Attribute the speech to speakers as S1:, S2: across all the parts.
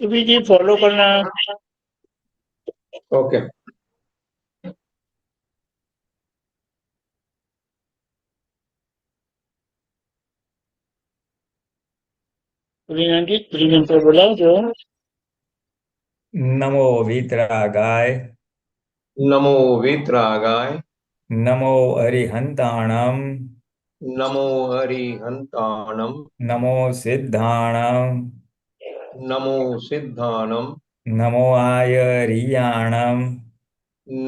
S1: सुबी जी फॉलो करना।
S2: ओके।
S1: जी पर बोला जो
S3: नमो वीतरागाय
S2: नमो वीतरागाय
S3: नमो अरिहंताणम
S2: नमो हरिहंताणम
S3: नमो सिद्धाणम
S2: नमो सिद्धाणम
S3: नमो आयरियाणम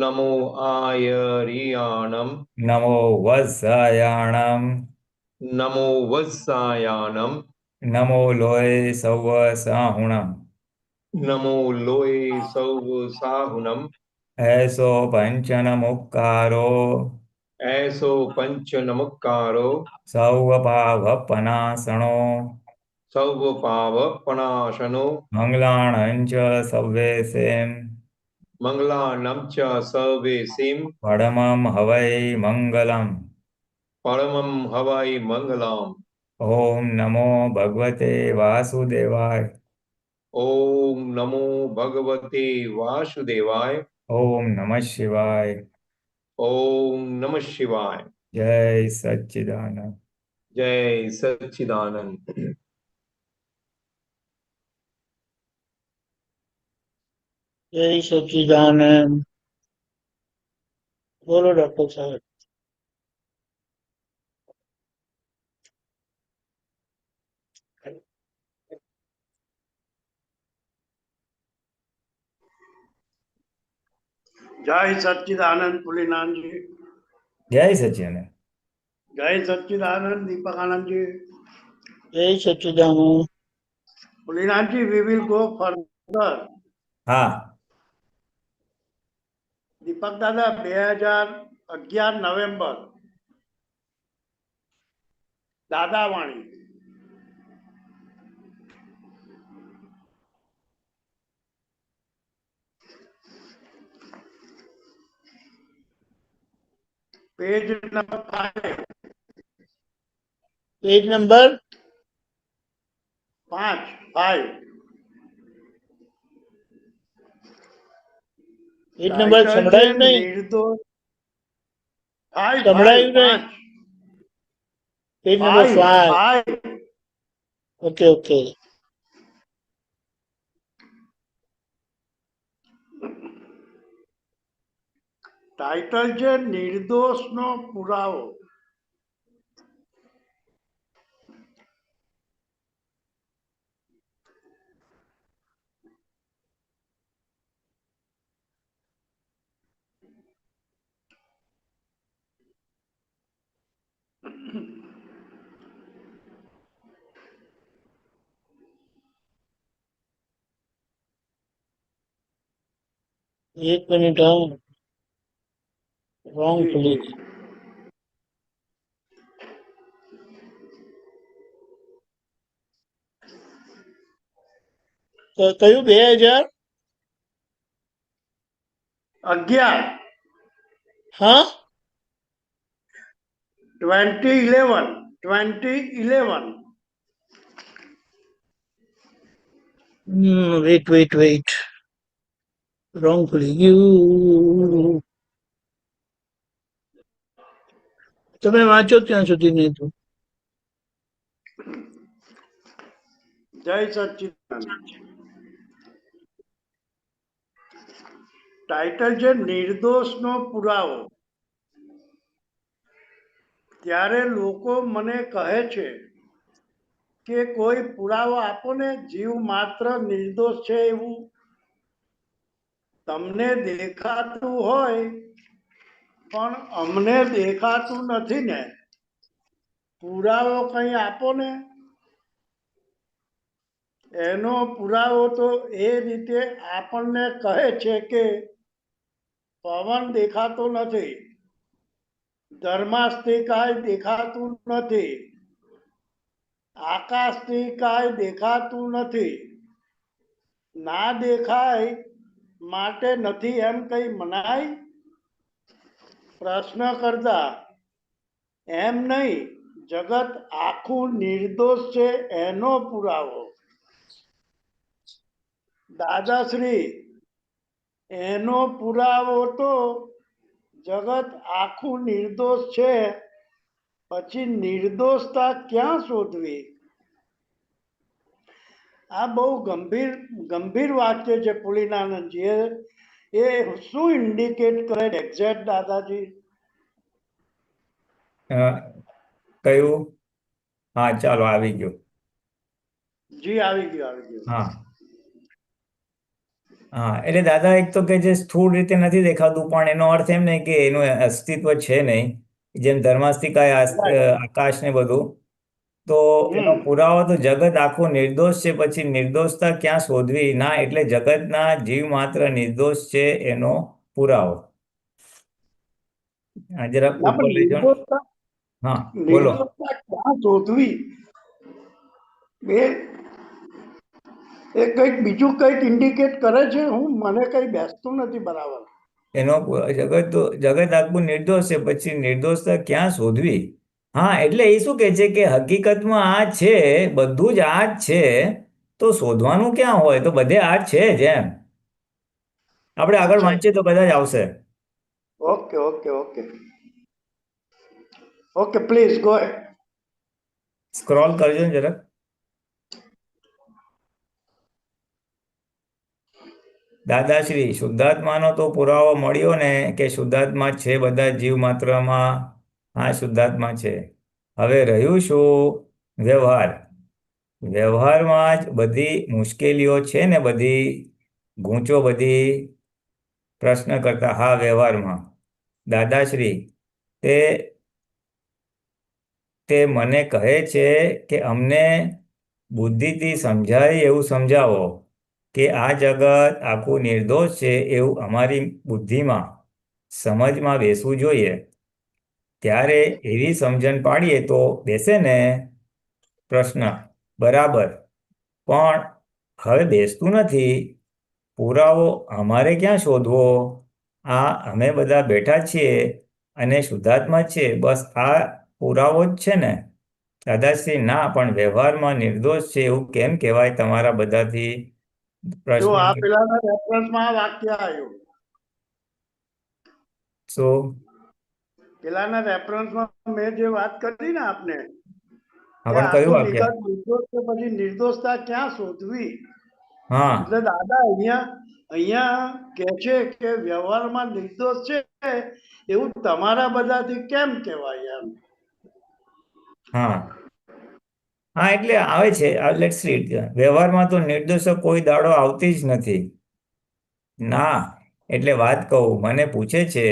S2: नमो आयरियाणम
S3: नमो वत्सायाणम
S2: नमो वत्सायाणम
S3: नमो लोय सव साहुणम
S2: नमो लोय सौव साहुनम
S3: ऐसो पंचन मुक्कारो
S2: ऐसो पंच नमक्कारो
S3: सौवपावपनासणो
S2: सौव पावपनाशनो
S3: मंगलाणंच सव्येसेम
S2: मंगलानं च सर्वेसिं
S3: परमं हवै मंगलम।
S2: परमं हवै मंगलम्।
S3: ओम नमो भगवते वासुदेवाय।
S2: ओम नमो भगवते वासुदेवाय।
S3: ओम नमः शिवाय।
S2: ओम नमः शिवाय।
S3: जय सच्चिदानंद।
S2: जय सच्चिदानंद।
S1: जय सच्चिदानंद। बोलो डॉक्टर साहब।
S4: जय सच्चिदानंद पुलिनाथ जी।
S3: जय सच्चिदानंद।
S4: जय सच्चिदानंद दीपक आनंद जी।
S1: जय सच्चिदानंद।
S4: Pulinath ji, we will go further.
S3: हाँ।
S4: दीपक दादा 2011 November Dadavani page number 5।
S1: Page number
S4: 5।
S1: Page number संभળાયું नहीं।
S4: निर्दोष 5
S1: संभળाયું नहीं।
S4: 5
S1: page number 5।
S4: 5।
S1: Okay okay.
S4: Title છે નિર્દોષનો પુરાવો।
S1: एक मिनट हाँ रॉन्ग
S4: જી
S1: खुली
S4: જી
S1: थी। कયું 2000
S4: 11
S1: हाँ
S4: 2011
S1: वेट रॉन्ग खुली ગયું। તમે વાંચો ત્યાં સુધી નહીં તો।
S4: જય સચ્ચિદાનંદ। ટાઇટલ છે નિર્દોષનો પુરાવો। ત્યારે લોકો મને કહે છે કે કોઈ પુરાવો આપો ને, જીવ માત્ર નિર્દોષ છે એવું તમને દેખાતું હોય પણ અમને દેખાતું નથી ને, પુરાવો કંઈ આપો ને। એનો પુરાવો તો એ રીતે આપણને કહે છે કે પવન દેખાતો નથી, ધર્માસ્થી કાંઈ દેખાતું નથી, આકાશથી કાંઈ દેખાતું નથી, ના દેખાય માટે નથી એમ કઈ મનાય? પ્રશ્ન કરતા એમ નહીં, જગત આખું નિર્દોષ છે એનો પુરાવો। દાદાશ્રી, એનો પુરાવો તો જગત આખું નિર્દોષ છે, પછી નિર્દોષતા ક્યાં શોધવી? આ બહુ ગંભીર વાક્ય છે પુલિનાનંદજી. એ શું ઇન્ડિકેટ કરે એક્ઝેક્ટ દાદાજી?
S3: અ, કયું? હા, ચાલો આવી ગયું.
S4: જી, આવી ગયું.
S3: હા હા, એટલે દાદા એક તો કે જે સ્થૂળ રીતે નથી દેખાતું, પણ એનો અર્થ એમ નહીં કે એનું અસ્તિત્વ છે નહીં. જેમ ધર્માસ્તિકાએ આકાશ ને બધું, તો એનો પુરાવો તો જગત આખું નિર્દોષ છે, પછી નિર્દોષતા ક્યાં શોધવી? ના, એટલે જગતના જીવ માત્ર નિર્દોષ છે એનો પુરાવો. આ જરાક
S4: ના,
S3: ઉપર
S4: પણ
S3: લઈ જાઓ. હા, બોલો.
S4: નિર્દોષતા ક્યાં શોધવી? એ કંઈક બીજું કંઈક ઇન્ડિકેટ કરે છે. મને કંઈ બેસતું નથી બરાબર.
S3: એનો જગત આખું નિર્દોષ છે, પછી નિર્દોષતા ક્યાં શોધવી? હા, એટલે એ શું કે છે કે હકીકતમાં આ છે, બધું જ આ જ છે, તો શોધવાનું ક્યાં હોય? તો બધે આ જ છે જ એમ. આપણે આગળ
S4: અચ્છા.
S3: વાંચીએ તો બધા જ આવશે.
S4: Okay, please go ahead.
S3: Scroll કરજો ને જરાક. દાદાશ્રી, શુદ્ધાત્માનો તો પુરાવો મળ્યો ને કે શુદ્ધાત્મા છે બધા જીવ માત્રમાં. હા, શુદ્ધાત્મા છે. હવે રહ્યું શું? વ્યવહાર. વ્યવહારમાં જ બધી મુશ્કેલીઓ છે ને, બધી ગૂંચો, બધી પ્રશ્ન કરતા. હા, વ્યવહારમાં. દાદાશ્રી, તે મને કહે છે કે અમને બુદ્ધિથી સમજાય એવું સમજાવો કે આ જગત આખું નિર્દોષ છે એવું અમારી બુદ્ધિમાં સમજમાં બેસવું જોઈએ. ત્યારે એવી સમજણ પાડીએ તો બેસે ને? પ્રશ્ન. બરાબર, પણ હવે બેસતું નથી. પુરાવો અમારે ક્યાં શોધવો? આ અમે બધા બેઠા છીએ અને શુદ્ધાત્મા છે, બસ આ પુરાવો જ છે ને? દાદાશ્રી, ના, પણ વ્યવહારમાં નિર્દોષ છે એવું કેમ કહેવાય તમારા બધાથી?
S4: જો આ
S3: પ્રશ્ન.
S4: પેલાના રેફરન્સમાં આ વાક્ય આવ્યું.
S3: શું?
S4: પેલાના રેફરન્સમાં મેં જે વાત કરી ને આપને, કે
S3: પણ કયું
S4: આખું
S3: વાક્ય?
S4: જગત નિર્દોષ છે, પછી નિર્દોષતા ક્યાં શોધવી?
S3: હા
S4: એટલે દાદા અહીંયા કે છે કે વ્યવહારમાં નિર્દોષ છે એવું તમારા બધાથી કેમ કહેવાય એમ?
S3: હા હા, એટલે આવે છે. Let's read. વ્યવહારમાં તો નિર્દોષ કોઈ દાડો આવતી જ નથી. ના, એટલે વાત કહું, મને પૂછે છે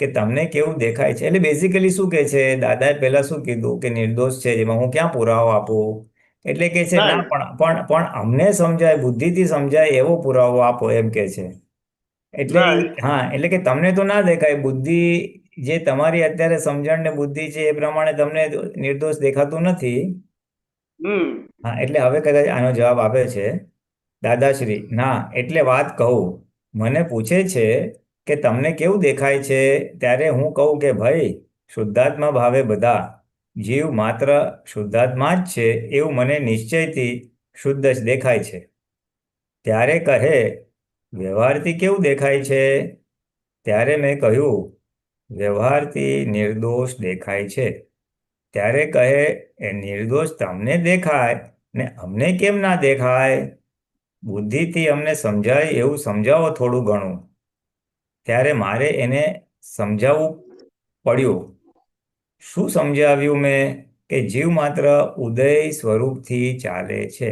S3: કે તમને કેવું દેખાય છે. એટલે બેઝિકલી શું કે છે, દાદાએ પહેલા શું કીધું કે નિર્દોષ છે, જેમાં હું ક્યાં પુરાવો આપું? એટલે કે છે ના, પણ અમને સમજાય, બુદ્ધિથી સમજાય એવો પુરાવો આપો, એમ કે છે. એટલે
S4: રાઈટ.
S3: હા, એટલે કે તમને તો ના દેખાય. બુદ્ધિ જે તમારી અત્યારે સમજણ ને બુદ્ધિ છે એ પ્રમાણે તમને નિર્દોષ દેખાતું નથી. હા, એટલે હવે કદાચ આનો જવાબ આપે છે દાદાશ્રી. ના, એટલે વાત કહું, મને પૂછે છે કે તમને કેવું દેખાય છે, ત્યારે હું કહું કે ભાઈ, શુદ્ધાત્મા ભાવે બધા જીવ માત્ર શુદ્ધાત્મા જ છે એવું મને નિશ્ચયથી શુદ્ધ જ દેખાય છે. ત્યારે કહે, વ્યવહારથી કેવું દેખાય છે? ત્યારે મેં કહ્યું, વ્યવહારથી નિર્દોષ દેખાય છે. ત્યારે કહે, એ નિર્દોષ તમને દેખાય ને અમને કેમ ના દેખાય? બુદ્ધિથી અમને સમજાય એવું સમજાવો થોડું ઘણું. ત્યારે મારે એને સમજાવવું પડ્યું. શું સમજાવ્યું મેં? કે જીવ માત્ર ઉદય સ્વરૂપથી ચાલે છે.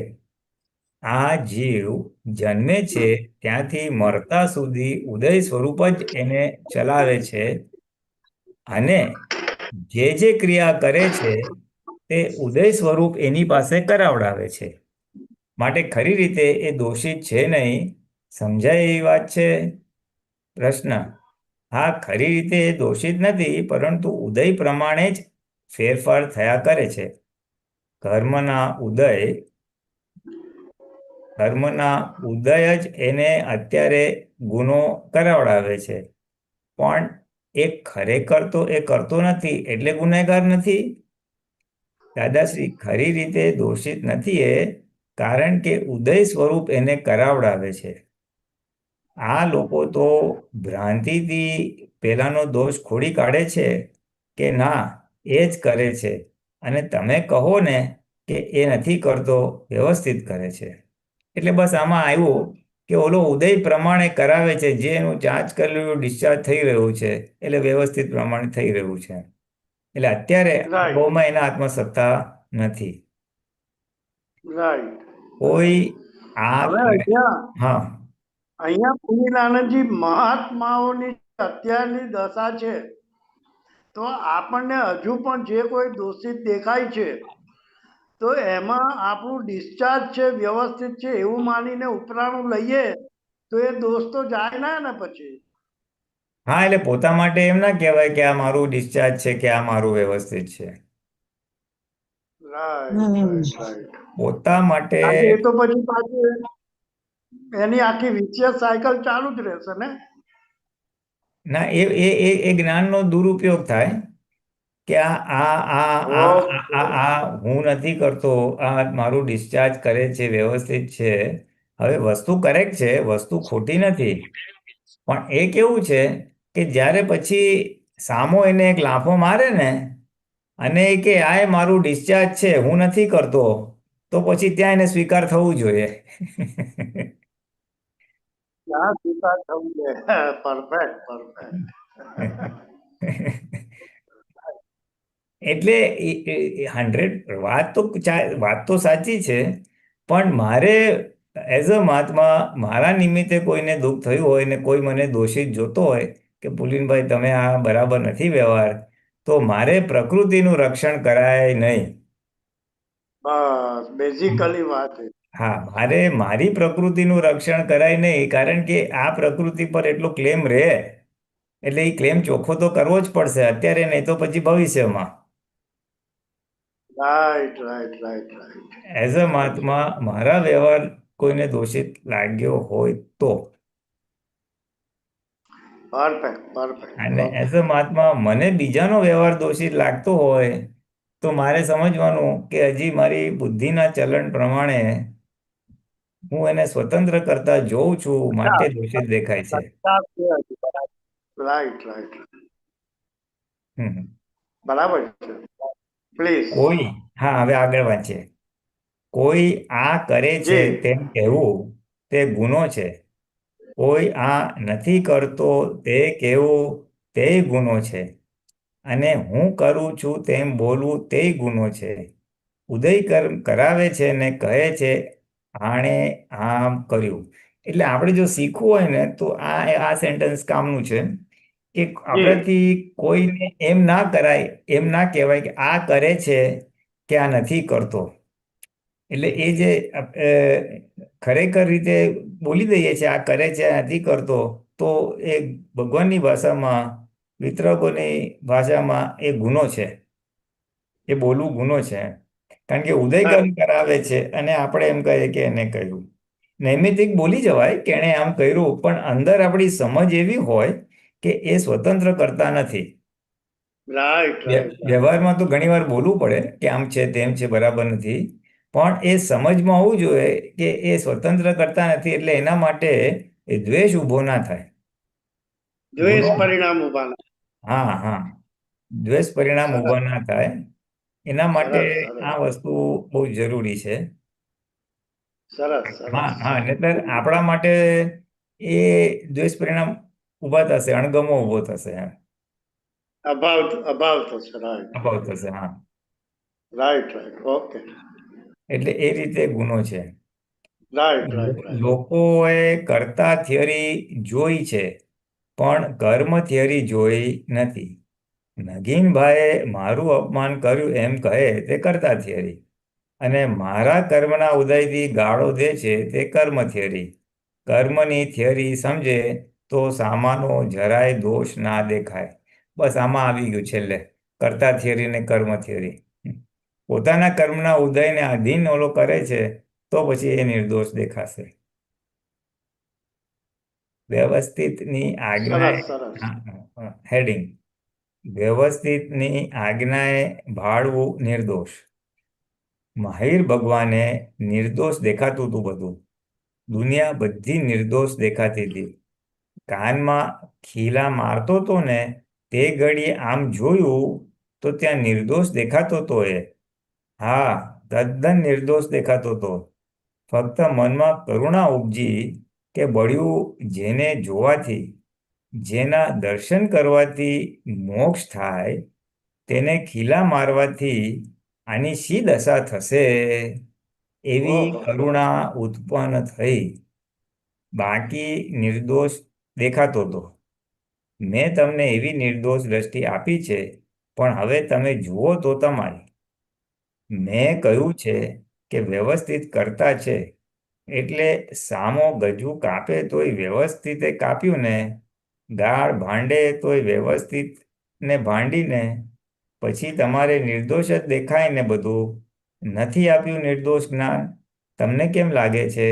S3: આ જીવ જન્મે છે ત્યાંથી મરતા સુધી ઉદય સ્વરૂપ જ એને ચલાવે છે, અને જે ક્રિયા કરે છે તે ઉદય સ્વરૂપ એની પાસે કરાવડાવે છે. માટે ખરી રીતે એ દોષિત છે નહીં. સમજાય એવી વાત છે? પ્રશ્ન. હા, ખરી રીતે એ દોષિત નથી, પરંતુ ઉદય પ્રમાણે જ ફેરફાર થયા કરે છે. કર્મના ઉદય જ એને અત્યારે ગુનો કરાવડાવે છે, પણ એ ખરેખર તો એ કરતો નથી, એટલે ગુનેગાર નથી. દાદાશ્રી, ખરી રીતે દોષિત નથી એ, કારણ કે ઉદય સ્વરૂપ એને કરાવડાવે છે. આ લોકો તો ભ્રાંતિથી પેલાનો દોષ ખોડી કાઢે છે કે ના એ જ કરે છે, અને તમે કહો ને કે એ નથી કરતો, વ્યવસ્થિત કરે છે. એટલે બસ આમાં આવ્યું કે ઓલો ઉદય પ્રમાણે કરાવે છે, જે એનું ચાર્જ કરેલું ડિસ્ચાર્જ થઈ રહ્યું છે, એટલે વ્યવસ્થિત પ્રમાણે થઈ રહ્યું છે. એટલે અત્યારે
S4: રાઈટ
S3: બહુમાં એના હાથમાં સત્તા નથી.
S4: રાઈટ.
S3: કોઈ આ
S4: હવે
S3: હા
S4: અહીંયા પુનિત મહાત્માઓની અત્યારની દશા છે, તો આપણને હજુ પણ જે કોઈ દોષિત દેખાય છે તો એમાં આપણું ડિસ્ચાર્જ છે, વ્યવસ્થિત છે એવું માનીને ઉપરાણું લઈએ તો એ દોષ તો જાય ના ને પછી.
S3: હા, એટલે પોતા માટે એમ ના કહેવાય કે આ મારું ડિસ્ચાર્જ છે કે આ મારું વ્યવસ્થિત છે.
S4: Right right right.
S3: પોતા માટે
S4: કારણ કે એ તો પછી પાછું એની આખી વિશેષ સાયકલ ચાલુ જ રહેશે ને.
S3: ના, એ જ્ઞાનનો દુરુપયોગ થાય કે આ હું નથી કરતો, આ મારું ડિસ્ચાર્જ કરે છે, વ્યવસ્થિત છે. હવે વસ્તુ કરેક્ટ છે, વસ્તુ ખોટી નથી, પણ એ કેવું છે કે જ્યારે પછી સામો એને એક લાફો મારે ને અને એ કે આ એ મારું ડિસ્ચાર્જ છે, હું નથી કરતો, તો પછી ત્યાં એને સ્વીકાર થવું જોઈએ.
S4: ત્યાં સ્વીકાર થવું છે. Perfect perfect.
S3: એટલે 100 વાત તો સાચી છે, પણ મારે એઝ અ મહાત્મા મારા નિમિત્તે કોઈને દુઃખ થયું હોય ને કોઈ મને દોષિત જોતો હોય કે પુલિનભાઈ તમે આ બરાબર નથી વ્યવહાર, તો મારે પ્રકૃતિનું રક્ષણ કરાય નહીં.
S4: બસ બેઝિકલી વાત છે.
S3: હા, મારે મારી પ્રકૃતિનું રક્ષણ કરાય નહીં, કારણ કે આ પ્રકૃતિ પર એટલો ક્લેમ રહે, એટલે એ ક્લેમ ચોખ્ખો તો કરવો જ પડશે અત્યારે, નહીં તો પછી ભવિષ્યમાં.
S4: Right right right right.
S3: As અ મહાત્મા મારા વ્યવહાર કોઈને દોષિત લાગ્યો હોય તો,
S4: પરફેક્ટ પરફેક્ટ.
S3: અને એઝ અ મહાત્મા મને બીજાનો વ્યવહાર દોષિત લાગતો હોય તો મારે સમજવાનું કે હજી મારી બુદ્ધિના ચલણ પ્રમાણે હું એને સ્વતંત્ર કરતા જોઉં છું, માટે દોષિત દેખાય છે.
S4: Right right.
S3: હમ.
S4: બરાબર છે. પ્લીઝ.
S3: હા, હવે આગળ વાંચીએ. કોઈ આ કરે છે
S4: જી.
S3: તેમ કહેવું તે ગુનો છે, કોઈ આ નથી કરતો તે કહેવું તે ગુનો છે, અને હું કરું છું તેમ બોલવું તે ગુનો છે. ઉદય કરાવે છે ને કહે છે આણે આમ કર્યું. એટલે આપણે જો શીખવું હોય ને તો આ સેન્ટેન્સ કામનું છે કે આપણાથી કોઈને એમ ના કરાય, એમ ના કહેવાય કે આ કરે છે કે આ નથી કરતો. એટલે એ જે ખરેખર રીતે બોલી દઈએ છે આ કરે છે આ નથી કરતો, તો એ ભગવાનની ભાષામાં, વિતરકોની ભાષામાં એ ગુનો છે, એ બોલવું ગુનો છે. કારણ કે ઉદય કરાવે છે અને આપણે એમ કહીએ કે એને કહ્યું. નૈમિતિક બોલી જવાય કે એણે આમ કર્યું, પણ અંદર આપણી સમજ એવી હોય કે એ સ્વતંત્ર કરતા નથી.
S4: Right right.
S3: વ્યવહારમાં તો ઘણીવાર બોલવું પડે કે આમ છે તેમ છે, બરાબર નથી, પણ એ સમજમાં હોવું જોઈએ કે એ સ્વતંત્ર કરતા નથી, એટલે એના માટે એ દ્વેષ ઊભો ના થાય.
S4: દ્વેષ પરિણામ ઉભા ના.
S3: હા હા, દ્વેષ પરિણામ ઊભા ના થાય, એના માટે
S4: સરસ સરસ
S3: આ વસ્તુ બહુ જરૂરી છે.
S4: સરસ
S3: હા
S4: સરસ.
S3: હા, એટલે આપણા માટે એ દ્વેષ પરિણામ ઊભા થશે, અણગમો ઊભો થશે,
S4: અભાવ થશે. રાઈટ
S3: અભાવ થશે. હા,
S4: રાઈટ રાઈટ. ઓકે.
S3: એટલે એ રીતે ગુનો છે.
S4: Right right right.
S3: લોકોએ કર્તા થિયરી જોઈ છે, પણ કર્મ થિયરી જોઈ નથી. નગીનભાઈએ મારું અપમાન કર્યું એમ કહે તે કર્તા થિયરી, અને મારા કર્મના ઉદયથી ગાળો દે છે તે કર્મ થિયરી. કર્મની થિયરી સમજે તો સામાનો જરાય દોષ ના દેખાય. બસ આમાં આવી ગયું છેલ્લે, કર્તા થિયરી ને કર્મ થિયરી. પોતાના કર્મના ઉદયને આધીન ઓલો કરે છે તો પછી એ નિર્દોષ દેખાશે. વ્યવસ્થિતની આજ્ઞાએ
S4: સરસ સરસ.
S3: હેડિંગ, વ્યવસ્થિતની આજ્ઞાએ ભાળવું નિર્દોષ. મહાવીર ભગવાને નિર્દોષ દેખાતું હતું બધું. દુનિયા બધી નિર્દોષ દેખાતી હતી. કાનમાં ખીલા મારતો તો ને તે ઘડીએ આમ જોયું તો ત્યાં નિર્દોષ દેખાતો તો એ. હા, તદ્દન નિર્દોષ દેખાતો તો. ફક્ત મનમાં કરુણા ઉપજી કે બળ્યું જેને જોવાથી, જેના દર્શન કરવાથી મોક્ષ થાય, તેને ખીલા મારવાથી આની શી દશા થશે? એવી
S4: ઓહો.
S3: કરુણા ઉત્પન્ન થઈ. બાકી નિર્દોષ દેખાતો તો. મેં તમને એવી નિર્દોષ દ્રષ્ટિ આપી છે, પણ હવે તમે જુઓ તો તમારી. મેં કહ્યું છે કે વ્યવસ્થિત કરતા છે, એટલે સામો ગજુ કાપે તોય વ્યવસ્થિતે કાપ્યું ને, દાળ ભાંડે તોય વ્યવસ્થિત ને ભાંડીને. પછી તમારે નિર્દોષ જ દેખાય ને બધું. નથી આપ્યું નિર્દોષ જ્ઞાન. તમને કેમ લાગે છે?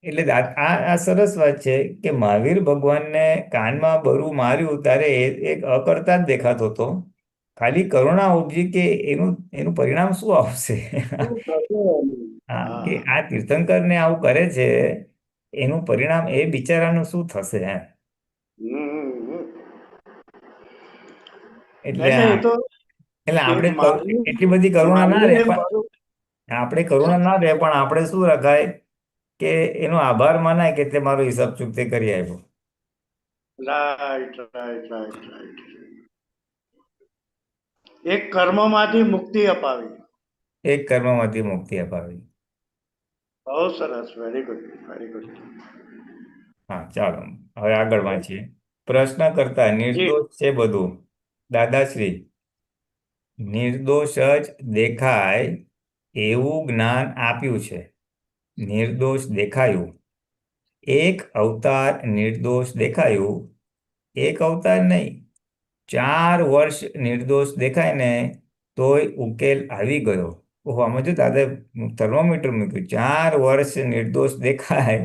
S3: એટલે આ સરસ વાત છે કે મહાવીર ભગવાનને કાનમાં બરું માર્યું ત્યારે એક અકર્તા જ દેખાતો હતો. ખાલી કરુણા ઉપજી કે એનું એનું પરિણામ શું આવશે.
S4: શું થશે એનું?
S3: હા, કે
S4: હા.
S3: આ તીર્થંકરને આવું કરે છે, એનું પરિણામ એ બિચારાનું શું થશે એમ.
S4: હમ.
S3: એટલે
S4: એટલે એ તો
S3: એટલે
S4: એ
S3: આપણે
S4: મહાવીર
S3: એટલી બધી કરુણા ના રહે,
S4: મહાવીરે
S3: પણ
S4: બરોબર.
S3: આપણે કરુણા ના રહે, પણ આપણે શું રખાય કે એનો આભાર માનાય કે તે મારો હિસાબ ચૂકતે કરી આવ્યો.
S4: Right right right right. એક કર્મમાંથી મુક્તિ અપાવી.
S3: એક કર્મમાંથી મુક્તિ અપાવી.
S4: બહુ સરસ. Very good very good.
S3: હા, ચાલો હવે આગળ વાંચીએ. પ્રશ્ન કરતા
S4: જી.
S3: નિર્દોષ છે બધું. દાદાશ્રી, નિર્દોષ જ દેખાય એવું જ્ઞાન આપ્યું છે. નિર્દોષ દેખાયું. એક અવતાર નિર્દોષ દેખાયું. એક અવતાર નહીં, 4 વર્ષ નિર્દોષ દેખાય ને તોય ઉકેલ આવી ગયો. ઓહો, આમાં જો દાદા થર્મોમીટર મૂક્યું. 4 વર્ષ નિર્દોષ દેખાય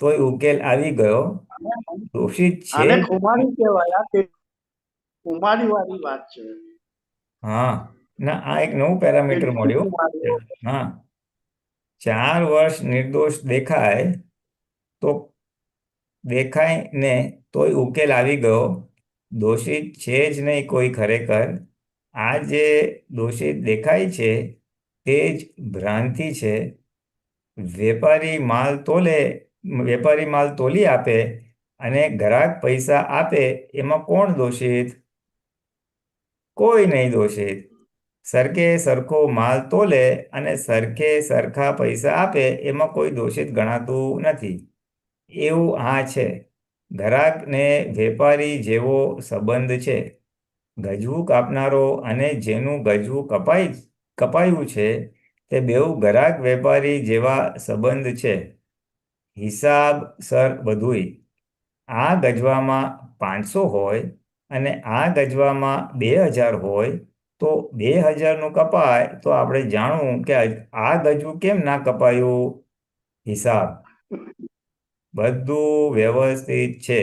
S3: તોય ઉકેલ આવી ગયો. દોષિત છે.
S4: આને ખુમારી કહેવાય. આ તે ખુમારી વાળી વાત છે.
S3: હા, ના, આ એક નવું પેરામીટર
S4: કેટલી
S3: મળ્યું.
S4: ખુમારીઓ.
S3: હા, 4 વર્ષ નિર્દોષ દેખાય ને તોય ઉકેલ આવી ગયો. દોષિત છે જ નહીં કોઈ ખરેખર. આ જે દોષિત દેખાય છે તે જ ભ્રાંતિ છે. વેપારી માલ તોલી આપે અને ગ્રાહક પૈસા આપે, એમાં કોણ દોષિત? કોઈ નહીં દોષિત. સરખે સરખો માલ તોલે અને સરખે સરખા પૈસા આપે, એમાં કોઈ દોષિત ગણાતું નથી. એવું આ છે. ગ્રાહક ને વેપારી જેવો સંબંધ છે. ગજવું કાપનારો અને જેનું ગજવું કપાયું છે તે બેઉ ગ્રાહક વેપારી જેવા સંબંધ છે. હિસાબ સર બધુંય. આ ગજવામાં 500 હોય અને આ ગજવામાં 2000 હોય, તો 2000નું કપાય તો આપણે જાણવું કે આ ગજવું કેમ ના કપાયું? હિસાબ. બધું વ્યવસ્થિત છે.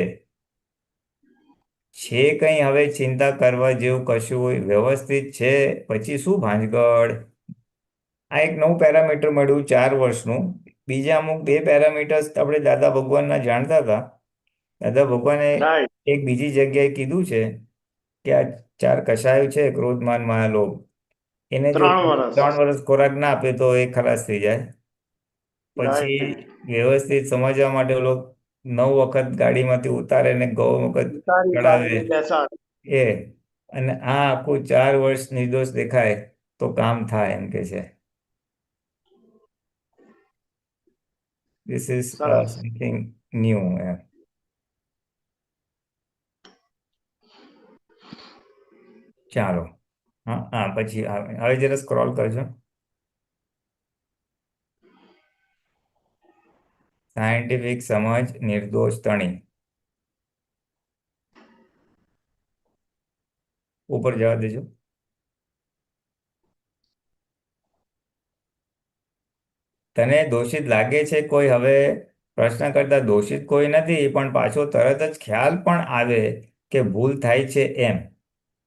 S3: કંઈ હવે ચિંતા કરવા જેવું કશું હોય? વ્યવસ્થિત છે, પછી શું ભાંજગડ? આ એક નવું પેરામીટર મળ્યું 4 વર્ષનું. બીજા અમુક 2 પેરામીટર્સ આપણે દાદા ભગવાનના જાણતા હતા. દાદા ભગવાને
S4: રાઈટ.
S3: એક બીજી જગ્યાએ કીધું છે કે આ 4 કશાયો છે, ક્રોધ માન માયા લોભ, એને જો
S4: 3 વર્ષ.
S3: 3 વર્ષ ખોરાક ના આપે તો એ ખલાસ થઈ જાય. પછી
S4: રાઈટ.
S3: વ્યવસ્થિત સમજવા માટે ઓલો 9 વખત ગાડીમાંથી ઉતારે ને 9 વખત
S4: ઉતારી
S3: ચડાવે
S4: ઉતારીને બેસાડ.
S3: એ. અને આ આખું 4 વર્ષ નિર્દોષ દેખાય તો કામ થાય એમ કે છે. This is
S4: સરસ.
S3: something new. ચાલો. હા, પછી હવે જરા સ્ક્રોલ કરજો. સાયન્ટિફિક સમજ નિર્દોષ તણી. ઉપર જવા દેજો. તને દોષિત લાગે છે કોઈ? હવે પ્રશ્ન કરતા દોષિત કોઈ નથી, પણ પાછો તરત જ ખ્યાલ પણ આવે કે ભૂલ થાય છે એમ.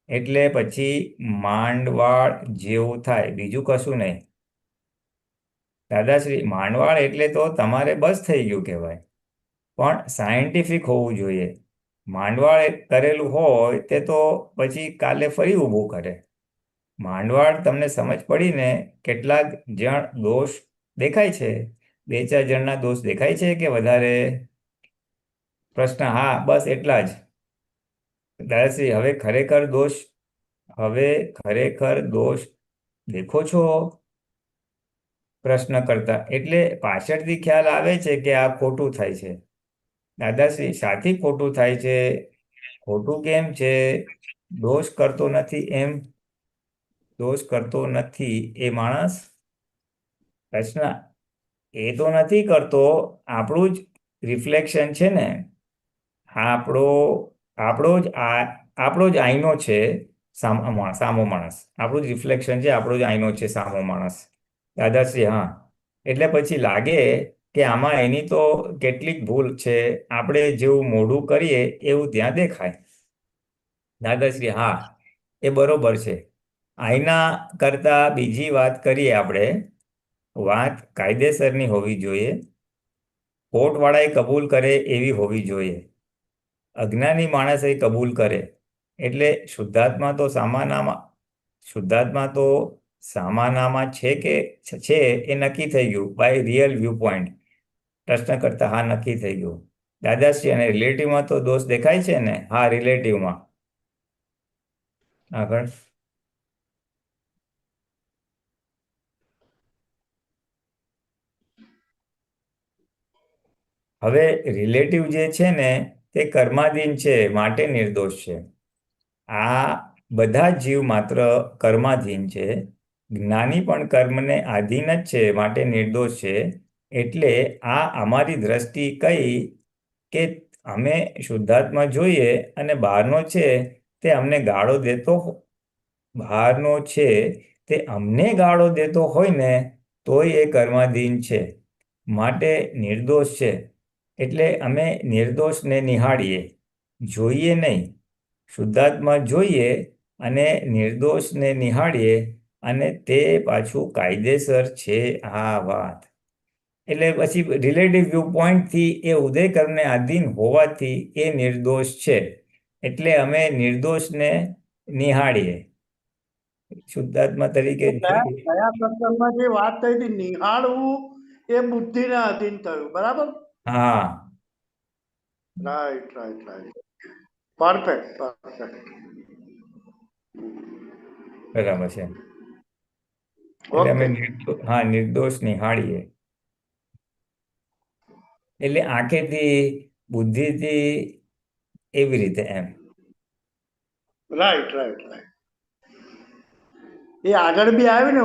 S3: એટલે પછી માંડવાળ જેવું થાય, બીજું કશું નહીં. દાદાશ્રી, માંડવાળ એટલે તો તમારે બસ થઈ ગયું કહેવાય, પણ સાયન્ટિફિક હોવું જોઈએ. માંડવાળ કરેલું હોય તે તો પછી કાલે ફરી ઊભું કરે. માંડવાળ તમને સમજ પડી ને? કેટલાક જણ દોષ દેખાય છે, 2-4 જણના દોષ દેખાય છે કે વધારે? પ્રશ્ન: હા, બસ એટલા જ. દાદાશ્રી, હવે ખરેખર દોષ દેખો છો? પ્રશ્ન કરતા: એટલે પાછળથી ખ્યાલ આવે છે કે આ ખોટું થાય છે. દાદાશ્રી: સાથી ખોટું થાય છે? ખોટું કેમ છે? દોષ કરતો નથી એ માણસ? પ્રશ્ન: એ તો નથી કરતો, આપણું જ રિફ્લેક્શન છે ને. આપણો જ આઈનો છે સામો માણસ. આપણું જ રિફ્લેક્શન છે, આપણો જ આઈનો છે સામો માણસ. દાદાશ્રી: હા, એટલે પછી લાગે કે આમાં એની તો કેટલીક ભૂલ છે, આપણે જેવું મોઢું કરીએ એવું ત્યાં દેખાય. દાદાશ્રી: હા, એ બરોબર છે. આઈના કરતા બીજી વાત કરીએ આપણે. વાત કાયદેસરની હોવી જોઈએ, કોર્ટવાળાએ કબૂલ કરે એવી હોવી જોઈએ. અજ્ઞાની માણસે કબૂલ કરે એટલે શુદ્ધાત્મા તો સામાનામાં છે કે છે એ નક્કી થઈ ગયું બાય રિયલ વ્યૂ પોઈન્ટ. પ્રશ્ન કરતા: હા, નક્કી થઈ ગયું. દાદાશ્રી: અને રિલેટિવમાં તો દોષ દેખાય છે ને? હા, રિલેટિવમાં. આગળ. હવે રિલેટિવ જે છે ને તે કર્માધીન છે માટે નિર્દોષ છે. આ બધા જીવ માત્ર કર્માધીન છે. જ્ઞાની પણ કર્મને આધીન જ છે માટે નિર્દોષ છે. એટલે આ અમારી દ્રષ્ટિ કઈ કે અમે શુદ્ધાત્મા જોઈએ અને બહારનો છે તે અમને ગાળો દેતો હોય ને તોય એ કર્માધીન છે માટે નિર્દોષ છે. એટલે અમે નિર્દોષને નિહાળીએ, જોઈએ નહીં. શુદ્ધાત્મા જોઈએ અને નિર્દોષને નિહાળીએ, અને તે પાછું કાયદેસર છે આ વાત. એટલે પછી રિલેટિવ વ્યૂ પોઈન્ટથી એ ઉદયકર્મને આધીન હોવાથી એ નિર્દોષ છે. એટલે અમે નિર્દોષને નિહાળીએ, શુદ્ધાત્મા તરીકે જોઈએ.
S4: કયા પ્રકરણમાં જે વાત થઈ હતી નિહાળવું એ બુદ્ધિના અધીન થયું, બરાબર?
S3: હા,
S4: રાઈટ. પરફેક્ટ.
S3: બરાબર છે. એટલે અમે
S4: ઓકે.
S3: નિર્દોષ નિહાળીએ. એટલે આંખેથી, બુદ્ધિથી, એવી રીતે એમ.
S4: રાઈટ. એ આગળ બી આવ્યું ને,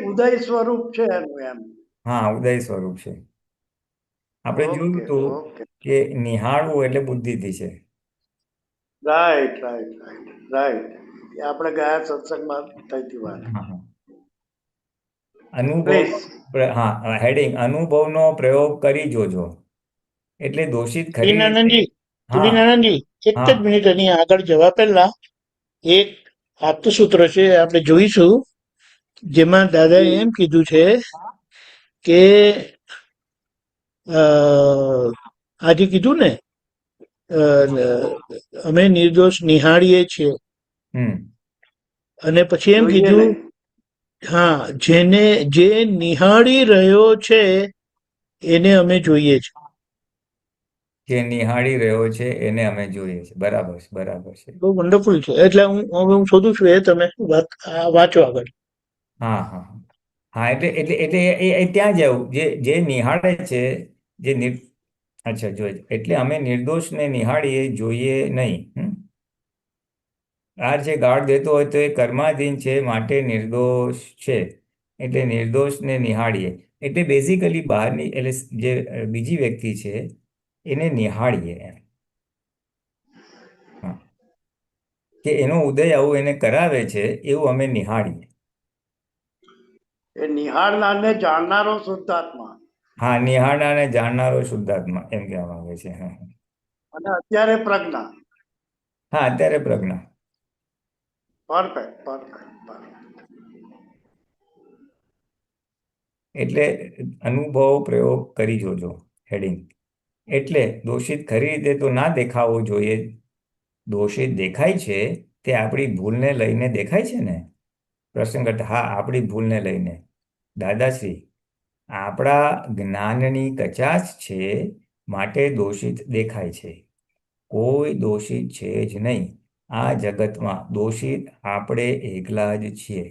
S4: ઉદય સ્વરૂપ છે એનું એમ.
S3: હા, ઉદય સ્વરૂપ છે. આપણે જોયું હતું
S4: ઓકે.
S3: કે નિહાળવું એટલે બુદ્ધિથી છે.
S4: રાઈટ. એ આપણે ગયા સત્સંગમાં થઈ હતી વાત.
S3: હા. અનુભવ.
S4: પ્લીઝ.
S3: હા, હેડિંગ: અનુભવનો પ્રયોગ કરી જોજો. એટલે દોષિત ખરી રીતે.
S1: ત્રિનાનંદજી,
S3: હા,
S1: એક જ
S3: હા,
S1: મિનિટ એની આગળ જવા પહેલા એક આપતસૂત્ર છે, આપણે જોઈશું, જેમાં દાદાએ એમ કીધું છે કે આજે કીધું ને અમે નિર્દોષ નિહાળીએ છીએ, અને પછી એમ
S4: જોઈએ
S1: કીધું,
S4: નહીં.
S1: હા, જે નિહાળી રહ્યો છે એને અમે જોઈએ છે.
S3: જે નિહાળી રહ્યો છે એને અમે જોઈએ છે. બરાબર છે.
S1: બહુ વન્ડરફુલ છે. એટલે હું શોધું છું, એ તમે વાંચો આગળ.
S3: હા. એટલે એ ત્યાં જ આવું જે નિહાળે છે, અચ્છા, જોઈએ. એટલે અમે નિર્દોષને નિહાળીએ, જોઈએ નહીં. આ જે ગાળ દેતો હોય તો એ કર્માધીન છે માટે નિર્દોષ છે. એટલે નિર્દોષને નિહાળીએ એટલે બેઝિકલી બહારની, એટલે જે બીજી વ્યક્તિ છે એને નિહાળીએ એમ. હા. કે એનો ઉદય આવું એને કરાવે છે એવું અમે નિહાળીએ.
S4: એ નિહાળનારને જાણનારો શુદ્ધાત્મા.
S3: હા, નિહાળનારને જાણનારો શુદ્ધાત્મા એમ કહેવા માંગે છે.
S4: અને અત્યારે પ્રજ્ઞા.
S3: હા, અત્યારે પ્રજ્ઞા.
S4: પરફેક્ટ.
S3: એટલે અનુભવ પ્રયોગ કરી જોજો. હેડિંગ એટલે દોષિત ખરી રીતે તો ના દેખાવો જોઈએ. દોષિત દેખાય છે તે આપણી ભૂલને લઈને દેખાય છે ને? પ્રશ્ન કરતા હા, આપણી ભૂલને લઈને. દાદાશ્રી, આપણા જ્ઞાનની કચાશ છે માટે દોષિત દેખાય છે. કોઈ દોષિત છે જ નહીં. આ જગતમાં દોષિત આપણે એકલા જ છીએ.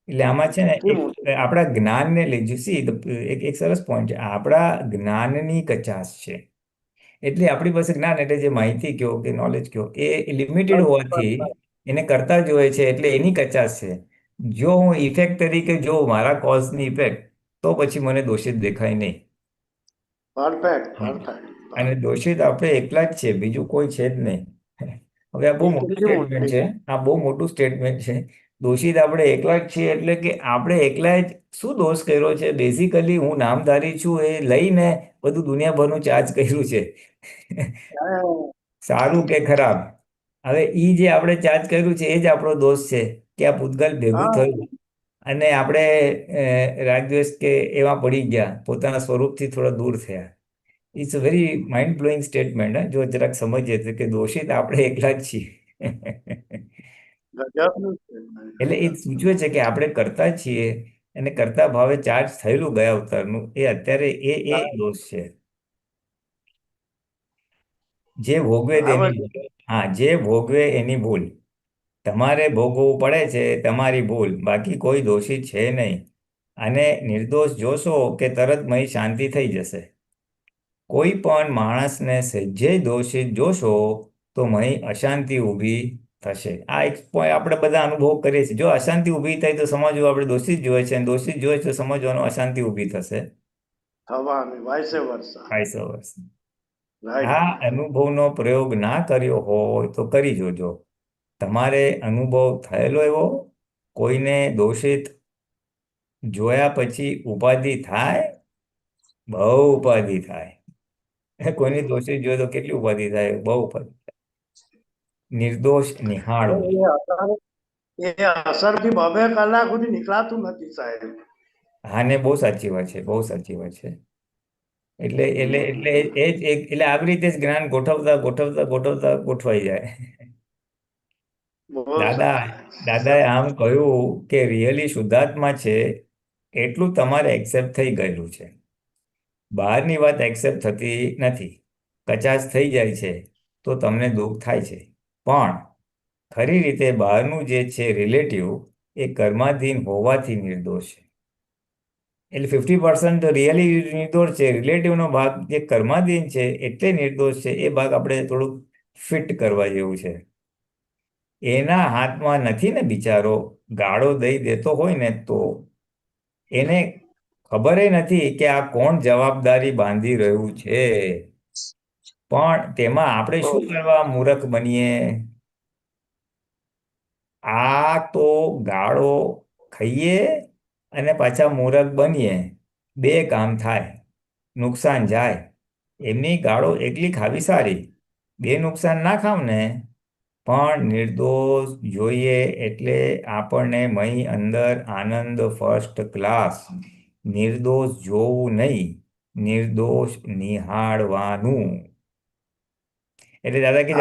S3: એટલે આમાં છે ને આપણા જ્ઞાનને લઈ સી એક સરસ પોઈન્ટ છે. આપણા જ્ઞાનની કચાશ છે. એટલે આપણી પાસે જ્ઞાન એટલે જે માહિતી કયો કે નોલેજ કયો એ લિમિટેડ હોવાથી એને કરતા જ હોય છે, એટલે એની કચાશ છે. જો હું ઇફેક્ટ તરીકે જો મારા કોઝની ઇફેક્ટ, તો પછી મને દોષિત દેખાય નહીં. અને દોષિત આપણે એકલા જ છે, બીજું કોઈ છે જ નહીં. હવે આ બહુ મોટું સ્ટેટમેન્ટ છે. આ બહુ મોટું સ્ટેટમેન્ટ છે. દોષિત આપણે એકલા જ છીએ એટલે કે આપણે એકલા જ શું દોષ કર્યો છે? બેઝિકલી હું નામધારી છું એ લઈને બધું દુનિયાભરનું ચાર્જ કર્યું છે. સારું કે ખરાબ, હવે ઈ જે આપણે ચાર્જ કર્યું છે એ જ આપણો દોષ છે કે આ પૂતગલ ભેગું થયું અને આપણે રાગદ્વેષ કે એમાં પડી ગયા, પોતાના સ્વરૂપથી થોડા દૂર થયા. It's a very mind blowing statement. જો જરાક સમજીએ તો કે દોષિત આપણે એકલા જ છીએ. એટલે એ સૂચવે છે કે આપણે કરતા છીએ અને કરતા ભાવે ચાર્જ થયેલું ગયા અવતારનું એ અત્યારે એ દોષ છે. જે ભોગવે તેની ભૂલ. હા, જે ભોગવે એની ભૂલ. તમારે ભોગવવું પડે છે, તમારી ભૂલ. બાકી કોઈ દોષિત છે નહીં. અને નિર્દોષ જોશો કે તરત મય શાંતિ થઈ જશે. કોઈ પણ માણસને સહેજે દોષિત જોશો તો મય અશાંતિ ઊભી થશે. આ એક આપણે બધા અનુભવ કરીએ છીએ. જો અશાંતિ ઊભી થાય તો સમજવું આપણે દોષિત જોઈએ છે, અને દોષિત જોઈએ તો સમજવાનું અશાંતિ ઊભી થશે. આ અનુભવનો પ્રયોગ ના કર્યો હોય તો કરી જોજો. તમારે અનુભવ થયેલો એવો કોઈને દોષિત જોયા પછી ઉપાધિ થાય? બહુ ઉપાધિ થાય. કોઈની દોષિત જોઈએ તો કેટલી ઉપાધિ થાય? બહુ ઉપાધિ થાય. નિર્દોષ નિહાળો.
S4: એ અસરથી 2 કલાક સુધી નીકળાતું નથી સાહેબ.
S3: હા ને, બહુ સાચી વાત છે, બહુ સાચી વાત છે. એટલે આવી રીતે જ જ્ઞાન ગોઠવતા ગોઠવાઈ જાય. દાદાએ આમ કહ્યું કે રિયલી શુદ્ધાત્મા છે એટલું તમારે એક્સેપ્ટ થઈ ગયેલું છે. બહારની વાત એક્સેપ્ટ થતી નથી. કચાશ થઈ જાય છે તો તમને દુઃખ થાય છે. પણ ખરી રીતે બહારનું જે છે રિલેટિવ એ કર્માધીન હોવાથી નિર્દોષ છે. એટલે 50% રિયલી નિર્દોષ છે. રિલેટિવનો ભાગ જે કર્માધીન છે એટલે નિર્દોષ છે. એ ભાગ આપણે થોડુંક ફિટ કરવા જેવું છે. એના હાથમાં નથી ને બિચારો. ગાળો દઈ દેતો હોય ને તો એને ખબર નથી કે આ કોણ જવાબદારી બાંધી રહ્યું છે. પણ તેમાં આપણે શું કરવા મૂર્ખ બનીએ? આ તો ગાળો ખાઈએ અને પાછા મૂર્ખ બનીએ. 2 કામ થાય, નુકસાન જાય. એમની ગાળો એકલી ખાવી સારી, 2 નુકસાન ના ખાવ ને. પણ નિર્દોષ જોઈએ એટલે આપણને મય અંદર આનંદ ફર્સ્ટ ક્લાસ. નિર્દોષ જોવું નહીં, નિર્દોષ નિહાળવાનું. એટલે દાદા કે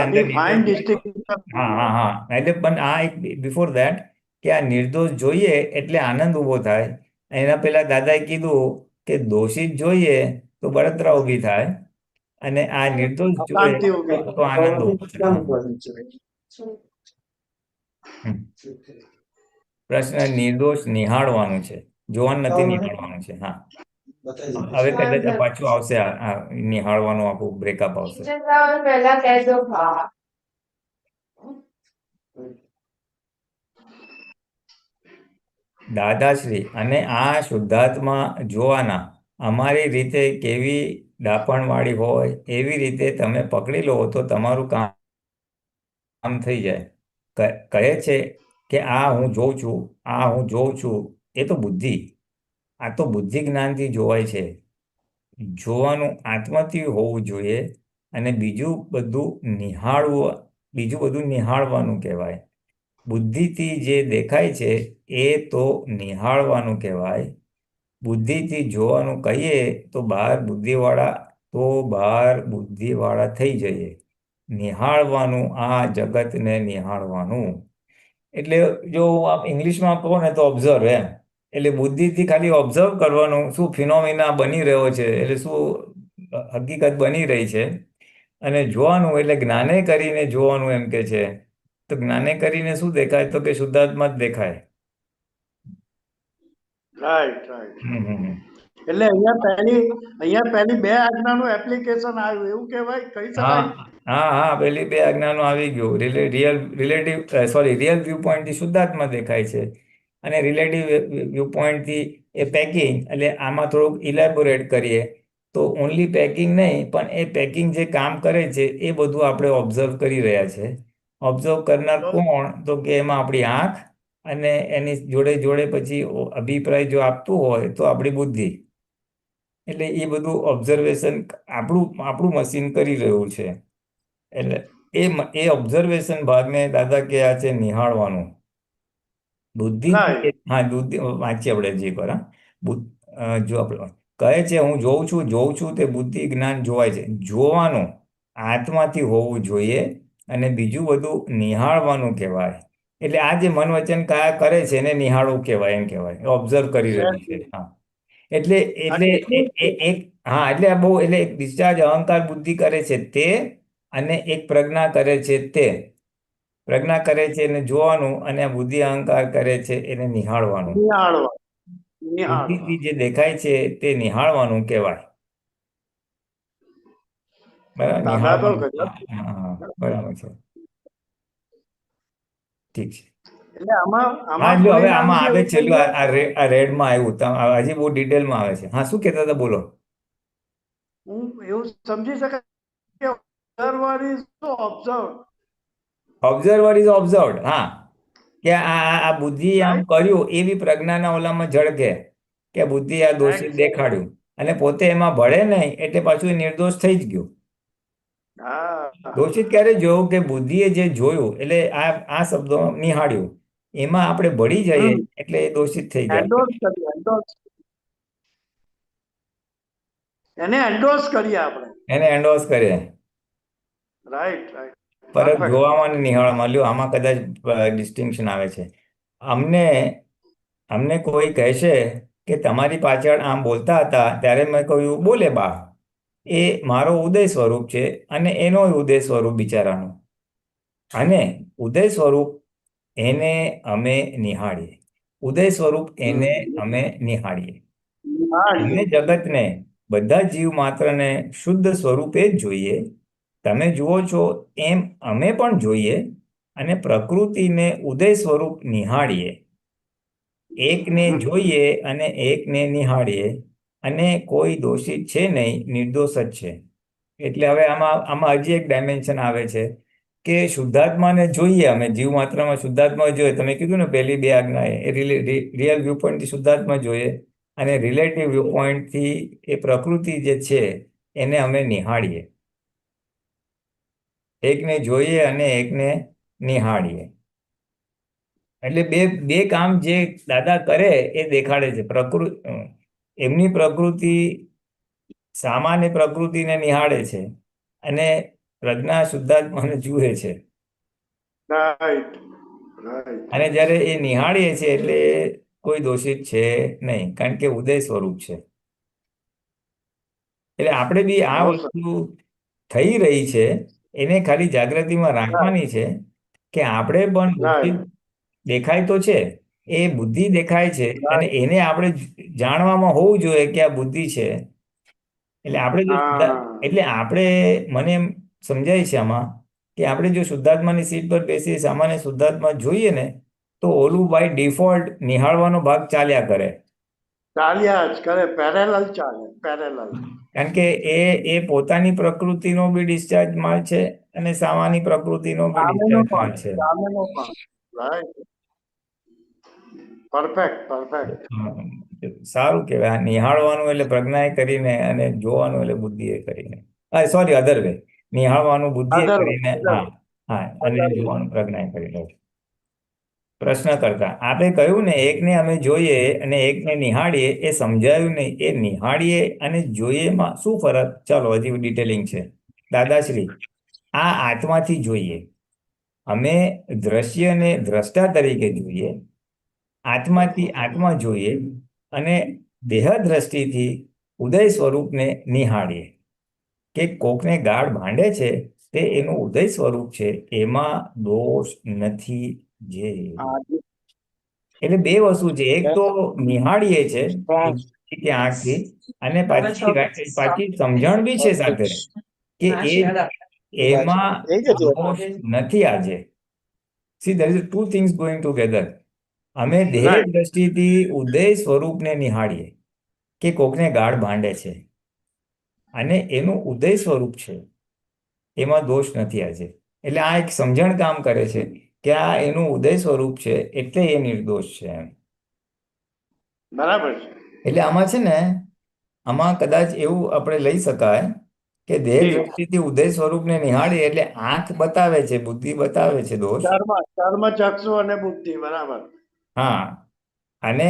S3: હા, એટલે પણ આ એક બિફોર ધેટ કે આ નિર્દોષ જોઈએ એટલે આનંદ ઊભો થાય. એના પહેલા દાદાએ કીધું કે દોષિત જોઈએ તો બળતરા ઊભી થાય, અને આ નિર્દોષ જોઈએ તો આનંદ ઊભો થાય. પ્રશ્ન નિર્દોષ નિહાળવાનું છે, જોવાનું નથી, નિહાળવાનું છે. હા, હવે કદાચ પાછું આવશે, નિહાળવાનું આખું બ્રેકઅપ આવશે. દાદાશ્રી, અને આ શુદ્ધાત્મા જોવાના અમારી રીતે કેવી ડાપણવાળી હોય એવી રીતે તમે પકડી લો તો તમારું કામ થઈ જાય. કહે છે કે આ હું જોઉં છું, આ હું જોઉં છું. એ તો બુદ્ધિ. આ તો બુદ્ધિ જ્ઞાનથી જોવાય છે. જોવાનું આત્માથી હોવું જોઈએ, અને બીજું બધું નિહાળવાનું કહેવાય. બુદ્ધિથી જે દેખાય છે એ તો નિહાળવાનું કહેવાય. બુદ્ધિથી જોવાનું કહીએ તો બહાર બુદ્ધિવાળા થઈ જઈએ. નિહાળવાનું, આ જગતને નિહાળવાનું. એટલે જો આપ ઇંગ્લિશમાં કહો ને તો ઓબ્ઝર્વ એમ. એટલે બુદ્ધિથી ખાલી ઓબ્ઝર્વ કરવાનું, શું ફિનોમિના બની રહ્યો છે, એટલે શું હકીકત બની રહી છે. અને જોવાનું એટલે જ્ઞાને કરીને જોવાનું એમ કે છે. તો જ્ઞાને કરીને શું દેખાય? તો કે શુદ્ધાત્મા જ દેખાય.
S4: Right right.
S3: Hmm hmm hmm.
S4: એટલે અહીંયા પહેલી બે આજ્ઞાનું એપ્લિકેશન આવ્યું એવું કહેવાય, કહી શકાય.
S3: હા, પેલી બે આજ્ઞાનું આવી ગયું. રિયલ વ્યૂ પોઈન્ટથી શુદ્ધાત્મા દેખાય છે, અને રિલેટિવ વ્યૂ પોઈન્ટથી એ પેકિંગ. એટલે આમાં થોડુંક ઇલેબોરેટ કરીએ તો ઓનલી પેકિંગ નહીં, પણ એ પેકિંગ જે કામ કરે છે એ બધું આપણે ઓબ્ઝર્વ કરી રહ્યા છે. ઓબ્ઝર્વ કરનાર કોણ? તો કે એમાં આપણી આંખ, અને એની જોડે જોડે પછી અભિપ્રાય જો આપતું હોય તો આપણી બુદ્ધિ. એટલે એ બધું ઓબ્ઝર્વેશન આપણું મશીન કરી રહ્યું છે. એટલે એ ઓબ્ઝર્વેશન ભાગને દાદા કે આ છે નિહાળવાનું. બુદ્ધિ, હા, બુદ્ધિ વાંચીએ આપણે જે પર. જો આપણે કહે છે હું જોઉં છું તે બુદ્ધિ જ્ઞાન જોવાય છે. જોવાનું આત્માથી હોવું જોઈએ, અને બીજું બધું નિહાળવાનું કહેવાય. એટલે આ જે મન વચન કાયા કરે છે એને નિહાળવું કહેવાય, એમ કહેવાય. ઓબ્ઝર્વ કરી રહ્યું છે. હા, એટલે આ બહુ, એટલે એક ડિસ્ચાર્જ અહંકાર બુદ્ધિ કરે છે તે, અને એક પ્રજ્ઞા કરે છે તે. પ્રજ્ઞા કરે છે એને જોવાનું, અને આ બુદ્ધિ અહંકાર કરે છે એને નિહાળવાનું. બુદ્ધિથી જે દેખાય છે તે નિહાળવાનું કહેવાય. બરાબર, નિહાળવાનું. હા, બરાબર છે. ઠીક છે.
S4: એટલે આમાં
S3: જો હવે આમાં આવે છે, આ રેડમાં આવ્યું, હજી બહુ ડિટેલમાં આવે છે. હા, શું કહેતા હતા? બોલો.
S4: હું એવું સમજી શકાય કે ઓબ્ઝર્વર ઇઝ
S3: ઓબ્ઝર્વડ. હા, કે આ બુદ્ધિ આમ કર્યું એવી પ્રજ્ઞાના ઓલામાં ઝળકે કે બુદ્ધિ આ દોષિત દેખાડ્યું, અને પોતે એમાં ભળે નહીં, એટલે પાછું એ નિર્દોષ થઈ જ ગયું. દોષિત ક્યારે જોયું? કે બુદ્ધિએ જે જોયું, એટલે આ શબ્દો નિહાળ્યું, એમાં આપણે ભળી જઈએ એટલે એ દોષિત થઈ જાય.
S4: એને એન્ડોર્સ કરીએ આપણે.
S3: એને એન્ડોર્સ કરીએ.
S4: રાઈટ.
S3: પરત જોવામાં અને નિહાળવામાં. લ્યો, આમાં કદાચ ડિસ્ટિંક્શન આવે છે. અમને કોઈ કહેશે કે તમારી પાછળ આમ બોલતા હતા, ત્યારે મેં કહ્યું બોલે બા, એ મારો ઉદય સ્વરૂપ છે, અને એનો ઉદય સ્વરૂપ બિચારાનો. અને ઉદય સ્વરૂપ એને અમે નિહાળીએ. ઉદય સ્વરૂપ એને અમે નિહાળીએ. અમે જગતને, બધા જીવ માત્રને શુદ્ધ સ્વરૂપે જ જોઈએ. તમે જુઓ છો એમ અમે પણ જોઈએ, અને પ્રકૃતિને ઉદય સ્વરૂપ નિહાળીએ. એકને જોઈએ અને એકને નિહાળીએ, અને કોઈ દોષિત છે નહીં, નિર્દોષ જ છે. એટલે હવે આમાં હજી એક ડાયમેન્શન આવે છે કે શુદ્ધાત્માને જોઈએ અમે, જીવ માત્રામાં શુદ્ધાત્મા જોઈએ. તમે કીધું ને પહેલી બે આજ્ઞા, એ રિયલ વ્યૂ પોઈન્ટથી શુદ્ધાત્મા જોઈએ, અને રિલેટિવ વ્યૂ પોઈન્ટથી એ પ્રકૃતિ જે છે એને અમે નિહાળીએ. એકને જોઈએ અને એકને નિહાળીએ. એટલે બે કામ જે દાદા કરે એ દેખાડે છે. એમની પ્રકૃતિ, સામાન્ય પ્રકૃતિને નિહાળે છે, અને પ્રજ્ઞા શુદ્ધાત્માને જુએ છે. અને જ્યારે એ નિહાળીએ છે એટલે કોઈ દોષિત છે નહીં, કારણ કે ઉદય સ્વરૂપ છે. એટલે આપણે બી આ વસ્તુ થઈ રહી છે એને ખાલી જાગૃતિમાં રાખવાની છે, કે આપણે પણ બુદ્ધિ દેખાય તો છે, એ બુદ્ધિ દેખાય છે, અને એને આપણે જાણવામાં હોવું જોઈએ કે આ બુદ્ધિ છે. એટલે આપણે મને એમ સમજાય છે આમાં, કે આપણે જો શુદ્ધાત્માની સીટ પર બેસી સામાન્ય શુદ્ધાત્મા જોઈએ ને, તો ઓલું બાય ડિફોલ્ટ નિહાળવાનો ભાગ ચાલ્યા કરે. કારણ કે એ પોતાની પ્રકૃતિનો બી ડિસ્ચાર્જ માલ છે, અને સામાન્ય પ્રકૃતિનો બી ડિસ્ચાર્જ માલ છે. સારું કહેવાય. નિહાળવાનું એટલે પ્રજ્ઞાએ કરીને, અને જોવાનું એટલે બુદ્ધિએ કરીને. સોરી, અધર વે. નિહાળવાનું બુદ્ધિએ કરીને, અને જોવાનું પ્રજ્ઞાએ કરીને. પ્રશ્ન કરતા આપણે કહ્યું ને એકને અમે જોઈએ અને એકને નિહાળીએ, એ સમજાયું નહીં. એ નિહાળીએ અને જોઈએમાં શું ફરક? ચાલો હજી ડિટેલિંગ છે. દાદાશ્રી, આ આત્માથી જોઈએ. અમે દ્રશ્યને દ્રષ્ટા તરીકે જોઈએ, આત્માથી આત્મા જોઈએ અને દેહ દ્રષ્ટિથી ઉદય સ્વરૂપને નિહાળીએ. કે કોકને ગાઢ ભાંડે છે તે એનું ઉદય સ્વરૂપ છે, એમાં દોષ નથી. જે એટલે બે વસ્તુ છે, એક તો નિહાળીએ છે કે આંખથી, અને પાછી સમજણ બી છે સાથે કે એમાં દોષ નથી. આજે C there is two things going together. અમે દેહ
S4: Right.
S3: દ્રષ્ટિથી ઉદય સ્વરૂપને નિહાળીએ કે કોકને ગાઢ ભાંડે છે અને એનું ઉદય સ્વરૂપ છે, એમાં દોષ નથી આજે. એટલે આ એક સમજણ કામ કરે છે કે આ એનું ઉદય સ્વરૂપ છે એટલે એ નિર્દોષ છે એમ.
S4: બરાબર છે.
S3: એટલે આમાં છે ને, આમાં કદાચ એવું આપણે લઈ શકાય કે દેહ
S4: જી.
S3: દ્રષ્ટિથી ઉદય સ્વરૂપને નિહાળીએ એટલે આંખ બતાવે છે, બુદ્ધિ બતાવે છે દોષ.
S4: કર્મ ચક્ષુ અને બુદ્ધિ, બરાબર.
S3: હા, અને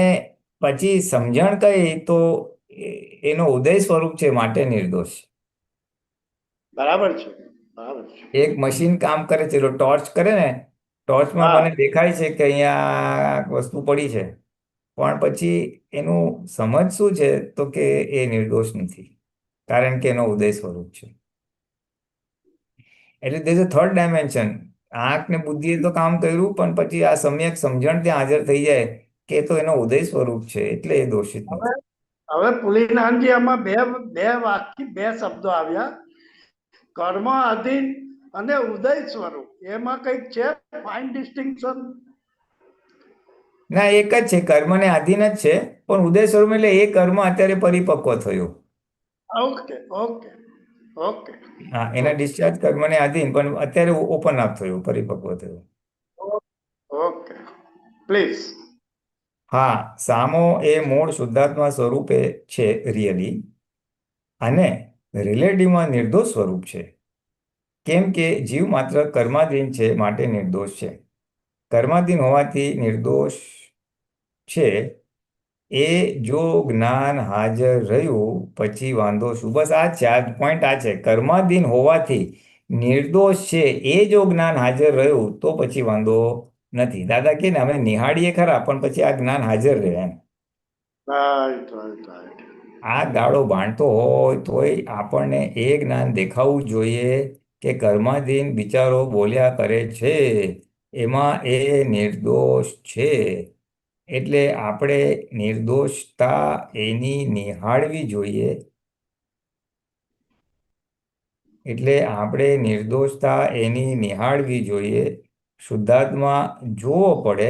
S3: પછી સમજણ કઈ તો એનો ઉદય સ્વરૂપ છે માટે નિર્દોષ.
S4: બરાબર છે. બરાબર છે.
S3: એક મશીન કામ કરે છે, ટોર્ચ કરે ને, ટોર્ચમાં
S4: હા.
S3: મને દેખાય છે કે અહીંયા વસ્તુ પડી છે, પણ પછી એનું સમજ શું છે તો કે એ નિર્દોષ નથી, કારણ કે એનો ઉદય સ્વરૂપ છે. એટલે there's a third dimension. આંખ ને બુદ્ધિએ તો કામ કર્યું, પણ પછી આ સમ્યક સમજણ ત્યાં હાજર થઈ જાય કે તો એનો ઉદય સ્વરૂપ છે એટલે એ દોષિત નથી.
S4: હવે પુલિનાનજી, આમાં બે બે શબ્દો આવ્યા, કર્મ અધીન અને ઉદય સ્વરૂપ. એમાં કઈક છે ફાઇન ડિસ્ટિંક્શન?
S3: ના, એક જ છે, કર્મને આધીન જ છે, પણ ઉદય સ્વરૂપ એટલે એ કર્મ અત્યારે પરિપક્વ થયું.
S4: Okay okay okay.
S3: હા, એના ડિસ્ચાર્જ કર્મને આધીન, પણ અત્યારે ઓપન અપ થયું, પરિપક્વ થયું.
S4: Okay, please.
S3: હા, સામો એ મૂળ શુદ્ધાત્મા સ્વરૂપે છે રિયલી, અને રિલેટિવમાં નિર્દોષ સ્વરૂપ છે. કેમ કે જીવ માત્ર કર્માધીન છે માટે નિર્દોષ છે. કર્માધીન હોવાથી નિર્દોષ છે. એ જો જ્ઞાન હાજર રહ્યું પછી વાંધો શું? બસ આ જ છે, આ પોઈન્ટ આ છે. કર્માધીન હોવાથી નિર્દોષ છે, એ જો જ્ઞાન હાજર રહ્યું તો પછી વાંધો નથી. દાદા કે ને અમે નિહાળીએ ખરા, પણ પછી આ જ્ઞાન હાજર રહે એમ.
S4: Right right right.
S3: આ ગાળો ભાંડતો હોય તોય આપણને એ જ્ઞાન દેખાવું જોઈએ કે કર્માધીન બિચારો બોલ્યા કરે છે, એમાં એ નિર્દોષ છે. એટલે આપણે નિર્દોષતા એની નિહાળવી જોઈએ. એટલે આપણે નિર્દોષતા એની નિહાળવી જોઈએ. શુદ્ધાત્મા જોવો પડે,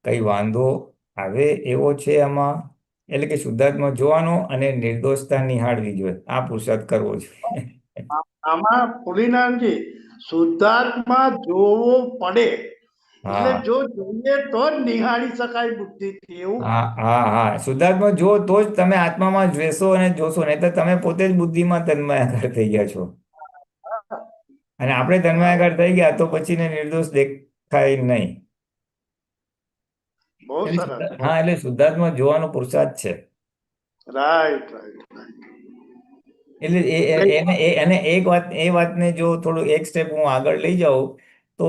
S3: કઈ વાંધો આવે એવો છે આમાં? એટલે કે શુદ્ધાત્મા જોવાનો અને નિર્દોષતા નિહાળવી જોઈએ. આ પુરુષાર્થ કરવો જોઈએ.
S4: આમાં પુલિનાનજી, શુદ્ધાત્મા જોવો પડે એટલે
S3: હા
S4: જો જોઈએ તો જ નિહાળી શકાય બુદ્ધિથી, એવું?
S3: હા હા હા, શુદ્ધાત્મા જો તો જ તમે આત્મામાં જોશો અને જોશો, નહીં તો તમે પોતે જ બુદ્ધિમાં તન્માયાકાર થઈ ગયા છો. અને આપણે તન્માયાકાર થઈ ગયા તો પછીને નિર્દોષ દેખાય નહીં.
S4: બહુ સરસ.
S3: હા, એટલે શુદ્ધાત્મા જોવાનો પુરુષાર્થ છે.
S4: Right right right.
S3: એટલે એને એ વાતને જો થોડું એક સ્ટેપ હું આગળ લઈ જાઉં તો,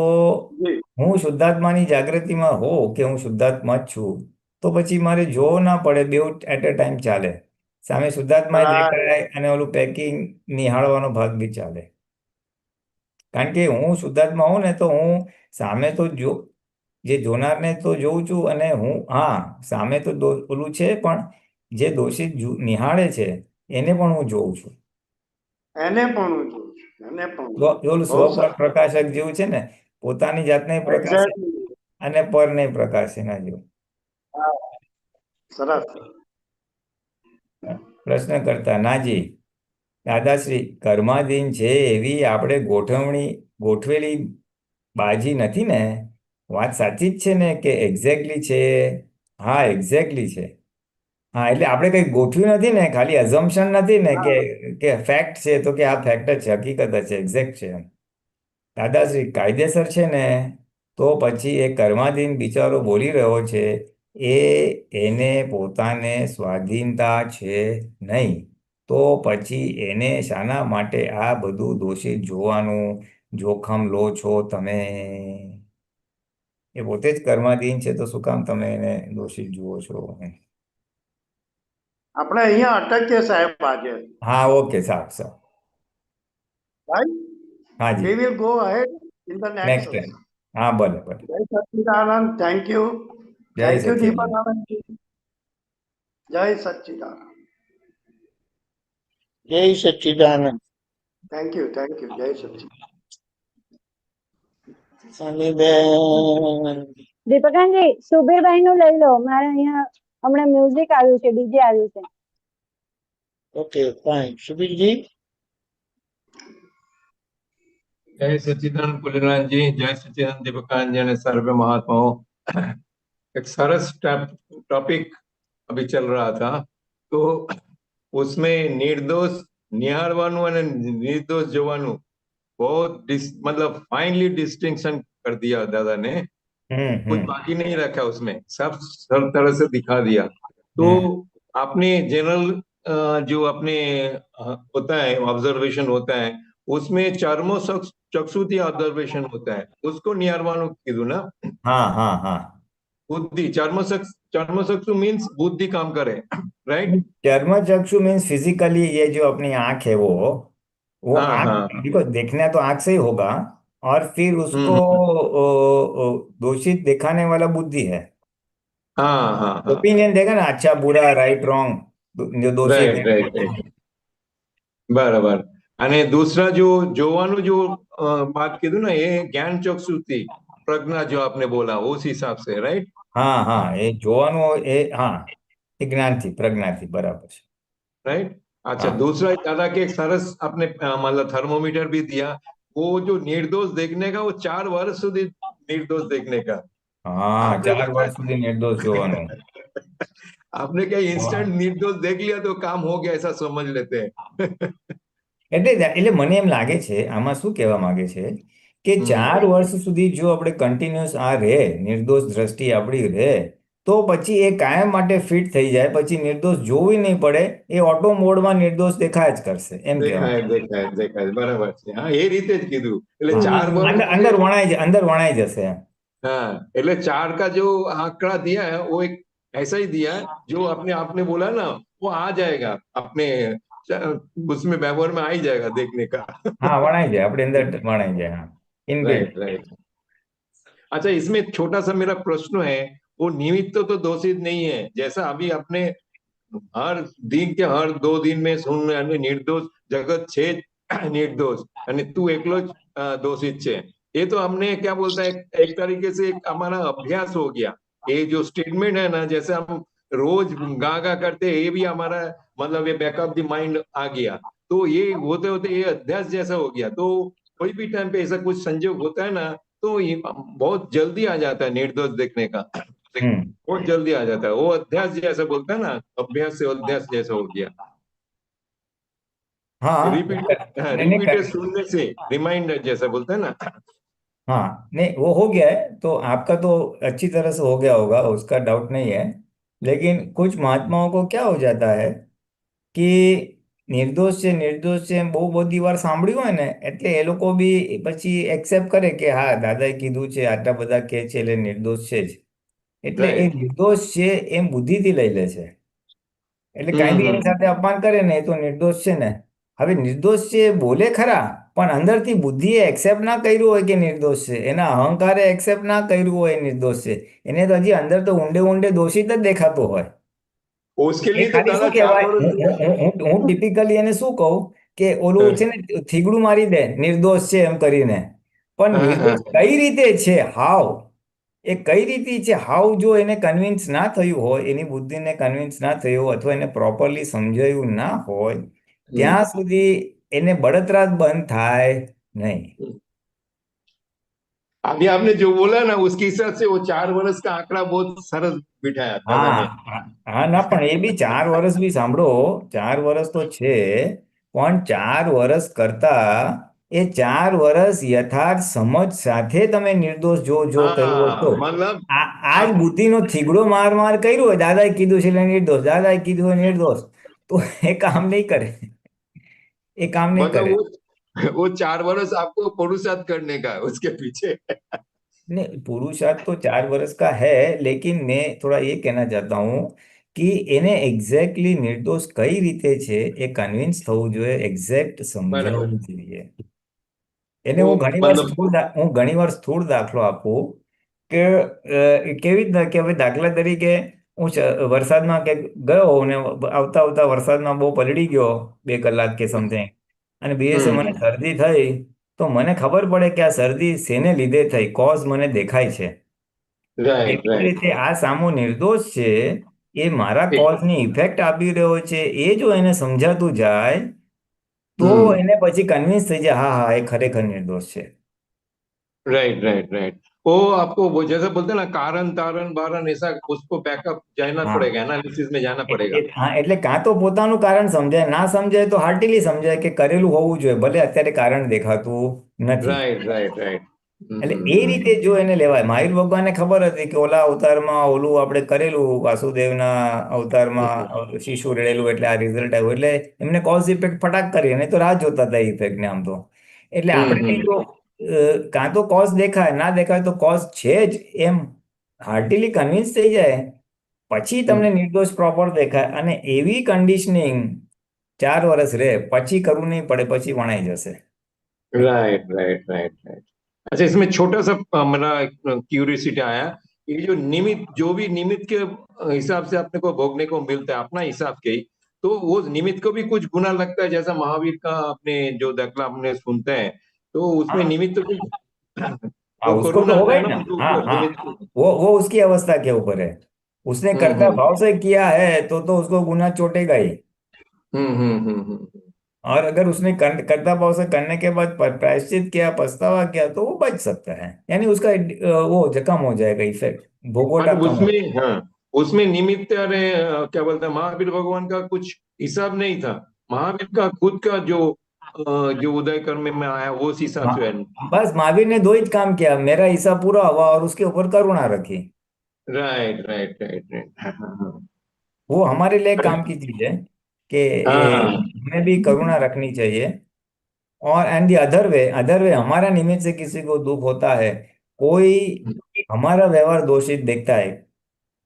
S4: જી.
S3: હું શુદ્ધાત્માની જાગૃતિમાં હોઉં કે હું શુદ્ધાત્મા જ છું, તો પછી મારે જોવું ના પડે, બેઉ એટ અ ટાઈમ ચાલે. સામે શુદ્ધાત્મા
S4: Right.
S3: દેખાય અને ઓલું પેકિંગ નિહાળવાનો ભાગ બી ચાલે. કારણ કે હું શુદ્ધાત્મા હોઉં ને તો હું સામે તો જે જોનારને તો જોઉં છું, અને હું સામે તો ઓલું છે, પણ જે દોષિત નિહાળે છે એને પણ હું જોઉં છું.
S4: એને પણ હું જોઉં છું, એને પણ.
S3: ઓલું
S4: બહુ સરસ.
S3: પ્રકાશક જેવું છે ને, પોતાની જાતને પ્રકાશે
S4: Exactly.
S3: અને પરને પ્રકાશે ના જેવું.
S4: હા, સરસ.
S3: પ્રશ્ન કરતા નાજી, દાદાશ્રી, કર્માધીન છે એવી આપણે ગોઠવેલી બાજી નથી ને? વાત સાચી જ છે ને કે એક્ઝેક્ટલી છે? હા, એક્ઝેક્ટલી છે. હા, એટલે આપણે કંઈ ગોઠવ્યું નથી ને, ખાલી અઝમ્પશન નથી ને કે ફેક્ટ છે તો કે આ ફેક્ટ જ છે, હકીકત જ છે, એક્ઝેક્ટ છે એમ. દાદાશ્રી, કાયદેસર છે ને? તો પછી એ કર્માધીન બિચારો બોલી રહ્યો છે એને પોતાને સ્વાધીનતા છે નહીં. તો પછી એને શાના માટે આ બધું દોષિત જોવાનું જોખમ લો છો તમે? એ પોતે જ કર્માધીન છે તો શું કામ તમે એને દોષિત જુઓ છો?
S4: આપણે અહીંયા અટકીએ સાહેબ આજે.
S3: હા, ઓકે, સાહેબ, સાહેબ.
S4: રાઈટ,
S3: હાજી,
S4: we will go ahead in the next
S3: next time. હા, ભલે ભલે.
S4: જય સચ્ચિદાનંદ. Thank you.
S3: જય
S4: થેન્ક યુ
S3: સચ્ચિદાનંદ.
S4: દીપાનંદજી. જય સચ્ચિદાનંદ.
S1: જય સચ્ચિદાનંદ.
S4: Thank you, thank you. જય સચ્ચિદાનંદ.
S1: સ્વામીબેન.
S5: દીપકાનજી, સુબીરભાઈ નું લઈ લો. મારે અહીંયા હમણાં મ્યુઝિક આવ્યું છે, ડીજે આવ્યું છે.
S1: Okay, fine. સુબીરજી.
S2: जय सच्चिदानंद पुलिराज जी, जय सच्चिदानंद दीपकानंद जी, सर्वे महात्माओं। एक सरस टॉपिक अभी चल रहा था, तो उसमें निर्दोष निहारवानु અને निर्दोष જોવાનું बहुत मतलब फाइनली डिस्टिंक्शन कर दिया दादा ने। कुछ बाकी नहीं रखा उसमें, सब हर तरह से दिखा दिया। तो आपने जनरल जो अपने होता है ऑब्जर्वेशन होता है, उसमें चर्मो चक्षुती ऑब्जर्वेशन होता है, उसको निहारवानु कीधું ना?
S3: हाँ हाँ हाँ,
S2: बुद्धि चर्मचक्षु मीन्स बुद्धि काम करे, राइट?
S3: चर्मचक्षु मीन्स फिजिकली ये जो अपनी आंख है वो
S2: हाँ
S3: आंख,
S2: हाँ
S3: देखो देखना तो आंख से ही होगा, और फिर उसको दोषित दिखाने वाला बुद्धि है।
S2: हाँ हाँ हाँ,
S3: ओपिनियन देगा ना, अच्छा बुरा, राइट रॉन्ग, जो दोषित
S2: राइट राइट राइट, बराबर। અને दूसरा जो જોવાનું जो बात कीधું ना, ये ज्ञान चक्षु थी, प्रज्ञा जो आपने बोला उस हिसाब से, राइट?
S3: हाँ हाँ, ये જોવાનું એ हाँ, એ જ્ઞાનથી પ્રજ્ઞાથી બરાબર છે,
S2: राइट। अच्छा,
S3: हाँ
S2: दूसरा दादा के एक सरस आपने मतलब थर्मोमीटर भी दिया, वो जो निर्दोष देखने का, वो 4 वर्ष સુધી निर्दोष देखने का।
S3: हाँ,
S2: आपने
S3: 4 વર્ષ સુધી નિર્દોષ જોવાનું।
S2: आपने क्या इंस्टेंट निर्दोष देख लिया तो काम हो गया, ऐसा समझ लेते हैं।
S3: એટલે મને એમ લાગે છે આમાં શું કહેવા માંગે છે કે 4 વર્ષ સુધી જો આપણે કન્ટિન્યુઅસ આ રહે, નિર્દોષ દ્રષ્ટિ આપણી રહે, તો પછી એ કાયમ માટે ફિટ થઈ જાય, પછી નિર્દોષ જોવી નહીં પડે, એ ઓટો મોડમાં નિર્દોષ દેખાય જ કરશે, એમ કહેવા
S2: દેખાય દેખાય દેખાય, બરાબર છે। હા, એ રીતે જ કીધું। એટલે
S3: हाँ,
S2: 4 વર્ષ
S3: અંદર વણાઈ જશે એમ।
S2: हाँ, એટલે 4 का जो आंकड़ा दिया है वो एक ऐसा ही दिया है, जो आपने बोला ना, वो आ जाएगा अपने उसमें व्यवहार में आ ही जाएगा देखने का।
S3: हाँ, वणाई जाए, अपने अंदर वणाई जाए, हाँ, इनबिल्ट।
S2: Right right. अच्छा, इसमें छोटा सा मेरा प्रश्न है, वो निमित्त तो दोषित नहीं है, जैसा अभी आपने हर दिन के हर 2 दिन में सुन रहे निर्दोष जगत छे निर्दोष અને તું એકલો જ दोषित छे, ये तो हमने क्या बोलता है, एक तरीके से एक हमारा अभ्यास हो गया। ये जो स्टेटमेंट है ना, जैसे हम रोज गा गा करते हैं, ये भी हमारा मतलब ये बैकअप द माइंड आ गया, तो ये होते होते ये अभ्यास जैसा हो गया। तो कोई भी टाइम पे ऐसा कुछ संयोग होता है ना, तो ये बहुत जल्दी आ जाता है निर्दोष देखने का, बहुत जल्दी आ जाता है। वो अध्यास जैसा बोलता है ना, अभ्यास से अध्यास जैसा हो गया।
S3: हाँ,
S2: रिपीटेड सुनने से रिमाइंडर जैसा बोलता है ना।
S3: हाँ, नहीं वो हो गया है, तो आपका तो अच्छी तरह से हो गया होगा, उसका डाउट नहीं है। लेकिन कुछ महात्माओं को क्या हो जाता है कि નિર્દોષ છે બહુ બધી વાર સાંભળ્યું હોય ને, એટલે એ લોકો બી પછી એક્સેપ્ટ કરે કે હા, દાદાએ કીધું છે, આટલા બધા કે છે એટલે નિર્દોષ છે જ, એટલે એ નિર્દોષ છે એમ બુદ્ધિથી લઈ લે છે। એટલે કાંઈ બી એની સાથે અપમાન કરે ને, એ તો નિર્દોષ છે ને। હવે નિર્દોષ છે બોલે ખરા, પણ અંદરથી બુદ્ધિએ એક્સેપ્ટ ના કર્યું હોય કે નિર્દોષ છે, એના અહંકારે એક્સેપ્ટ ના કર્યું હોય એ નિર્દોષ છે, એને તો હજી અંદર તો ઊંડે ઊંડે દોષિત જ દેખાતો હોય।
S2: उसके लिए तो
S3: ખાલી
S2: दादा
S3: શું કહેવાય,
S2: 4 वर्ष
S3: હું ટિપિકલી એને શું કહું કે ઓલું છે ને, થીગડું મારી દે નિર્દોષ છે એમ કરીને, પણ નિર્દોષ કઈ રીતે છે, હાવ, એ કઈ રીતે છે, હાવ જો એને કન્વિન્સ ના થયું હોય, એની બુદ્ધિને કન્વિન્સ ના થયું હોય, અથવા એને પ્રોપરલી સમજાયું ના હોય, ત્યાં સુધી એને બળતરા જ બંધ થાય નહીં।
S2: अभी आपने जो बोला ना, उसके हिसाब से वो 4 वर्ष का आंकड़ा बहुत सरस बिठाया दादा ने।
S3: હા ના, પણ એ બી 4 વર્ષ બી સાંભળો, 4 વર્ષ તો છે, પણ 4 વર્ષ કરતા એ 4 વર્ષ યથાર્થ સમજ સાથે તમે નિર્દોષ જો કર્યું હોય
S2: हाँ
S3: તો
S2: मतलब
S3: આ જ
S2: आप
S3: બુદ્ધિનો થીગડો માર કર્યું હોય, દાદાએ કીધું છે એટલે નિર્દોષ, દાદાએ કીધું હોય નિર્દોષ, તો એ કામ નહીં કરે, એ કામ नहीं
S2: मतलब
S3: करे।
S2: वो 4 वर्ष आपको पुरुषार्थ करने का है उसके पीछे।
S3: नहीं, पुरुषार्थ तो 4 વર્ષ का है, लेकिन मैं थोड़ा ये कहना चाहता हूँ कि એને એક્ઝેક્ટલી નિર્દોષ કઈ રીતે છે એ કન્વિન્સ થવું જોઈએ, એક્ઝેક્ટ
S2: बराबर।
S3: સમજાવવું જોઈએ એને।
S2: वो मतलब
S3: હું ઘણીવાર સ્થૂળ દાખલો આપું કે કેવી રીતના કે હવે દાખલા તરીકે હું વરસાદમાં કે ગયો ને આવતા આવતા વરસાદમાં બહુ પલળી ગયો 2 કલાક કે સમથિંગ, અને બીજે મને
S2: हम्म।
S3: શરદી થઈ, તો મને ખબર પડે કે આ શરદી શેને લીધે થઈ, કોઝ મને દેખાય છે।
S2: राइट
S3: એવી જ
S2: राइट।
S3: રીતે આ સામો નિર્દોષ છે, એ મારા કોઝની ઇફેક્ટ આપી રહ્યો છે, એ જો એને સમજાતું જાય તો
S2: हम्म।
S3: એને પછી કન્વિન્સ થઈ જાય, હા હા એ ખરેખર નિર્દોષ છે।
S2: Right right right. वो आपको वो जैसे बोलते हैं ना कारण तारण बारण ऐसा उसको बैकअप जाना
S3: હા
S2: पड़ेगा, एनालिसिस में जाना पड़ेगा।
S3: હા, એટલે કાં તો પોતાનું કારણ સમજાય, ના સમજાય તો હાર્ટીલી સમજાય કે કરેલું હોવું જોઈએ, ભલે અત્યારે કારણ દેખાતું નથી।
S2: Right right right.
S3: એટલે એ રીતે જો એને લેવાય, મહાવીર ભગવાનને ખબર હતી કે ઓલા અવતારમાં ઓલું આપણે કરેલું, વાસુદેવના અવતારમાં શીશુ રેડેલું એટલે આ રિઝલ્ટ આવ્યું, એટલે એમને કોઝ ઇફેક્ટ ફટાક કરી, અને તો રાહ જોતા હતા ઇફેક્ટને આમ તો। એટલે આપણે બી જો કાં તો કોઝ દેખાય, ના દેખાય તો કોઝ છે જ એમ હાર્ટીલી કન્વિન્સ થઈ જાય, પછી તમને નિર્દોષ પ્રોપર દેખાય, અને એવી કન્ડિશનિંગ 4 વર્ષ રહે, પછી કરવું નહીં પડે, પછી વણાઈ જશે।
S2: Right right right right. अच्छा, इसमें छोटा सा मेरा क्यूरियोसिटी आया, ये जो निमित्त जो भी निमित्त के हिसाब से अपने को भोगने को मिलता है अपना हिसाब के ही, तो वो निमित्त को भी कुछ गुना लगता है, जैसा महावीर का अपने जो दाखला अपने सुनते हैं, तो उसमें
S3: हाँ
S2: निमित्त को
S3: हाँ,
S2: वो
S3: उसको तो
S2: करुणा
S3: होगा
S2: है
S3: ही
S2: ना
S3: ना।
S2: उनके
S3: हाँ
S2: ऊपर
S3: हाँ
S2: निमित्त
S3: हाँ,
S2: को।
S3: वो उसकी अवस्था के ऊपर है। उसने कर्ता
S2: हम्म।
S3: भाव से किया है तो उसको गुना चोटेगा ही।
S2: हम्म।
S3: और अगर उसने कर्ता भाव से करने के बाद प्रायश्चित किया, पछतावा किया, तो वो बच सकता है, यानी उसका वो कम हो जाएगा, इफेक्ट भोगोटा
S2: मतलब
S3: कम हो।
S2: उसमें हाँ, उसमें निमित्त अरे क्या बोलते हैं, महावीर भगवान का कुछ हिसाब नहीं था, महावीर का खुद का जो उदय कर्म में आया वो उस हिसाब से है।
S3: बस महावीर ने दो ही काम किया, मेरा हिस्सा पूरा हुआ और उसके ऊपर करुणा रखी।
S2: Right right right right. हाँ हाँ
S3: वो हमारे लिए काम की चीज है कि
S2: हाँ।
S3: हमें भी करुणा रखनी चाहिए। और एंड द अदर वे हमारा निमित्त से किसी को दुख होता है, कोई हमारा व्यवहार दोषित देखता है,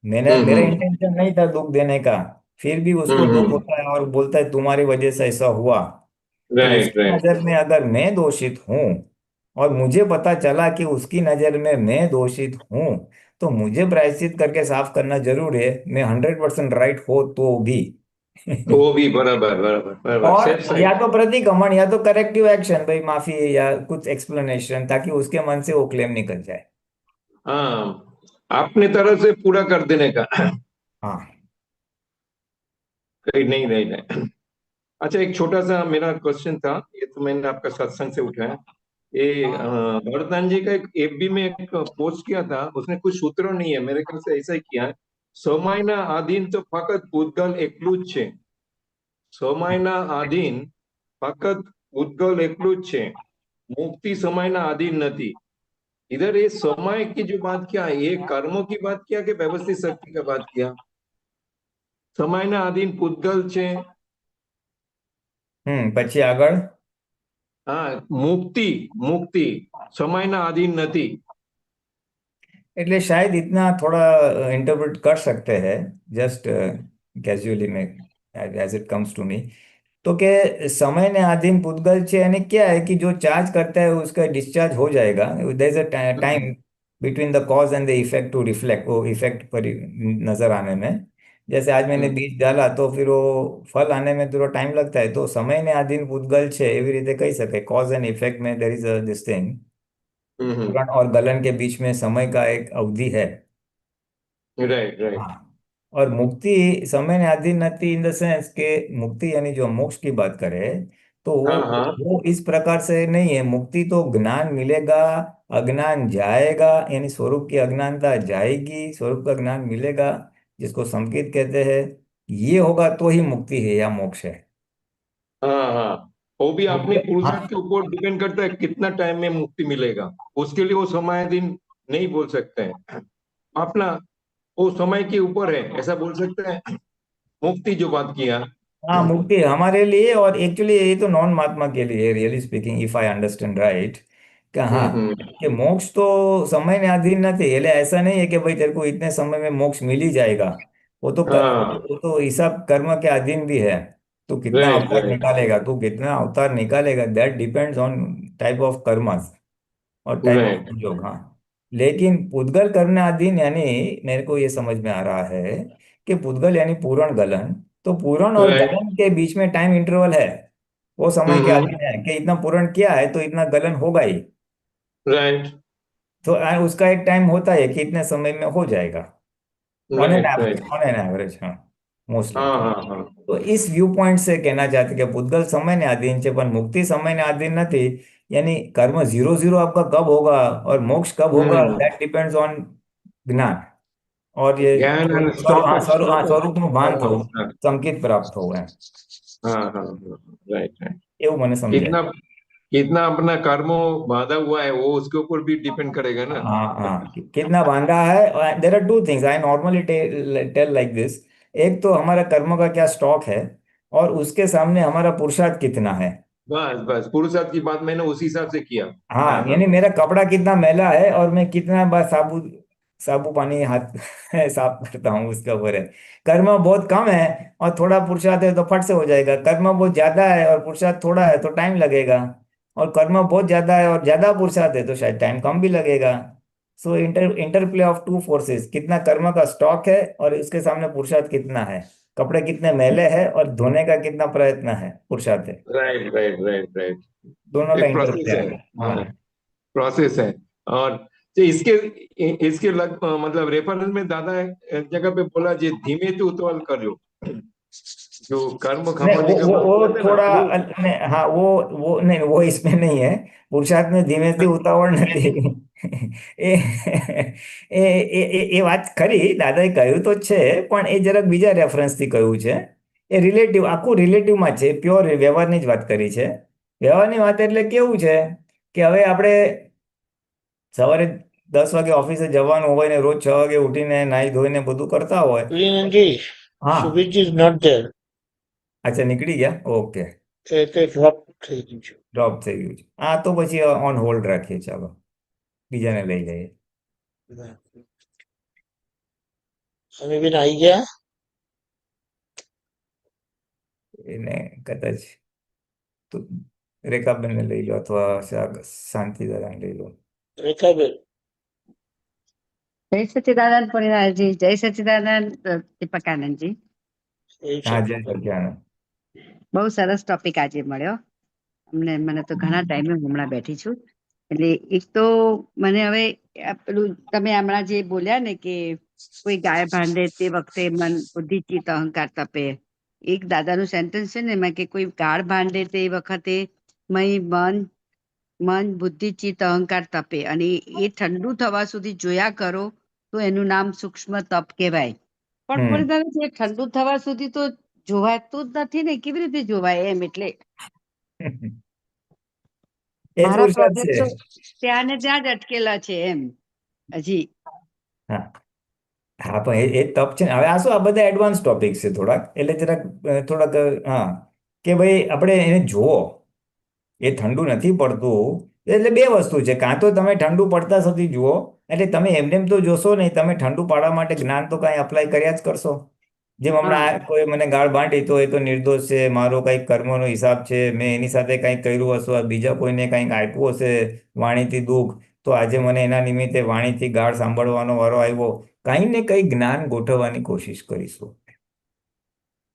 S3: मैंने मेरा
S2: हम्म।
S3: इंटेंशन नहीं था दुख देने का, फिर भी उसको दुख
S2: हम्म।
S3: होता है और बोलता है तुम्हारी वजह से ऐसा हुआ, तो
S2: राइट
S3: उसकी
S2: राइट।
S3: नजर में अगर मैं दोषित हूं और मुझे पता चला कि उसकी नजर में मैं दोषित हूं, तो मुझे प्रायश्चित करके साफ करना जरूर है, मैं 100% राइट हो तो भी।
S2: वो भी बराबर बराबर बराबर
S3: और
S2: सेफ
S3: या
S2: साइड।
S3: तो प्रतिक्रमण या तो करेक्टिव एक्शन, भाई माफी या कुछ एक्सप्लेनेशन, ताकि उसके मन से वो क्लेम निकल जाए।
S2: हाँ, अपने तरफ से पूरा कर देने का,
S3: हाँ
S2: कहीं नहीं रह जाए। अच्छा, एक छोटा सा मेरा क्वेश्चन था, ये तो मैंने आपका सत्संग से उठाया। ये भरतनाथ जी का एक एफबी में एक पोस्ट किया था, उसने कुछ सूत्र नहीं है मेरे ख्याल से, ऐसा ही किया है। समयना आधीन तो फकत पूतगल एकલું જ છે, સમયના આધીન ફકત પૂતગલ એકલું જ છે, मुक्ति समयना आधीन नहीं। इधर ये समय की जो बात किया, ये कर्मों की बात किया कि व्यवस्थित शक्ति की बात किया? समयना आधीन पूतगल છે।
S3: પછી આગળ।
S2: हाँ, मुक्ति मुक्ति समयना आधीन नहीं।
S3: એટલે शायद इतना थोड़ा इंटरप्रेट कर सकते हैं, जस्ट कैजुअली में, as it comes to me, तो के समय ने अधीन पूतगल છે, અને क्या है कि जो चार्ज करता है उसका डिस्चार्ज हो जाएगा, there is a time between the cause and the effect to reflect, वो इफेक्ट पर नजर आने में। जैसे आज मैंने बीज डाला तो फिर वो फल आने में थोड़ा टाइम लगता है, तो समय ने अधीन पूतगल છે એવી રીતે કહી શકાય, कॉज एंड इफेक्ट में there is a this thing, पूरण और गलन के बीच में समय का एक अवधि है।
S2: Right right.
S3: हाँ। और मुक्ति समय ने अधीन नहीं इन द सेंस के मुक्ति यानी जो मोक्ष की बात करें, तो
S2: हाँ हाँ।
S3: वो इस प्रकार से नहीं है। मुक्ति तो ज्ञान मिलेगा, अज्ञान जाएगा, यानी स्वरूप की अज्ञानता जाएगी, स्वरूप का ज्ञान मिलेगा, जिसको संकेत कहते हैं, ये होगा तो ही मुक्ति है या मोक्ष है।
S2: हाँ हाँ। वो भी अपने
S3: हाँ
S2: पुरुषार्थ के ऊपर डिपेंड करता है कितना टाइम में मुक्ति मिलेगा। उसके लिए वो समयाधीन नहीं बोल सकते हैं अपना, वो समय के ऊपर है ऐसा बोल सकते हैं। मुक्ति जो बात किया।
S3: हाँ, मुक्ति हमारे लिए, और एक्चुअली ये तो नॉन महात्मा के लिए, really speaking, if I understand right, कि हाँ,
S2: हम्म।
S3: कि मोक्ष तो समय ने अधीन नहीं, એટલે ऐसा नहीं है कि भाई तेरे को इतने समय में मोक्ष मिल ही जाएगा।
S2: हाँ,
S3: वो तो हिसाब कर्म के अधीन भी है। तू कितना
S2: राइट
S3: अवतार
S2: राइट
S3: निकालेगा, तू कितना अवतार निकालेगा, that depends on type of karmas और टाइप ऑफ
S2: राइट
S3: संयोग। हाँ, लेकिन पुद्गल करने अधीन यानी मेरे को ये समझ में आ रहा है कि पुद्गल यानी पूर्ण गलन, तो पूर्ण और
S2: राइट।
S3: गलन के बीच में टाइम इंटरवल है, वो समय के
S2: हम्म।
S3: अधीन है कि इतना पूर्ण किया है तो इतना गलन होगा ही।
S2: राइट
S3: तो उसका एक टाइम होता है कि इतने समय में हो जाएगा,
S2: right right.
S3: On an average, हाँ, मोस्टली।
S2: हाँ हाँ हाँ।
S3: તો इस વ્યૂ પોઈન્ટ से कहना चाहते कि પૂતગલ સમયને આધીન છે પણ મુક્તિ સમયને આધીન નથી, यानी कर्म 0-0 आपका कब होगा और मोक्ष कब होगा,
S2: हम्म।
S3: दैट डिपेंड्स ऑन ज्ञान, और ये
S2: ज्ञान and stop
S3: हाँ,
S2: at stop at
S3: સ્વરૂપનું ભાન થવું,
S2: हाँ
S3: સંકેત પ્રાપ્ત થવું એમ,
S2: हाँ हाँ। Right right.
S3: એવું મને સમજાય।
S2: कितना कितना अपना कर्मों बांधा हुआ है वो उसके ऊपर भी डिपेंड करेगा ना।
S3: हाँ हाँ, कितना बांधा है, there are two things I normally tell like this. एक तो हमारा कर्म का क्या स्टॉक है, और उसके सामने हमारा पुरुषार्थ कितना है।
S2: बस बस पुरुषार्थ की बात मैंने उसी हिसाब से किया। हाँ
S3: हाँ,
S2: हाँ।
S3: यानी मेरा कपड़ा कितना मैला है और मैं कितना बार साबु साबु पानी हाथ साफ करता हूँ, उसका ऊपर है। कर्म बहुत कम है और थोड़ा पुरुषार्थ है तो फट से हो जाएगा, कर्म बहुत ज्यादा है और पुरुषार्थ थोड़ा है तो टाइम लगेगा, और कर्म बहुत ज्यादा है और ज्यादा पुरुषार्थ है तो शायद टाइम कम भी लगेगा। सो इंटरप्ले ऑफ टू फोर्सेस, कितना कर्म का स्टॉक है और इसके सामने पुरुषार्थ कितना है, कपड़े कितने मैले हैं और धोने का कितना प्रयत्न है, पुरुषार्थ है,
S2: राइट राइट राइट राइट।
S3: दोनों का
S2: एक प्रोसेस
S3: इंटरप्ले
S2: है।
S3: है। हाँ
S2: हाँ, प्रोसेस है। और जो इसके मतलब रेफरेंस में दादा एक जगह पे बोला जी धीमे तो उतवाल करो, जो कर्म
S3: नहीं,
S2: खपाने का बात
S3: वो
S2: करते हैं ना
S3: थोड़ा
S2: वो।
S3: नहीं, हाँ, वो नहीं, वो इसमें नहीं है। પુરુષાર્થ ને ધીમેથી ઉતાવળ નથી એ એ વાત ખરી, દાદાએ કહ્યું તો છે, પણ એ જરાક બીજા રેફરન્સથી કહ્યું છે, એ રિલેટિવ, આખું રિલેટિવમાં છે, પ્યોર વ્યવહારની જ વાત કરી છે। વ્યવહારની વાત એટલે કેવું છે કે હવે આપણે સવારે 10 વાગે ઓફિસે જવાનું હોય ને રોજ 6 વાગે ઉઠીને નાહી ધોઈને બધું કરતા હોય।
S1: પ્રિયંજી,
S3: હા,
S1: સુબીજ ઇઝ નોટ ધેર,
S3: અચ્છા, નીકળી ગયા, ઓકે,
S1: એ તે ડ્રોપ થઈ ગયું છે.
S3: ડ્રોપ થઈ ગયું છે, હા, તો પછી ઓન હોલ્ડ રાખીએ, ચાલો બીજાને લઈ લઈએ।
S1: અમે બી આવી ગયા.
S3: એને કદાચ તો રેખાબેનને લઈ લો અથવા શાંતિદાદાને લઈ લો।
S1: રેખાબેન,
S6: જય સચિદાનંદ પરિણાલજી, જય સચિદાનંદ દીપકાનંદજી।
S1: એ છે.
S3: હા, જય સચ્ચિદાનંદ।
S6: બહુ સરસ ટોપિક આજે મળ્યો મને તો ઘણા ટાઈમે હું હમણાં બેઠી છું, એટલે એક તો મને હવે પેલું તમે હમણાં જે બોલ્યા ને કે કોઈ ગાય ભાંડે તે વખતે મન બુદ્ધિ ચિત્ત અહંકાર તપે, એક દાદાનું સેન્ટેન્સ છે ને એમાં કે કોઈ ગાળ ભાંડે તે વખતે મન બુદ્ધિ ચિત્ત અહંકાર તપે, અને એ ઠંડુ થવા સુધી જોયા કરો તો એનું નામ સૂક્ષ્મ તપ કહેવાય। પણ પરિણામે જે ઠંડુ થવા સુધી તો જોવાતું જ નથી ને, કેવી રીતે જોવાય એમ, એટલે
S3: એ જ
S6: મારા
S3: પુરુષાર્થ
S6: પ્રોજેક્ટ
S3: છે।
S6: તો ત્યાં ને ત્યાં જ અટકેલા છે એમ હજી।
S3: હા હા, પણ એ તપ છે ને, હવે આ શું, આ બધા એડવાન્સ ટોપિક છે થોડાક, એટલે થોડાક, હા, કે ભાઈ આપણે એને જુઓ, એ ઠંડુ નથી પડતું, એટલે બે વસ્તુ છે, કાં તો તમે ઠંડુ પડતા સુધી જુઓ, એટલે તમે એમને એમ તો જોશો નહીં, તમે ઠંડુ પાડવા માટે જ્ઞાન તો કાંઈ અપ્લાય કર્યા જ કરશો। જેમ હમણાં કોઈ મને ગાળ બાંધી તો એ તો નિર્દોષ છે, મારો કંઈક કર્મનો હિસાબ છે, મેં એની સાથે કંઈક કર્યું હશે, બીજા કોઈને કંઈક આપ્યું હશે વાણીથી દુઃખ, તો આજે મને એના નિમિત્તે વાણીથી ગાળ સાંભળવાનો વારો આવ્યો, કંઈ ને કંઈ જ્ઞાન ગોઠવવાની કોશિશ કરીશું।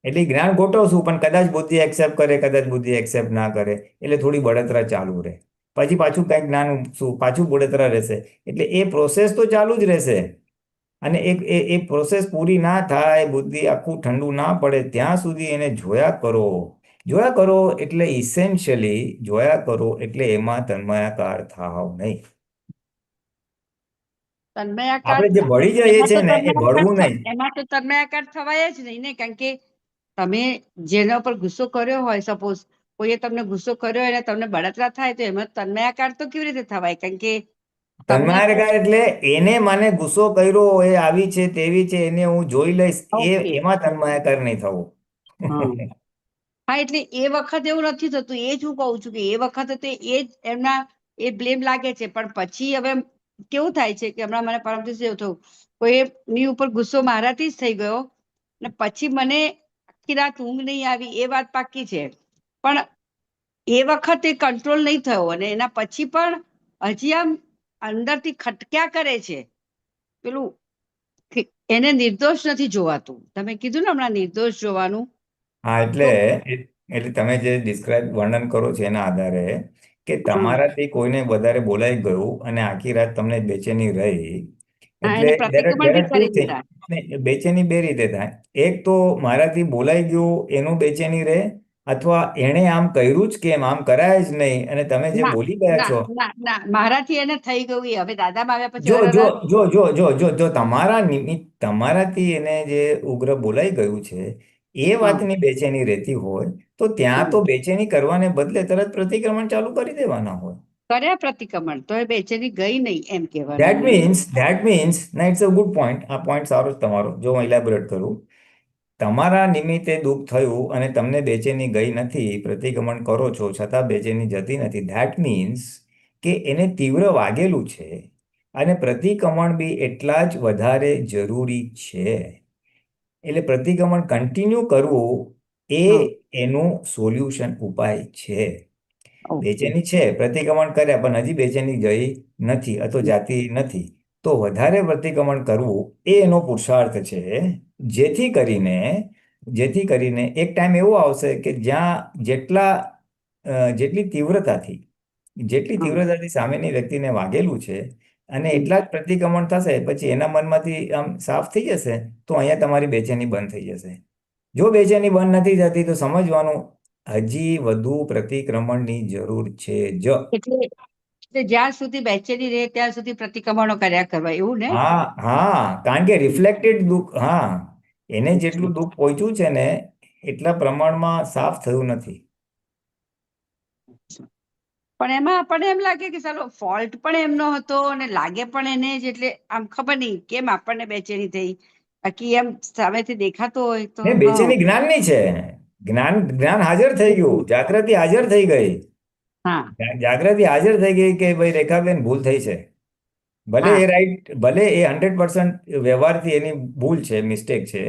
S3: એટલે જ્ઞાન ગોઠવશું, પણ કદાચ બુદ્ધિ એક્સેપ્ટ કરે, કદાચ બુદ્ધિ એક્સેપ્ટ ના કરે, એટલે થોડી બળતરા ચાલુ રહે, પછી પાછું કંઈક જ્ઞાન શું પાછું બળતરા રહેશે, એટલે એ પ્રોસેસ તો ચાલુ જ રહેશે। અને એ પ્રોસેસ પૂરી ના થાય, બુદ્ધિ આખું ઠંડુ ના પડે ત્યાં સુધી એને જોયા કરો। જોયા કરો એટલે ઇસેન્શિયલી જોયા કરો એટલે એમાં તન્મયાકાર થાવ નહીં।
S6: તન્મયાકાર
S3: આપણે જે ભળી જઈએ છીએ ને એ ભળવું નહીં।
S6: એમાં તો તન્મયાકાર થવાય જ નહીં ને, કારણ કે તમે જેના પર ગુસ્સો કર્યો હોય, સપોઝ કોઈએ તમને ગુસ્સો કર્યો અને તમને બળતરા થાય તો એમાં તન્મયાકાર તો કેવી રીતે થવાય? કારણ કે તમને
S3: તન્માયકાર એટલે એને મને ગુસ્સો કર્યો, એ આવી છે તેવી છે, એને હું જોઈ લઈશ,
S6: ઓકે.
S3: એમાં તન્માયકાર નહીં થવું.
S6: હા હા, એટલે એ વખત એવું નથી થતું. એ જ હું કહું છું કે એ વખતે તો એ જ એમના એ બ્લેમ લાગે છે, પણ પછી હવે કેવું થાય છે કે હમણાં મને પરમ દિવસે એવું થયું, કોઈની ઉપર ગુસ્સો મારાથી જ થઈ ગયો અને પછી મને આખી રાત ઊંઘ નહીં આવી, એ વાત પાકી છે. પણ એ વખતે કંટ્રોલ નહીં થયો અને એના પછી પણ હજી આમ અંદરથી ખટક્યા કરે છે પેલું એને નિર્દોષ નથી જોવાતું. તમે કીધું ને હમણાં નિર્દોષ જોવાનું.
S3: હા, એટલે તમે જે વર્ણન કરો છો એના આધારે કે તમારાથી કોઈને વધારે બોલાઈ ગયું અને આખી રાત તમને બેચેની રહી,
S6: હા,
S3: એટલે
S6: એને પ્રતિક્રમણ બી કરી દીધા.
S3: બેચેની બે રીતે થાય. એક તો મારાથી બોલાઈ ગયું એનું બેચેની રહે, અથવા એણે આમ કર્યું જ કેમ, આમ કરાય જ નહીં, અને તમે જે
S6: ના
S3: બોલી ગયા
S6: ના
S3: છો.
S6: ના ના, મારાથી એને થઈ ગયું. એ હવે દાદામાં આવ્યા પછી
S3: જો જો
S6: અરર
S3: જો જો જો જો જો તમારાથી એને જે ઉગ્ર બોલાઈ ગયું છે એ
S6: હા
S3: વાતની બેચેની રહેતી હોય તો ત્યાં
S6: હમ.
S3: તો બેચેની કરવાને બદલે તરત પ્રતિક્રમણ ચાલુ કરી દેવાના હોય.
S6: કર્યા પ્રતિક્રમણ તો એ બેચેની ગઈ નહીં, એમ કહેવાનું
S3: ધેટ મીન્સ ના, ઇટ્સ અ ગુડ પોઈન્ટ. આ પોઈન્ટ સારો જ તમારો. જો હું ઇલેબોરેટ કરું, તમારા નિમિત્તે દુઃખ થયું અને તમને બેચેની ગઈ નથી, પ્રતિક્રમણ કરો છો છતાં બેચેની જતી નથી, ધેટ મીન્સ કે એને તીવ્ર વાગેલું છે અને પ્રતિક્રમણ બી એટલા જ વધારે જરૂરી છે. એટલે પ્રતિક્રમણ કન્ટિન્યુ કરવું એ
S6: હા
S3: એનું સોલ્યુશન ઉપાય છે.
S6: ઓકે.
S3: બેચેની છે, પ્રતિક્રમણ કર્યા પણ હજી બેચેની ગઈ નથી અથવા જાતી નથી, તો વધારે પ્રતિક્રમણ કરવું એ એનો પુરુષાર્થ છે. જેથી કરીને એક ટાઈમ એવો આવશે કે જ્યાં જેટલી
S6: હમ.
S3: તીવ્રતાથી સામેની વ્યક્તિને વાગેલું છે અને
S6: હમ.
S3: એટલા જ પ્રતિક્રમણ થશે, પછી એના મનમાંથી આમ સાફ થઈ જશે, તો અહીંયા તમારી બેચેની બંધ થઈ જશે. જો બેચેની બંધ નથી થતી તો સમજવાનું હજી વધુ પ્રતિક્રમણની જરૂર છે જ.
S6: એટલે જ્યાં સુધી બેચેની રહે ત્યાં સુધી પ્રતિક્રમણો કર્યા કરવા, એવું ને?
S3: હા હા, કારણ કે રિફ્લેક્ટેડ દુઃખ, હા, એને જેટલું દુઃખ પહોંચ્યું છે ને એટલા પ્રમાણમાં સાફ થયું નથી.
S6: પણ એમાં આપણને એમ લાગે કે ચાલો ફોલ્ટ પણ એમનો હતો અને લાગે પણ એને જ, એટલે આમ ખબર નહીં કેમ આપણને બેચેની થઈ. બાકી એમ સામેથી દેખાતું હોય તો
S3: ને
S6: હા
S3: બેચેની જ્ઞાનની છે. જ્ઞાન હાજર થઈ ગયું, જાગૃતિ હાજર થઈ ગઈ.
S6: હા
S3: જાગૃતિ હાજર થઈ ગઈ કે ભાઈ રેખાબેન ભૂલ થઈ છે. ભલે
S6: હા
S3: એ રાઈટ, ભલે એ 100% વ્યવહારથી એની ભૂલ છે, મિસ્ટેક છે,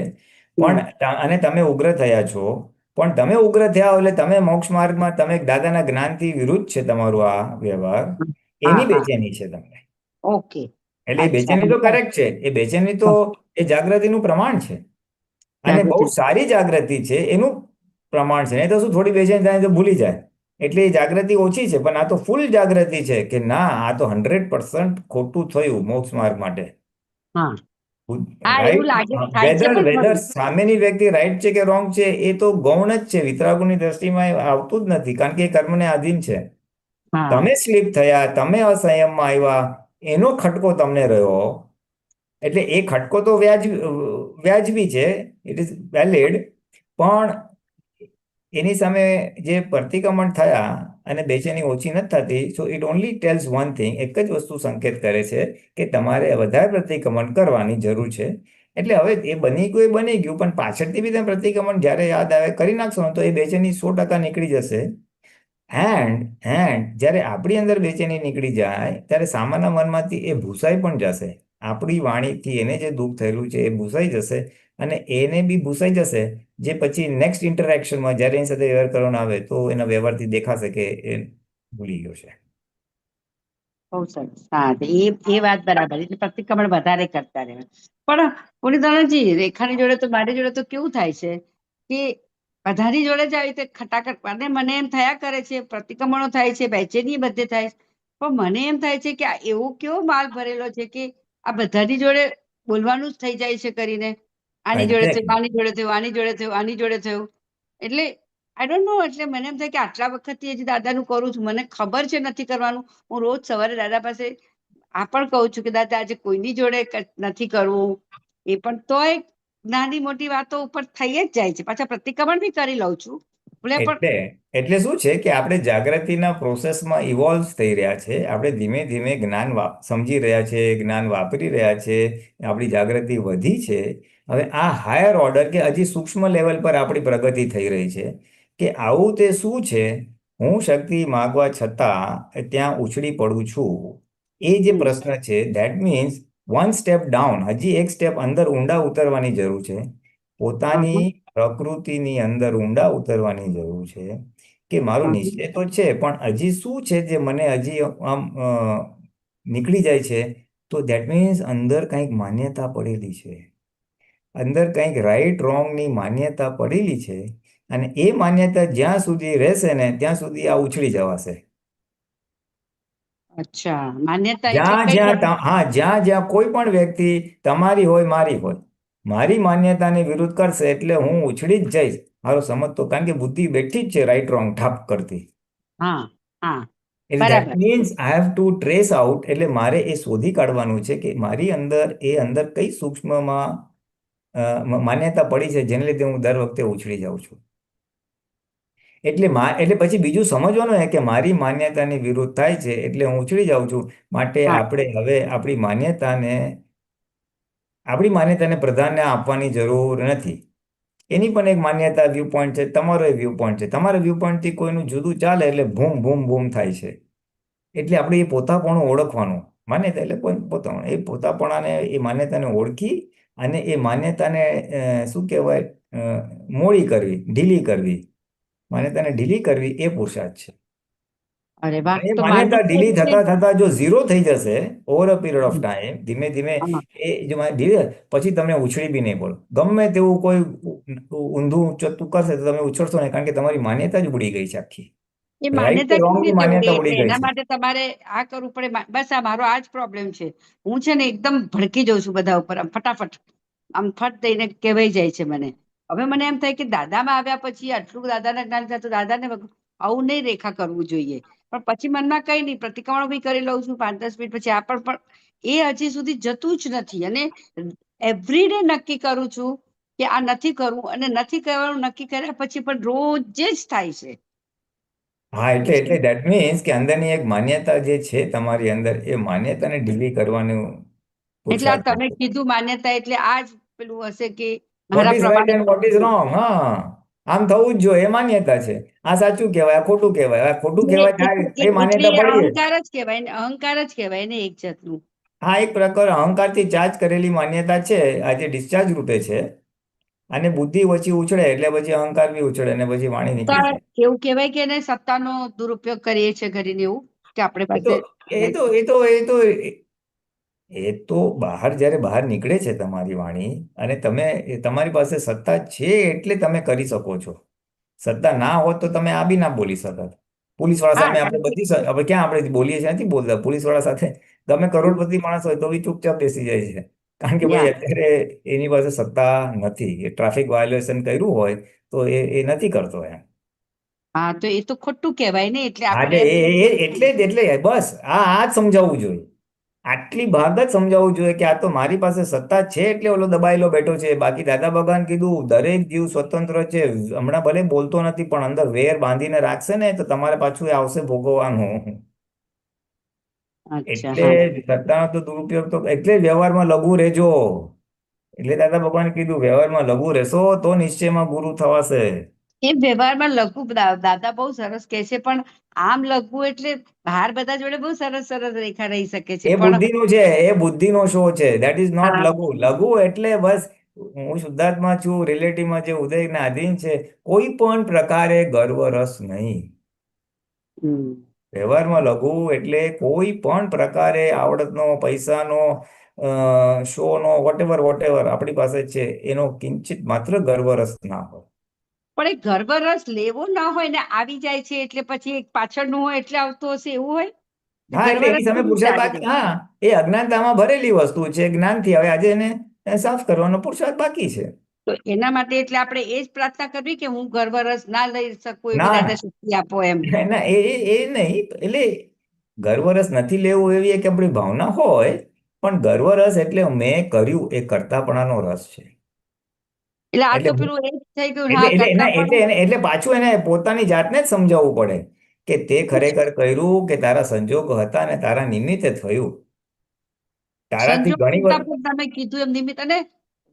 S6: હમ.
S3: અને તમે ઉગ્ર થયા છો, પણ તમે ઉગ્ર થયા હો એટલે તમે મોક્ષ માર્ગમાં, તમે દાદાના જ્ઞાનથી વિરુદ્ધ છે તમારું આ વ્યવહાર,
S6: હા
S3: એની
S6: હા
S3: બેચેની છે તમને.
S6: ઓકે.
S3: એટલે એ
S6: અચ્છા
S3: બેચેની તો કરેક્ટ છે, એ બેચેની તો એ જાગૃતિનું પ્રમાણ છે અને બહુ
S6: જાગૃતિ.
S3: સારી જાગૃતિ છે એનું પ્રમાણ છે. નહીં તો શું, થોડી બેચેની થાય તો ભૂલી જાય, એટલે એ જાગૃતિ ઓછી છે, પણ આ તો ફૂલ જાગૃતિ છે કે ના, આ તો 100% ખોટું થયું મોક્ષ માર્ગ માટે.
S6: હા હા, એવું
S3: રાઈટ.
S6: લાગે થાય છે પણ
S3: વેધર
S6: ખરું.
S3: સામેની વ્યક્તિ રાઈટ છે કે રોંગ છે એ તો ગૌણ જ છે, વિતરાગોની દ્રષ્ટિમાં એ આવતું જ નથી, કારણ કે એ કર્મને આધીન છે.
S6: હા
S3: તમે સ્લીપ થયા, તમે અસંયમમાં આવ્યા, એનો ખટકો તમને રહ્યો, એટલે એ ખટકો તો વ્યાજબી છે, ઇટ ઇઝ વેલિડ, પણ એની સામે જે પ્રતિક્રમણ થયા અને બેચેની ઓછી નથી થતી, so it only tells one thing, એક જ વસ્તુ સંકેત કરે છે કે તમારે વધારે પ્રતિક્રમણ કરવાની જરૂર છે. એટલે હવે એ બની ગયું, પણ પાછળથી બી તમે પ્રતિક્રમણ જ્યારે યાદ આવે કરી નાખશો ને તો એ બેચેની 100% નીકળી જશે. એન્ડ જ્યારે આપણી અંદર બેચેની નીકળી જાય ત્યારે સામાન્ય મનમાંથી એ ભૂસાઈ પણ જશે. આપણી વાણીથી એને જે દુઃખ થયેલું છે એ ભૂસાઈ જશે અને એને બી ભૂસાઈ જશે, જે પછી નેક્સ્ટ ઇન્ટરેક્શનમાં જ્યારે એની સાથે વ્યવહાર કરવાનો આવે તો એના વ્યવહારથી દેખાશે કે એ ભૂલી ગયો છે.
S6: બહુ સરસ. હા, તો એ વાત બરાબર. એટલે પ્રતિક્રમણ વધારે કરતા રહેવા. પણ પુનિતાનંદજી, રેખાની જોડે તો, મારી જોડે તો કેવું થાય છે કે બધાની જોડે જ આવી રીતે ખટાખટ, અને મને એમ થયા કરે છે, પ્રતિક્રમણો થાય છે, બેચેની બધે થાય છે, પણ મને એમ થાય છે કે આ એવો કેવો માલ ભરેલો છે કે આ બધાની જોડે બોલવાનું જ થઈ જાય છે કરીને, આની જોડે થયું, આની જોડે થયું, આની જોડે થયું, આની જોડે થયું. એટલે આઈ ડોન્ટ નો, એટલે મને એમ થાય કે આટલા વખતથી હજી દાદાનું કરું છું, મને ખબર છે નથી કરવાનું. હું રોજ સવારે દાદા પાસે આ પણ કહું છું કે દાદા આજે કોઈની જોડે નથી કરવું, એ પણ તોય નાની મોટી વાતો ઉપર થઈ જ જાય છે. પાછા પ્રતિક્રમણ બી કરી લઉં છું, ભલે પણ
S3: એટલે શું છે કે આપણે જાગૃતિના પ્રોસેસમાં ઇવોલ્વ થઈ રહ્યા છે. આપણે ધીમે ધીમે જ્ઞાન સમજી રહ્યા છે, જ્ઞાન વાપરી રહ્યા છે, આપણી જાગૃતિ વધી છે. હવે આ હાયર ઓર્ડર કે હજી સૂક્ષ્મ લેવલ પર આપણી પ્રગતિ થઈ રહી છે કે આવું તે શું છે, હું શક્તિ માગવા છતાં ત્યાં ઉછળી પડું છું. એ જે પ્રશ્ન છે, that means one step down, હજી એક સ્ટેપ અંદર ઊંડા ઉતરવાની જરૂર છે. પોતાની પ્રકૃતિની અંદર ઊંડા ઉતરવાની જરૂર છે કે મારો નિશ્ચય તો છે, પણ હજી શું છે જે મને હજી આમ નીકળી જાય છે, તો ધેટ મીન્સ અંદર કંઈક માન્યતા પડેલી છે, અંદર કંઈક રાઈટ રોંગની માન્યતા પડેલી છે, અને એ માન્યતા જ્યાં સુધી રહેશે ને ત્યાં સુધી આ ઉછળી જવાશે.
S6: અચ્છા, માન્યતા એટલે
S3: જ્યાં
S6: કઈ
S3: જ્યાં જ્યાં જ્યાં કોઈ પણ વ્યક્તિ તમારી હોય મારી હોય, મારી માન્યતાની વિરુદ્ધ કરશે એટલે હું ઉછળી જ જઈશ. મારો સમજતો, કારણ કે બુદ્ધિ બેઠી જ છે રાઈટ રોંગ ઠાપ કરતી.
S6: હા હા,
S3: એટલે ધેટ
S6: બરાબર.
S3: Means I have to trace out, એટલે મારે એ શોધી કાઢવાનું છે કે મારી અંદર કઈ સૂક્ષ્મમાં માન્યતા પડી છે જેને લીધે હું દર વખતે ઉછળી જાઉં છું. એટલે પછી બીજું સમજવાનું કે મારી માન્યતાની વિરુદ્ધ થાય છે એટલે હું ઉછળી જાઉં છું. માટે
S6: હા,
S3: આપણે હવે આપણી માન્યતાને પ્રાધાન્ય આપવાની જરૂર નથી. એની પણ એક માન્યતા વ્યૂ પોઈન્ટ છે, તમારો એ વ્યૂ પોઈન્ટ છે. તમારા વ્યૂ પોઈન્ટથી કોઈનું જુદું ચાલે એટલે ભૂમ ભૂમ ભૂમ થાય છે. એટલે આપણે એ પોતાપણું ઓળખવાનું. માન્યતા એટલે પોતાપણું. એ પોતાપણાને, એ માન્યતાને ઓળખી અને એ માન્યતાને શું કહેવાય, મોડી કરવી, ઢીલી કરવી. માન્યતાને ઢીલી કરવી એ પુરુષાર્થ છે.
S6: અરે વાહ.
S3: એ
S6: તો
S3: માન્યતા
S6: માનવું
S3: ઢીલી
S6: એટલે
S3: થતા થતા જો ઝીરો થઈ જશે over a period of time, ધીમે ધીમે
S6: હા,
S3: એ જો ધીરે, પછી તમને ઉછળી બી નહીં પડો. ગમે તેવું કોઈ ઊંધું ચત્તું કરશે તો તમે ઉછળશો નહીં, કારણ કે તમારી માન્યતા જ ઉડી ગઈ છે આખી.
S6: એ
S3: રાઈટ કે
S6: માન્યતા કેવી
S3: રોંગની
S6: રીતે ઉડે?
S3: માન્યતા
S6: એટલે
S3: ઉડી ગઈ
S6: એના
S3: છે.
S6: માટે તમારે આ કરવું પડે. બસ આ મારો આ જ પ્રોબ્લેમ છે. હું છે ને એકદમ ભડકી જાઉં છું બધા ઉપર, આમ ફટાફટ, આમ ફટ દઈને કહેવાય જાય છે મને. હવે મને એમ થાય કે દાદામાં આવ્યા પછી આટલું દાદાના જ્ઞાન થતું, દાદાને આવું નહીં રેખા કરવું જોઈએ. પણ પછી મનમાં કઈ નહીં, પ્રતિક્રમણ બી કરી લઉં છું 5-10 મિનિટ પછી. આ પણ એ હજી સુધી જતું જ નથી. અને એવરીડે નક્કી કરું છું કે આ નથી કરવું, અને નથી કરવાનું નક્કી કર્યા પછી પણ રોજ જ થાય છે.
S3: હા, એટલે ધેટ મીન્સ કે અંદરની એક માન્યતા જે છે તમારી અંદર, એ માન્યતાને ઢીલી કરવાનું
S6: એટલે આ
S3: પુરુષાર્થ
S6: તમે
S3: છે.
S6: કીધું માન્યતા, એટલે આ જ પેલું હશે કે
S3: વોટ
S6: મારા
S3: ઇઝ રાઈટ
S6: પ્રમાણે
S3: એન્ડ વોટ ઇઝ રોંગ. હા, આમ થવું જ જોઈએ, એ માન્યતા છે. આ સાચું કહેવાય, આ ખોટું કહેવાય. આ ખોટું કહેવાય થાય એ
S6: એટલે
S3: માન્યતા
S6: એ
S3: પડી છે.
S6: અહંકાર જ કહેવાય ને, અહંકાર જ કહેવાય ને એક જાતનું.
S3: હા, એક પ્રકાર અહંકારથી ચાર્જ કરેલી માન્યતા છે, આજે ડિસ્ચાર્જ રૂપે છે. અને બુદ્ધિ ઓછી ઉછળે એટલે પછી અહંકાર બી ઉછળે અને પછી વાણી નીકળી જાય.
S6: એવું કહેવાય કે એને સત્તાનો દુરુપયોગ કરીએ છીએ કરીને, એવું કે આપણે
S3: એ તો
S6: પાસે
S3: એ તો એ તો એ તો એ તો જ્યારે બહાર નીકળે છે તમારી વાણી, અને તમારી પાસે સત્તા છે એટલે તમે કરી શકો છો. સત્તા ના હોત તો તમે આ બી ના બોલી શકત. પોલીસવાળા
S6: હા,
S3: સામે આપણે
S6: કારણ કે
S3: હવે ક્યાં આપણે બોલીએ છીએ, નથી બોલતા. પોલીસવાળા સાથે તમે કરોડપતિ માણસ હોય તો બી ચૂપચાપ બેસી જાય છે, કારણ કે ભાઈ
S6: યા
S3: અત્યારે એની પાસે સત્તા નથી. એ ટ્રાફિક વાયોલેશન કર્યું હોય તો એ નથી કરતો એમ.
S6: હા, તો એ તો ખોટું કહેવાય ને. એટલે
S3: હા,
S6: આપણે એમ
S3: એટલે બસ આ જ સમજાવવું જોઈએ. આટલી ભાગ જ સમજાવવું જોઈએ કે આ તો મારી પાસે સત્તા છે એટલે ઓલો દબાયેલો બેઠો છે. બાકી દાદા ભગવાન કીધું દરેક જીવ સ્વતંત્ર છે. હમણાં ભલે બોલતો નથી, પણ અંદર વેર બાંધીને રાખશે ને તો તમારે પાછું એ આવશે ભોગવવાનું.
S6: અચ્છા,
S3: એટલે
S6: હા.
S3: સત્તાનો તો દુરુપયોગ તો, એટલે વ્યવહારમાં લઘુ રહેજો. એટલે દાદા ભગવાન કીધું વ્યવહારમાં લઘુ રહેશો તો નિશ્ચયમાં ગુરુ થવાશે.
S6: એ વ્યવહારમાં લઘુ, દાદા બહુ સરસ કહે છે, પણ આમ લઘુ એટલે બહાર બધા જોડે બહુ સરસ સરસ રેખા રહી શકે છે,
S3: એ
S6: પણ
S3: બુદ્ધિનું છે, એ બુદ્ધિનો શો છે. દેટ ઇઝ નોટ
S6: હા,
S3: લઘુ. લઘુ એટલે બસ હું શુદ્ધાત્મા છું, રિલેટિવમાં જે ઉદયના આધીન છે, કોઈ પણ પ્રકારે ગર્વ રસ નહીં.
S6: હમ.
S3: વ્યવહારમાં લઘુ એટલે કોઈ પણ પ્રકારે આવડતનો, પૈસાનો, શોનો, વોટેવર આપણી પાસે છે એનો કિંચિત માત્ર ગર્વ રસ ના હોય.
S6: પણ એ ગર્ભ રસ લેવો ના હોય ને આવી જાય છે, એટલે પછી એક પાછળનું હોય એટલે આવતું હશે, એવું હોય?
S3: હા,
S6: ગર્ભ
S3: એટલે
S6: રસ
S3: એની સામે
S6: કેવી
S3: પુરુષાર્થ
S6: ચાલી
S3: બાકી.
S6: જાય?
S3: હા, એ અજ્ઞાનતામાં ભરેલી વસ્તુ છે. જ્ઞાનથી હવે આજે એને સાફ કરવાનો પુરુષાર્થ બાકી છે.
S6: તો એના માટે એટલે આપણે એ જ પ્રાર્થના કરવી કે હું ગર્ભ રસ ના લઈ શકું, એવી
S3: ના,
S6: દાદા શક્તિ આપો એમ.
S3: ના, એ નહીં. એટલે ગર્વરસ નથી લેવું એવી એક આપણી ભાવના હોય, પણ ગર્વરસ એટલે મેં કર્યું એ કરતાપણાનો રસ છે.
S6: એટલે આ
S3: એટલે
S6: તો પેલું એ જ થઈ ગયું,
S3: એટલે
S6: હા,
S3: એટલે
S6: કરતા
S3: એના એટલે
S6: પણ.
S3: એને એટલે પાછું એને પોતાની જાતને જ સમજાવવું પડે કે તે ખરેખર કર્યું કે તારા સંજોગો હતા ને તારા નિમિત્તે થયું. તારાથી
S6: સંજોગ
S3: ઘણી
S6: હતા
S3: વખત
S6: પણ તમે કીધું એમ નિમિત્ત. અને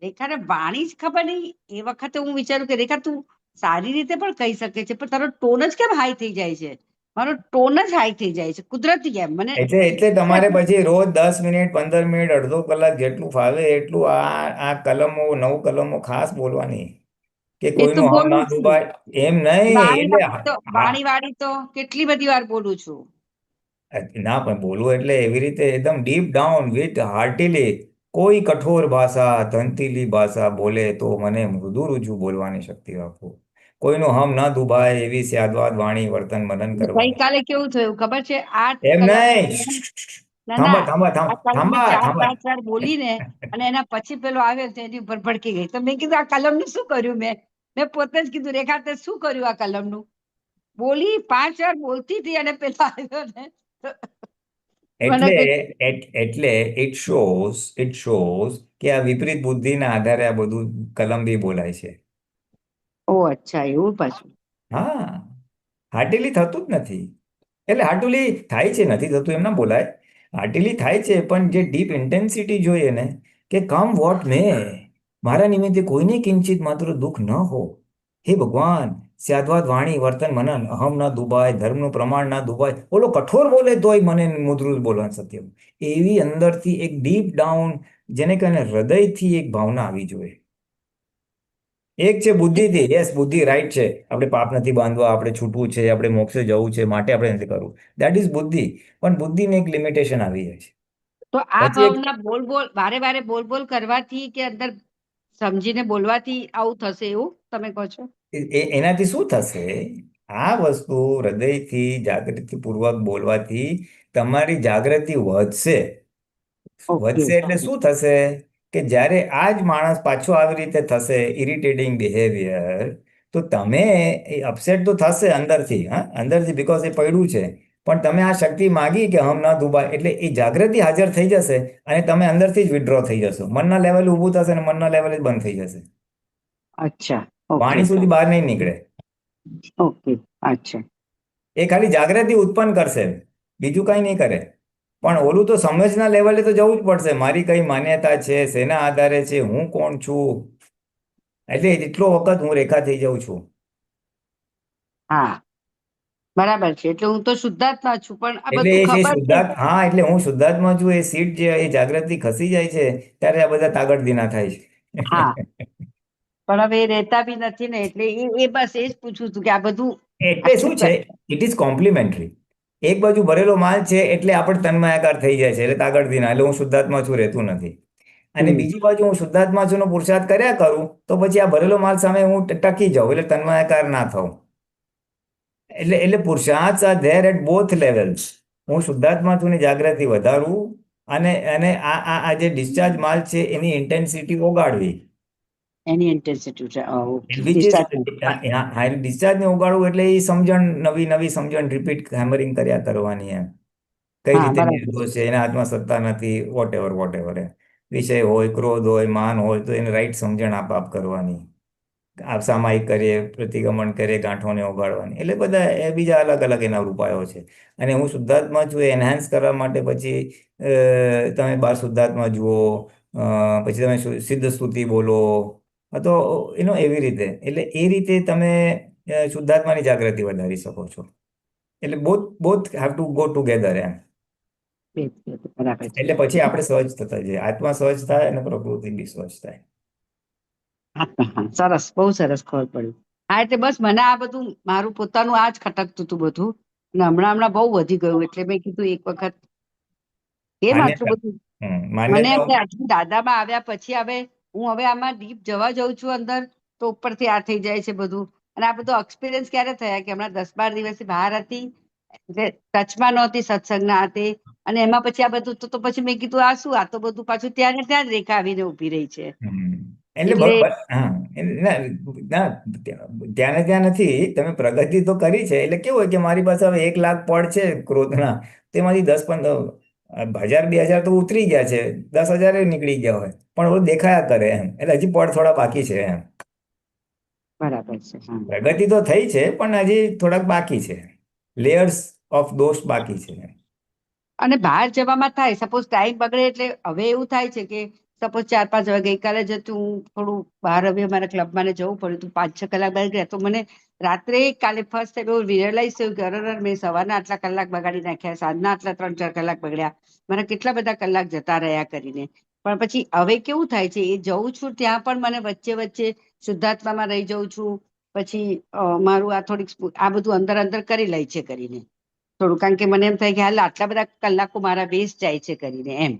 S6: રેખાને વાણી જ ખબર નહીં. એ વખતે હું વિચારું કે રેખા તું સારી રીતે પણ કહી શકે છે, પણ તારો ટોન જ કેમ હાઈ થઈ જાય છે? મારો ટોન જ હાઈ થઈ જાય છે કુદરતી એમ. મને
S3: એટલે તમારે પછી રોજ 10 મિનિટ 15 મિનિટ અડધો કલાક જેટલું ફાવે એટલું આ કલમો 9 કલમો ખાસ બોલવાની કે
S6: એ તો
S3: કોઈનું હમ
S6: બોલું
S3: ના
S6: છું.
S3: દુભાય એમ નહીં.
S6: વાણી
S3: એટલે
S6: વાળી તો વાણી વાળી તો કેટલી બધી વાર બોલું છું.
S3: ના પણ બોલવું એટલે એવી રીતે એકદમ ડીપ ડાઉન વિથ હાર્ટીલી. કોઈ કઠોર ભાષા ધંતીલી ભાષા બોલે તો મને મૃદુ રુજુ બોલવાની શક્તિ આપો. કોઈનું હમ ના દુભાય એવી સ્યાદવાદ વાણી વર્તન મનન કરવાની.
S6: ગઈકાલે કેવું થયું ખબર છે? આ
S3: એમ
S6: કલમ
S3: નહીં.
S6: ના ના,
S3: થાંભા થાંભા
S6: આ કલમ મેં
S3: થાંભા
S6: ચાર
S3: થાંભા
S6: પાંચ વાર બોલીને અને એના પછી પેલો આવ્યો તો એની ઉપર ભડકી ગઈ. તો મેં કીધું આ કલમનું શું કર્યું? મેં પોતે જ કીધું રેખા તે શું કર્યું આ કલમનું? બોલી 5 વાર બોલતી હતી અને પેલો આવ્યો ને તો મને
S3: એટલે
S6: કઈ.
S3: એટલે ઇટ શોઝ કે આ વિપરીત બુદ્ધિના આધારે આ બધું કલમ બી બોલાય છે.
S6: ઓ અચ્છા, એવું પાછું.
S3: હા, હાર્ટેલી થતું જ નથી. એટલે હાર્ટલી થાય છે, નથી થતું એમ ના બોલાય. હાર્ટેલી થાય છે, પણ જે ડીપ ઇન્ટેન્સિટી જોઈએ ને કે કમ વોટ મે, મારા નિમિત્તે કોઈને કિંચિત માત્ર દુઃખ ન હો. હે ભગવાન, સ્યાદવાદ વાણી વર્તન મનન અહમ ના દુબાય, ધર્મનું પ્રમાણ ના દુબાય. ઓલો કઠોર બોલે તોય મને મુદ્રું બોલવાનું સત્ય. એવી અંદરથી એક ડીપ ડાઉન, જેને કહેવાય ને હૃદયથી એક ભાવના આવી જોઈએ. એક છે બુદ્ધિથી, યસ બુદ્ધિ રાઈટ છે, આપણે પાપ નથી બાંધવા, આપણે છૂટવું છે, આપણે મોક્ષે જવું છે, માટે આપણે નથી કરવું. દેટ ઇઝ બુદ્ધિ. પણ બુદ્ધિને એક લિમિટેશન આવી જાય છે.
S6: તો આ
S3: પછી એક
S6: ભાવના બોલ બોલ વારે વારે બોલ બોલ કરવાથી કે અંદર સમજીને બોલવાથી આવું થશે એવું તમે કહો છો?
S3: એનાથી શું થશે? આ વસ્તુ હૃદયથી જાગૃતિપૂર્વક બોલવાથી તમારી જાગૃતિ વધશે.
S6: ઓકે.
S3: વધશે એટલે શું થશે કે જ્યારે આ જ માણસ પાછો આવી રીતે થશે ઇરિટેટિંગ બિહેવિયર, તો તમે અપસેટ તો થશે અંદરથી, હા અંદરથી, બીકોઝ એ પડ્યું છે. પણ તમે આ શક્તિ માગી કે હમ ના દુબાય, એટલે એ જાગૃતિ હાજર થઈ જશે અને તમે અંદરથી જ વિડ્રો થઈ જશો. મનના લેવલે ઊભું થશે અને મનના લેવલે જ બંધ થઈ જશે.
S6: અચ્છા. ઓકે
S3: વાણી સુધી બહાર નહીં નીકળે.
S6: ઓકે. અચ્છા.
S3: એ ખાલી જાગૃતિ ઉત્પન્ન કરશે, બીજું કઈ નહીં કરે. પણ ઓલું તો સમજના લેવલે તો જવું જ પડશે. મારી કઈ માન્યતા છે, શેના આધારે છે, હું કોણ છું. એટલે એટલો વખત હું રેખા થઈ જાઉં છું.
S6: હા, બરાબર છે. એટલે હું તો શુદ્ધાત્મા છું, પણ આ
S3: એટલે
S6: બધું
S3: એ જે
S6: ખબર છે.
S3: હા, એટલે હું શુદ્ધાત્મા છું. એ સીટ જે એ જાગૃતિ ખસી જાય છે ત્યારે આ બધા તાગડધીના થાય
S6: હા,
S3: છે.
S6: પણ હવે એ રહેતા બી નથી ને, એટલે એ બસ એ જ પૂછું છું કે આ બધું
S3: એટલે
S6: આખું
S3: શું છે, ઇટ ઇઝ કોમ્પ્લિમેન્ટરી. એક બાજુ ભરેલો માલ છે એટલે આપણે તન્માયાકાર થઈ જાય છે, એટલે તાગડધીના, એટલે હું શુદ્ધાત્મા છું રહેતું નથી. અને
S6: હમ.
S3: બીજી બાજુ હું શુદ્ધાત્મા છું નો પુરુષાર્થ કર્યા કરું તો પછી આ ભરેલો માલ સામે હું ટકી જાઉં, એટલે તન્માયાકાર ના થાઉં. એટલે પુરુષાર્થ are there at both levels. હું શુદ્ધાત્મા છું ને જાગૃતિ વધારું અને અને આ જે ડિસ્ચાર્જ માલ છે એની ઇન્ટેન્સિટી ઓગાળવી.
S6: એની ઇન્ટેન્સિટી છે. ઓકે.
S3: Which is
S6: discharge.
S3: ડિસ્ચાર્જને ઉગાડવું એટલે એ સમજણ, નવી નવી સમજણ રિપીટ હેમરિંગ કર્યા કરવાની એમ. કઈ
S6: હા,
S3: રીતે
S6: બરાબર છે.
S3: નિર્દોષ છે, એના હાથમાં સત્તા નથી, વોટ એવર એમ. વિષય હોય, ક્રોધ હોય, માન હોય તો એને રાઈટ સમજણ આપ કરવાની. આપ સામાયિક કરીએ, પ્રતિગમન કરીએ, ગાંઠોને ઓગાળવાની. એટલે બધા એ બીજા અલગ અલગ એના ઉપાયો છે. અને હું શુદ્ધાત્મા છું એ એનહાન્સ કરવા માટે પછી તમે બાર શુદ્ધાત્મા જુઓ, પછી તમે સિદ્ધ સ્તુતિ બોલો, તો એવી રીતે. એટલે એ રીતે તમે શુદ્ધાત્માની જાગૃતિ વધારી શકો છો. એટલે both have to go together એમ.
S6: બરાબર છે.
S3: એટલે પછી આપણે સહજ થતા જઈએ. આત્મા સહજ થાય અને પ્રકૃતિ બી સહજ થાય.
S6: હા, સરસ, બહુ સરસ ખબર પડી. હા, એટલે બસ મને આ બધું મારું પોતાનું આ જ ખટકતું હતું બધું, અને હમણાં બહુ વધી ગયું, એટલે મેં કીધું એક વખત કેમ આટલું
S3: માન્યતા.
S6: બધું. મને એમ
S3: માન્યતાઓ.
S6: કે આટલું દાદામાં આવ્યા પછી હું હવે આમાં ડીપ જવા જાઉં છું અંદર, તો ઉપરથી આ થઈ જાય છે બધું. અને આ બધો એક્સપિરિયન્સ ક્યારે થયા કે હમણાં 10-12 દિવસથી બહાર હતી, એટલે ટચમાં નહોતી સત્સંગના હાથે, અને એમાં પછી આ બધું તો પછી મેં કીધું આ શું, આ તો બધું પાછું ત્યાં ને ત્યાં જ રેખા આવીને ઉભી રહી છે.
S3: એટલે
S6: એટલે
S3: હા, ના ના, ત્યાં ને ત્યાં નથી, તમે પ્રગતિ તો કરી છે. એટલે કેવું હોય કે મારી પાસે હવે 1,00,000 પડ છે ક્રોધના, તેમાંથી 10-15,000 2,000 તો ઉતરી ગયા છે, 10,000 નીકળી ગયા હોય, પણ ઓલું દેખાયા કરે એમ. એટલે હજી પડ થોડા બાકી છે એમ.
S6: બરાબર છે. હા.
S3: પ્રગતિ તો થઈ છે પણ હજી થોડાક બાકી છે, લેયર્સ ઓફ દોષ બાકી છે.
S6: અને બહાર જવામાં થાય, સપોઝ ટાઈમ બગડે એટલે હવે એવું થાય છે કે સપોઝ 4-5 વાગે ગઈકાલે જતું હું થોડું બહાર હવે મારા ક્લબમાં જવું પડ્યું તો 5-6 કલાક બહાર ગયા તો મને રાત્રે કાલે ફર્સ્ટ ટાઈમ એવું રિયલાઇઝ થયું કે અરે મેં સવારના આટલા કલાક બગાડી નાખ્યા, સાંજના આટલા 3-4 કલાક બગડ્યા, મારા કેટલા બધા કલાક જતા રહ્યા કરીને. પણ પછી હવે કેવું થાય છે, એ જઉં છું ત્યાં પણ મને વચ્ચે વચ્ચે શુદ્ધાત્મામાં રહી જઉં છું, પછી મારું આ થોડીક આ બધું અંદર અંદર કરી લે છે કરીને થોડું, કારણ કે મને એમ થાય કે હાલ આટલા બધા કલાકો મારા વેસ્ટ જાય છે કરીને એમ.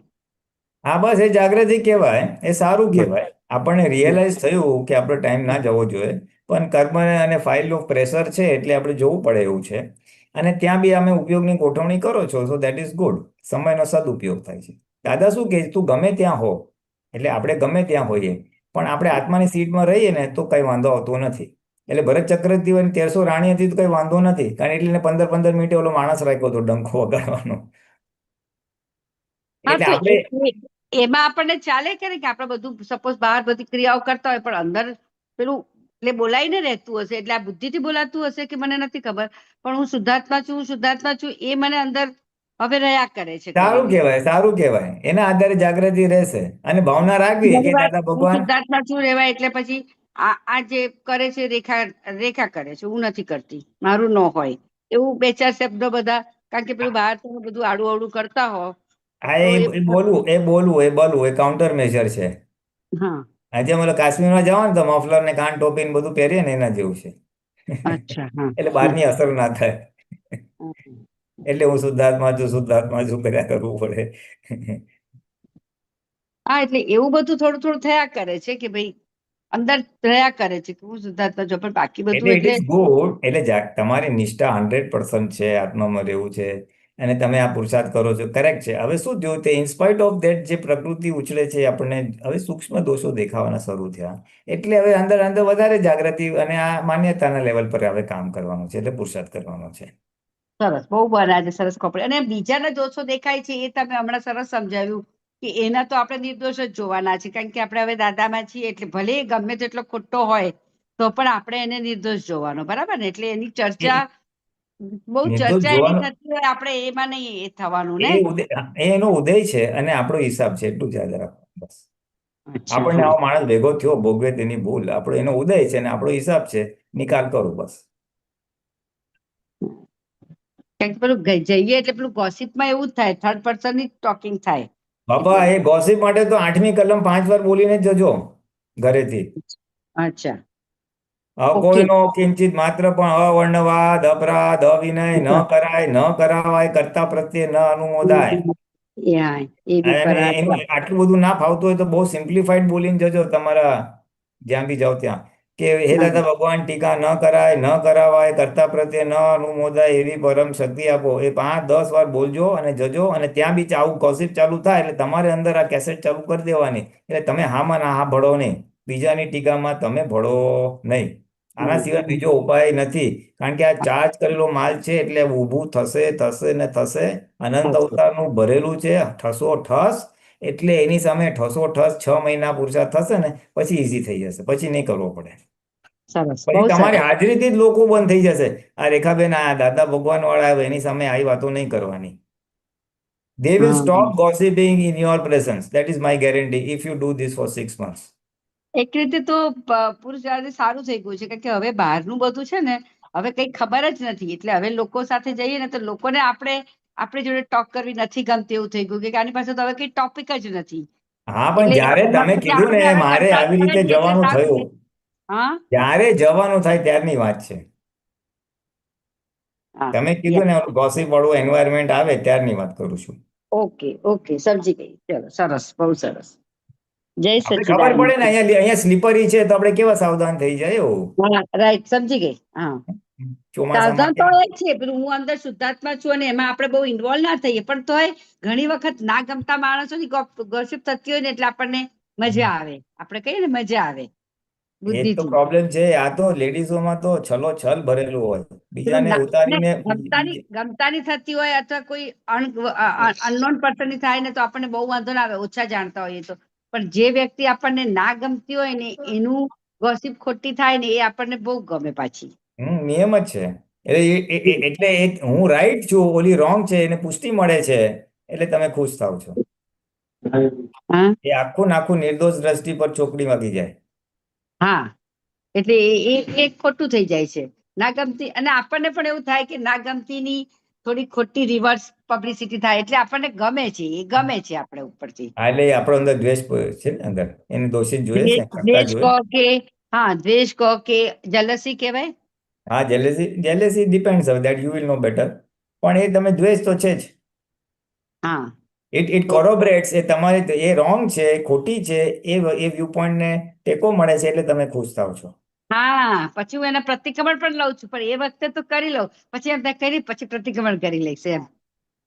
S3: હા, બસ એ જાગૃતિ કહેવાય, એ સારું કહેવાય. આપણને રિયલાઇઝ થયું કે આપણો ટાઈમ ના જવો જોઈએ, પણ કર્મ અને ફાઇલ ઓફ પ્રેશર છે એટલે આપણે જોવું પડે એવું છે. અને ત્યાં બી અમે ઉપયોગની ગોઠવણી કરો છો, સો દેટ ઇઝ ગુડ. સમયનો સદુપયોગ થાય છે. દાદા શું કહે, તું ગમે ત્યાં હો, એટલે આપણે ગમે ત્યાં હોઈએ, પણ આપણે આત્માની સીટમાં રહીએ ને તો કઈ વાંધો આવતો નથી. એટલે ભરત ચક્રવર્તી 1300 રાણી હતી તો કઈ વાંધો નથી, કારણ એટલે 15-15 મિનિટે ઓલો માણસ રાખ્યો હતો ડંખો વગાડવાનો.
S6: હા,
S3: એટલે
S6: તો
S3: આપણે
S6: એમાં આપણને ચાલે કે આપણે બધું સપોઝ બહાર બધી ક્રિયાઓ કરતા હોય પણ અંદર પેલું એટલે બોલાઈને રહેતું હશે, એટલે આ બુદ્ધિથી બોલાતું હશે કે મને નથી ખબર, પણ હું શુદ્ધાત્મા છું એ મને અંદર હવે રહ્યા કરે છે
S3: સારું
S6: કરીને.
S3: કહેવાય, સારું કહેવાય. એના આધારે જાગૃતિ રહેશે અને ભાવના રાખવી
S6: ઘણી
S3: કે
S6: વાર
S3: દાદા
S6: હું
S3: ભગવાન.
S6: શુદ્ધાત્મા છું રહેવાય એટલે પછી આ જે કરે છે રેખા કરે છે, હું નથી કરતી, મારું ન હોય એવું 2-4 શબ્દો બધા, કારણ કે પેલું બહાર તમે બધું આડું અવડું કરતા હો
S3: હા,
S6: તો
S3: એ બોલવું એ કાઉન્ટર મેજર છે.
S6: હા.
S3: આજે અમે કાશ્મીરમાં જવાનું તો મફલર ને કાન ટોપી ને બધું પહેરીએ ને એના જેવું છે.
S6: અચ્છા. હા.
S3: એટલે બહારની અસર ના થાય.
S6: હા.
S3: એટલે હું શુદ્ધાત્મા છું કર્યા કરવું પડે.
S6: હા, એટલે એવું બધું થોડું થોડું થયા કરે છે કે ભાઈ અંદર રહ્યા કરે છે કે હું શુદ્ધાત્મા છું, પણ બાકી
S3: એટલે
S6: બધું
S3: ઇટ ઇઝ ગુડ. એટલે તમારી નિષ્ઠા 100% છે, આત્મામાં રહેવું છે અને તમે આ પુરુષાર્થ કરો છો, કરેક્ટ છે. હવે શું થયું, તે ઇન્સ્પાઇટ ઓફ ધેટ જે પ્રકૃતિ ઉછળે છે આપણને હવે સૂક્ષ્મ દોષો દેખાવાના શરૂ થયા. એટલે હવે અંદર અંદર વધારે જાગૃતિ અને આ માન્યતાના લેવલ પર હવે કામ કરવાનું છે, એટલે પુરુષાર્થ કરવાનો છે.
S6: સરસ, બહુ બનાવે સરસ કપડે. અને બીજાના દોષો દેખાય છે એ તમે હમણાં સરસ સમજાવ્યું કે એના તો આપણે નિર્દોષ જ જોવાના છે, કારણ કે આપણે હવે દાદામાં છીએ એટલે ભલે ગમે તેટલો ખોટો હોય તો પણ આપણે એને નિર્દોષ જોવાનો, બરાબર ને? એટલે એની ચર્ચા બહુ
S3: નિર્દોષ
S6: ચર્ચા એની
S3: જોવાનો
S6: થતી હોય, આપણે એમાં નહીં એ થવાનું ને.
S3: એનો ઉદય છે અને આપણો હિસાબ છે, એટલું જ યાદ રાખો બસ.
S6: અચ્છા.
S3: આપણને
S6: હા.
S3: આવો માણસ ભેગો થયો, ભોગવે તેની ભૂલ, આપણો એનો ઉદય છે અને આપણો હિસાબ છે, નિકાલ કરો બસ.
S6: કારણ કે પેલું જઈએ એટલે પેલું ગોસિપમાં એવું જ થાય, થર્ડ પર્સન ની ટોકિંગ થાય.
S3: બાપા, એ ગોસિપ માટે તો 8મી કલમ 5 વાર બોલીને જ જજો ઘરેથી.
S6: અચ્છા. ઓકે.
S3: કોઈનો કિંચિત માત્ર પણ અવર્ણવાદ, અપરાધ, અવિનય ન કરાય, ન કરાવાય, કર્તા પ્રત્યે ન અનુમોદાય.
S6: એ બી
S3: અને
S6: કરાય.
S3: એનું આટલું બધું ના ફાવતું હોય તો બહુ સિમ્પ્લિફાઈડ બોલીને જજો તમારા જ્યાં બી જાઓ ત્યાં, કે હે દાદા ભગવાન, ટીકા ન કરાય, ન કરાવાય, કર્તા પ્રત્યે ન અનુમોદાય એવી પરમ શક્તિ આપો. એ 5-10 વાર બોલજો અને જજો. અને ત્યાં બી આવું ગોસિપ ચાલુ થાય એટલે તમારે અંદર આ કેસેટ ચાલુ કરી દેવાની, એટલે તમે હામાં ના હા ભળો નહીં, બીજાની ટીકામાં તમે ભળો નહીં. આના સિવાય બીજો ઉપાય નથી, કારણ કે આ ચાર્જ કરેલો માલ છે એટલે ઊભું થશે થશે ને થશે. અનંત અવતારનું ભરેલું છે, ઠસો ઠસ. એટલે એની સામે ઠસો ઠસ 6 મહિના પુરુષાર્થ થશે ને પછી ઈઝી થઈ જશે, પછી નહીં કરવો પડે.
S6: સરસ,
S3: પછી
S6: બહુ
S3: તમારી
S6: સરસ.
S3: હાજરીથી જ લોકો બંધ થઈ જશે. આ રેખાબેન, આ દાદા ભગવાન વાળા આવે એની સામે આવી વાતો નહીં કરવાની. They will stop gossiping in your presence. That is my guarantee if you do this for 6 months.
S6: એક રીતે તો પુરુષ સારું થઈ ગયું છે, કારણ કે હવે બહારનું બધું છે ને હવે કઈ ખબર જ નથી, એટલે હવે લોકો સાથે જઈએ ને તો લોકોને આપણી જોડે ટોક કરવી નથી ગમતી એવું થઈ ગયું કે આની પાસે તો હવે કઈ ટોપિક જ નથી.
S3: હા, પણ
S6: એટલે
S3: જ્યારે
S6: એના
S3: તમે
S6: પછી
S3: કીધું
S6: આપણે
S3: ને
S6: હવે
S3: મારે
S6: કંટાળ
S3: આવી રીતે
S6: થાય છે એટલે
S3: જવાનું
S6: સારું
S3: થયું,
S6: છે. હા.
S3: જ્યારે જવાનું થાય ત્યારની વાત છે.
S6: હા.
S3: તમે કીધું ને ગોસિપ વાળું એન્વાયરમેન્ટ આવે ત્યારની વાત કરું છું.
S6: ઓકે, સમજી ગઈ. ચલો, સરસ, બહુ સરસ. જય
S3: આપણે ખબર
S6: સચ્ચિદાનંદ.
S3: પડે ને અહીંયા સ્લીપરી છે તો આપણે કેવા સાવધાન થઈ જાય.
S6: હા, રાઈટ, સમજી ગઈ. હા,
S3: ચોમાસામાં
S6: સાવધાન તો એ જ છે, પેલું હું અંદર શુદ્ધાત્મા છું અને એમાં આપણે બહુ ઇન્વોલ્વ ના થઈએ, પણ તોય ઘણી વખત ના ગમતા માણસોની ગોસિપ થતી હોય ને એટલે આપણને મજા આવે, આપણે કહીએ ને મજા આવે
S3: એ જ તો
S6: બુદ્ધિથી.
S3: પ્રોબ્લેમ છે. આ તો લેડીઝોમાં તો છલો છલ ભરેલું હોય,
S6: પેલું
S3: બીજાને ઉતારીને
S6: ગમતાની થતી હોય અથવા કોઈ અનનોન પર્સન ની થાય ને તો આપણને બહુ વાંધો ના આવે, ઓછા જાણતા હોઈએ તો. પણ જે વ્યક્તિ આપણને ના ગમતી હોય ને એનું ગોસિપ ખોટી થાય ને એ આપણને બહુ ગમે પાછી.
S3: નિયમ જ છે. એટલે હું રાઈટ છું, ઓલી રોંગ છે, એને પુષ્ટિ મળે છે એટલે તમે ખુશ થાવ છો.
S6: હા
S3: એ આખું નાખું નિર્દોષ દ્રષ્ટિ પર ચોકડી વાગી જાય.
S6: હા એટલે એ ખોટું થઈ જાય છે. ના ગમતી, અને આપણને પણ એવું થાય કે ના ગમતીની થોડી ખોટી રિવર્સ પબ્લિસિટી થાય એટલે આપણને ગમે છે, એ ગમે છે આપણે ઉપરથી.
S3: હા, એટલે એ આપણો અંદર દ્વેષ છે ને, અંદર એને દોષિત જોઈએ છે, કરતા
S6: દ્વેષ
S3: જોઈએ.
S6: કહો કે હા દ્વેષ કહો કે જલસી કહેવાય.
S3: હા, jealousy depends on that, you will know better. પણ એ તમે દ્વેષ તો છે જ.
S6: હા
S3: ઇટ કોરોબરેટ્સ, એ તમારી એ રોંગ છે, ખોટી છે, એ વ્યૂ પોઈન્ટને ટેકો મળે છે એટલે તમે ખુશ થાવ છો.
S6: હા પછી હું એના પ્રતિક્રમણ પણ લઉં છું, પણ એ વખતે તો કરી લઉં, પછી એમ થાય કરી પછી પ્રતિક્રમણ કરી લઈશ એમ.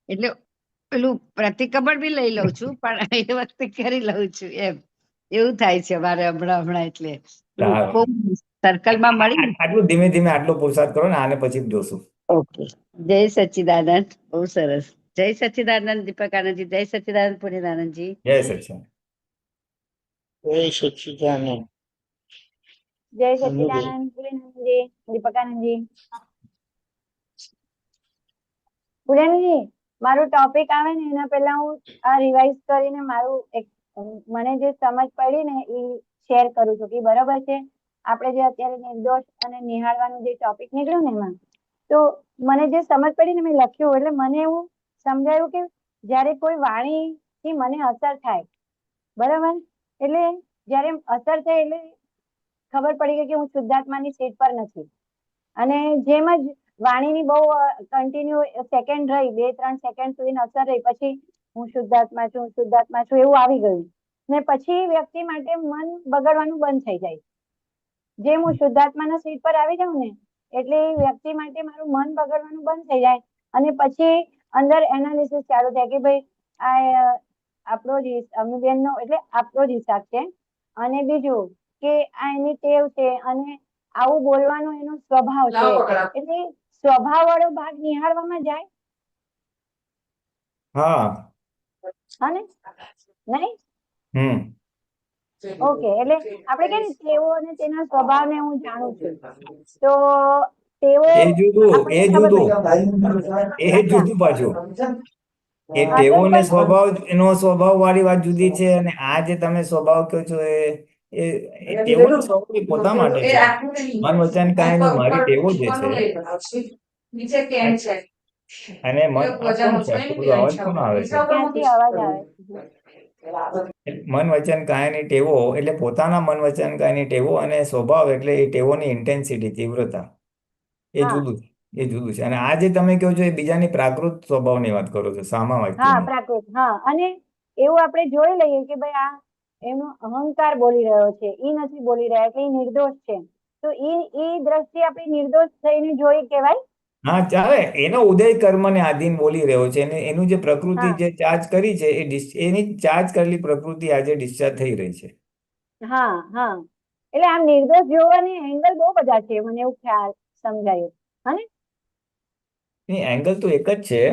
S6: એટલે પેલું પ્રતિક્રમણ બી લઈ લઉં છું પણ એ વખતે કરી લઉં છું એમ. એવું થાય છે મારે હમણાં એટલે બહુ સર્કલમાં મળી.
S3: આટલું ધીમે ધીમે આટલો પુરુષાર્થ કરો ને, આને પછી જોશું.
S6: ઓકે, જય સચ્ચિદાનંદ. બહુ સરસ. જય સચ્ચિદાનંદ દીપક આનંદજી, જય સચ્ચિદાનંદ પુનિતાનંદજી.
S3: જય સચ્ચિદાનંદ.
S1: જય સચ્ચિદાનંદ.
S5: જય સચ્ચિદાનંદ પુણ્યાનંદજી, દીપકાનંદજી. પુણ્યાનંદજી, મારું ટોપિક આવે ને એના પહેલા હું આ રિવાઇઝ કરીને મારું એક મને જે સમજ પડી ને એ શેર કરું છું કે બરાબર છે. આપણે જે અત્યારે નિર્દોષ અને નિહાળવાનું જે ટોપિક નીકળ્યું ને એમાં, તો મને જે સમજ પડી ને મેં લખ્યું એટલે મને એવું સમજાયું કે જ્યારે કોઈ વાણીથી મને અસર થાય, બરાબર, એટલે જ્યારે અસર થાય એટલે ખબર પડી ગઈ કે હું શુદ્ધાત્માની સીટ પર નથી. અને જેમ જ વાણીની બહુ કન્ટિન્યુ સેકન્ડ રહી, 2-3 સેકન્ડ સુધી અસર રહી, પછી હું શુદ્ધાત્મા છું, શુદ્ધાત્મા છું એવું આવી ગયું ને પછી વ્યક્તિ માટે મન બગડવાનું બંધ થઈ જાય. જેમ હું શુદ્ધાત્માના સીટ પર આવી જાઉં ને એટલે એ વ્યક્તિ માટે મારું મન બગડવાનું બંધ થઈ જાય અને પછી અંદર એનાલિસિસ ચાલુ થાય કે ભાઈ આ આપણો જ અમીબેનનો એટલે આપણો જ હિસાબ છે. અને બીજું કે આ એની ટેવ છે અને આવું બોલવાનો એનો સ્વભાવ છે, એટલે સ્વભાવ વાળો ભાગ નિહાળવામાં જાય.
S3: હા
S5: અને નહીં
S3: હમ
S5: ઓકે, એટલે આપણે કે ને ટેવો અને તેના સ્વભાવને હું જાણું છું, તો ટેવો
S3: એ જુદું,
S5: આપણને
S3: એ
S5: ખબર
S3: જુદું,
S5: પડી.
S3: એ
S5: અચ્છા,
S3: જુદું પાછું. એ
S5: હા,
S3: ટેવો ને
S5: પણ
S3: સ્વભાવ, એનો સ્વભાવ વાળી વાત જુદી છે અને આ જે તમે સ્વભાવ કહો છો એ ટેવો ને સ્વભાવ એ પોતા માટે છે. મન વચન કાયાની મારી ટેવો જે છે, અને આ કોણ છે? આટલો બધો અવાજ કોનો આવે છે?
S5: ક્યાંથી અવાજ આવે છે?
S3: મન વચન કાયાની ટેવો એટલે પોતાના મન વચન કાયાની ટેવો, અને સ્વભાવ એટલે એ ટેવોની ઇન્ટેન્સિટી, તીવ્રતા, એ
S5: હા
S3: જુદું છે. એ જુદું છે. અને આ જે તમે કહો છો એ બીજાની પ્રાકૃત સ્વભાવની વાત કરો છો, સામા
S5: હા
S3: વ્યક્તિની.
S5: પ્રાકૃત, હા. અને એવું આપણે જોઈ લઈએ કે ભાઈ આ એનો અહંકાર બોલી રહ્યો છે, ઈ નથી બોલી રહ્યા એટલે ઈ નિર્દોષ છે, તો ઈ દ્રષ્ટિ આપણી નિર્દોષ થઈને જોઈ કહેવાય.
S3: હા ચાલે, એનો ઉદય કર્મને આધીન બોલી રહ્યો છે, અને એનું જે પ્રકૃતિ
S5: હા
S3: જે ચાર્જ કરી છે એની ચાર્જ કરેલી પ્રકૃતિ આજે ડિસ્ચાર્જ થઈ રહી છે.
S5: હા હા, એટલે આમ નિર્દોષ જોવાની એંગલ બહુ બધા છે, મને એવું ખ્યાલ સમજાયું. અને
S3: એંગલ તો એક જ છે.